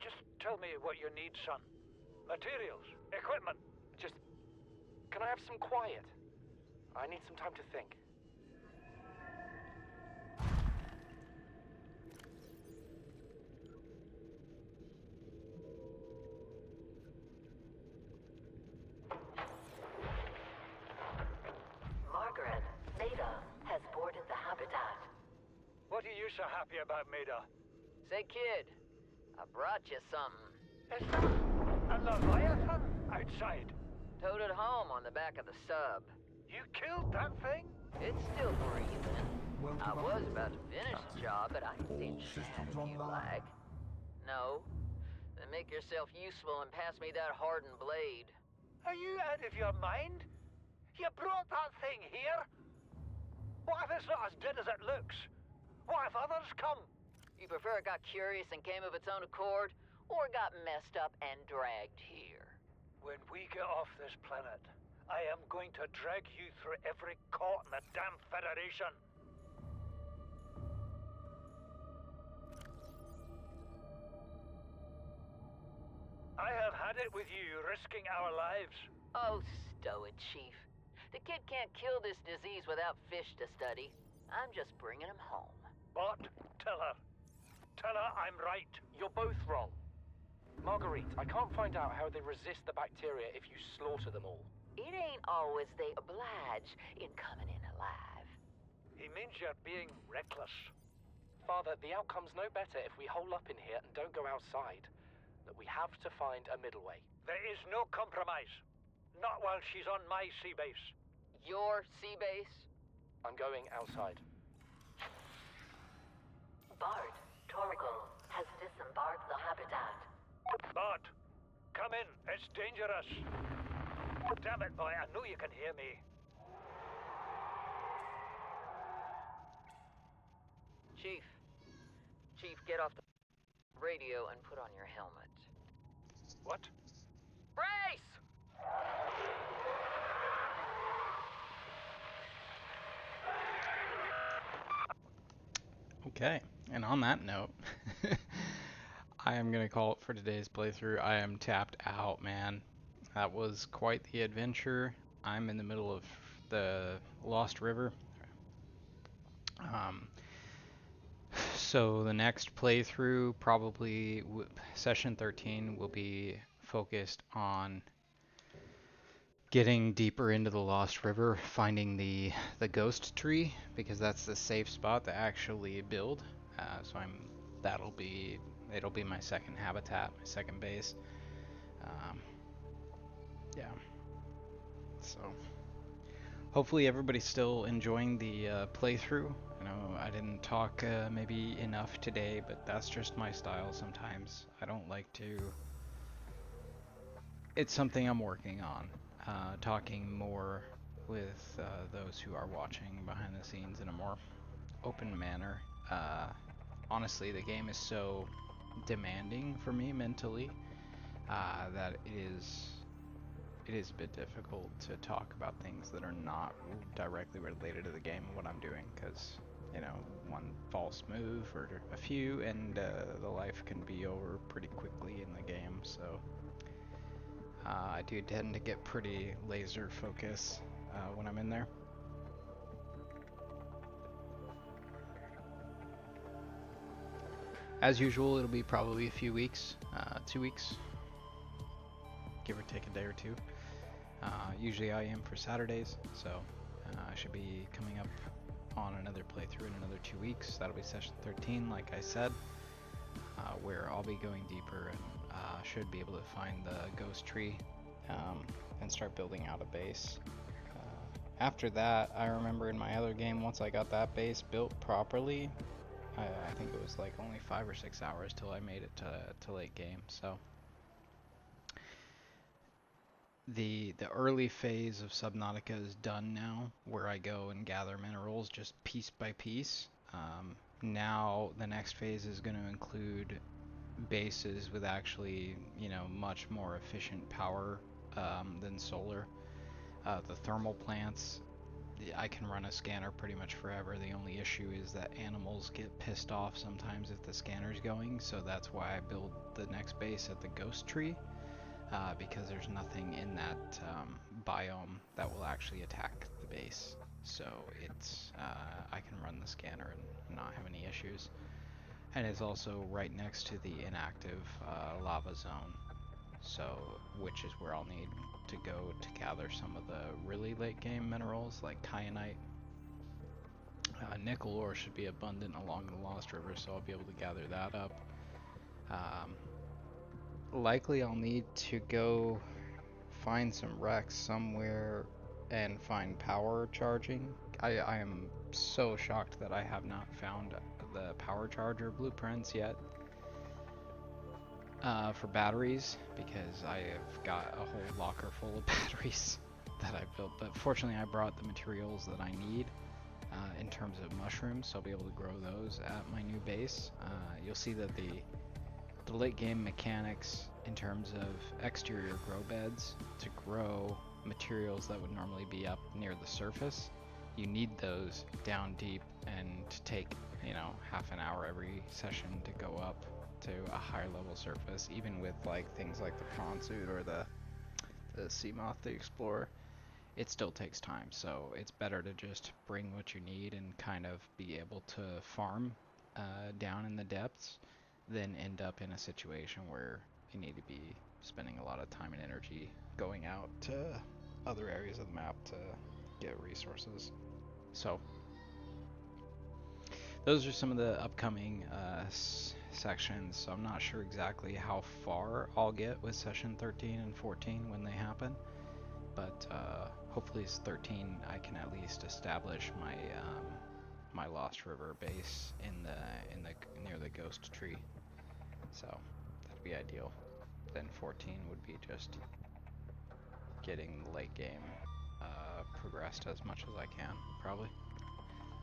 Just tell me what you need, son. Materials, equipment. Just... Can I have some quiet? I need some time to think. Margaret, Ada has boarded the habitat. What are you so happy about, Maida? Say, kid, I brought you something. Is that a Leviathan outside? Towed it home on the back of the sub. You killed that thing? It's still breathing. Welcome I was aboard, about to finish the job, but I All think you systems have if you online. like. No. Then make yourself useful and pass me that hardened blade. Are you out of your mind? You brought that thing here? What if it's not as dead as it looks? What if others come? You prefer it got curious and came of its own accord, or got messed up and dragged here? When we get off this planet, I am going to drag you through every court in the damn Federation. I have had it with you, risking our lives. Oh, stow it, Chief. The kid can't kill this disease without fish to study. I'm just bringing him home. But tell her. Tell her I'm right. You're both wrong. Marguerite, I can't find out how they resist the bacteria if you slaughter them all. It ain't always they oblige in coming in alive. He means you're being reckless. Father, the outcome's no better if we hole up in here and don't go outside. But we have to find a middle way. There is no compromise. Not while she's on my sea base. Your sea base? I'm going outside. Bart, Torgal has disembarked the habitat. Bart, come in. It's dangerous. Damn it, boy. I know you can hear me. Chief, get off the radio and put on your helmet. What? Brace! Okay, and on that note, I am going to call it for today's playthrough. I am tapped out, man. That was quite the adventure. I'm in the middle of the Lost River. Um, so the next playthrough, probably session 13, will be focused on getting deeper into the Lost River, finding the ghost tree, because that's the safe spot to actually build. So it'll be my second habitat, my second base. Yeah. So hopefully everybody's still enjoying the playthrough. I know I didn't talk maybe enough today, but that's just my style sometimes. I don't like to. It's something I'm working on. Talking more with those who are watching behind the scenes in a more open manner. Honestly, the game is so demanding for me mentally that it is a bit difficult to talk about things that are not directly related to the game and what I'm doing, because one false move or a few and the life can be over pretty quickly in the game. So I do tend to get pretty laser focus when I'm in there. As usual, it'll be probably a few weeks, 2 weeks, give or take a day or two. Usually I am for Saturdays, so I should be coming up on another playthrough in another 2 weeks. That'll be session 13, like I said, where I'll be going deeper and should be able to find the ghost tree and start building out a base. After that, I remember in my other game, once I got that base built properly, I think it was like only 5 or 6 hours till I made it to late game. So the early phase of Subnautica is done now, where I go and gather minerals just piece by piece. Now the next phase is going to include bases with actually, much more efficient power than solar. The thermal plants, I can run a scanner pretty much forever. The only issue is that animals get pissed off sometimes if the scanner's going, so that's why I build the next base at the ghost tree, because there's nothing in that biome that will actually attack the base. So it's I can run the scanner and not have any issues. And it's also right next to the inactive lava zone, so which is where I'll need to go to gather some of the really late game minerals like kyanite. Nickel ore should be abundant along the Lost River, so I'll be able to gather that up. Likely I'll need to go find some wrecks somewhere and find power charging. I am so shocked that I have not found the power charger blueprints yet for batteries, because I have got a whole locker full of batteries that I built, but fortunately I brought the materials that I need in terms of mushrooms, so I'll be able to grow those at my new base. You'll see that the late game mechanics in terms of exterior grow beds to grow materials that would normally be up near the surface, you need those down deep and to take half an hour every session to go up to a higher level surface, even with like things like the prawn suit or the sea moth the explorer. It still takes time, so it's better to just bring what you need and kind of be able to farm down in the depths than end up in a situation where you need to be spending a lot of time and energy going out to other areas of the map to get resources. So those are some of the upcoming sections, so I'm not sure exactly how far I'll get with session 13 and 14 when they happen, but hopefully it's 13 I can at least establish my my Lost River base in the near the ghost tree. So that'd be ideal. Then 14 would be just getting the late game progressed as much as I can, probably.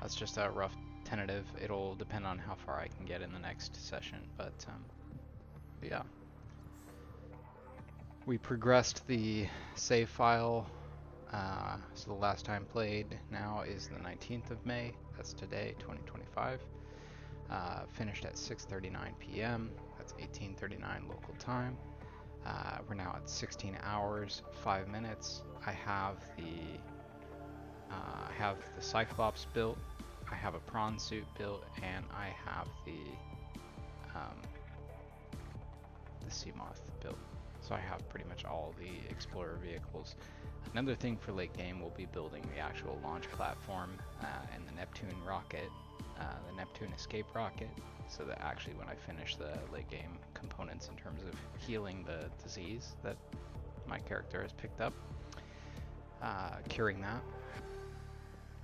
That's just a rough tentative. It'll depend on how far I can get in the next session, but yeah. We progressed the save file, so the last time played now is the 19th of May. That's today, 2025. Finished at 6:39 p.m. That's 18:39 local time. We're now at 16 hours, 5 minutes. I have the Cyclops built. I have a prawn suit built, and I have the sea moth built. So I have pretty much all the explorer vehicles. Another thing for late game will be building the actual launch platform and the Neptune rocket, the Neptune escape rocket, so that actually when I finish the late game components in terms of healing the disease that my character has picked up, curing that,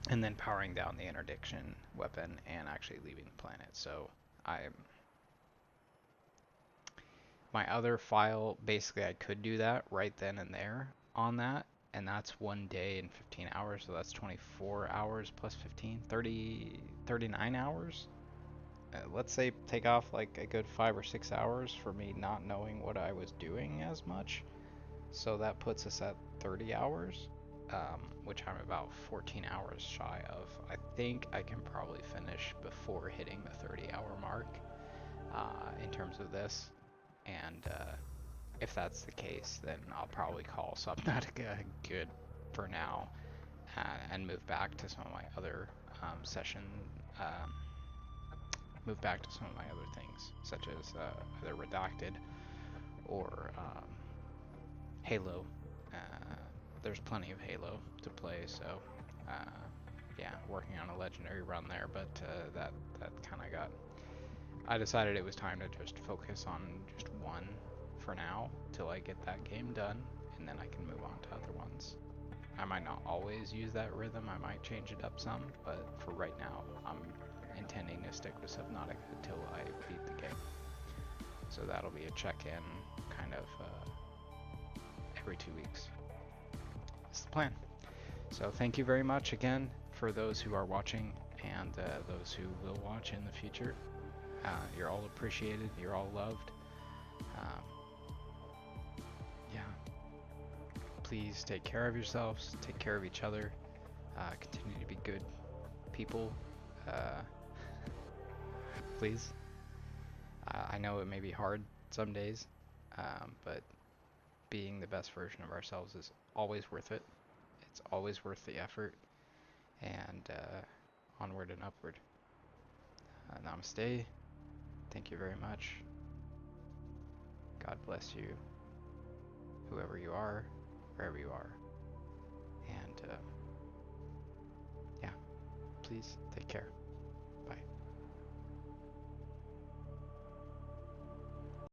and then powering down the interdiction weapon and actually leaving the planet. So my other file, basically I could do that right then and there on that, and that's 1 day and 15 hours, so that's 24 hours plus 15, 39 hours. Let's say take off like a good 5 or 6 hours for me not knowing what I was doing as much. So that puts us at 30 hours, which I'm about 14 hours shy of. I think I can probably finish before hitting the 30-hour mark in terms of this. And if that's the case, then I'll probably call Subnautica good for now and move back to some of my other move back to some of my other things, such as either Redacted or Halo. There's plenty of Halo to play, so yeah, working on a legendary run there, but that kind of got... I decided it was time to just focus on just one for now, till I get that game done, and then I can move on to other ones. I might not always use that rhythm, I might change it up some, but for right now, I'm intending to stick with Subnautica until I beat the game. So that'll be a check-in kind of every 2 weeks. That's the plan. So thank you very much again for those who are watching and those who will watch in the future. You're all appreciated, you're all loved. Yeah. Please take care of yourselves, take care of each other, continue to be good people. Please. I know it may be hard some days, but being the best version of ourselves is always worth it. It's always worth the effort, and onward and upward. Namaste. Thank you very much. God bless you, whoever you are, wherever you are. And yeah, please take care.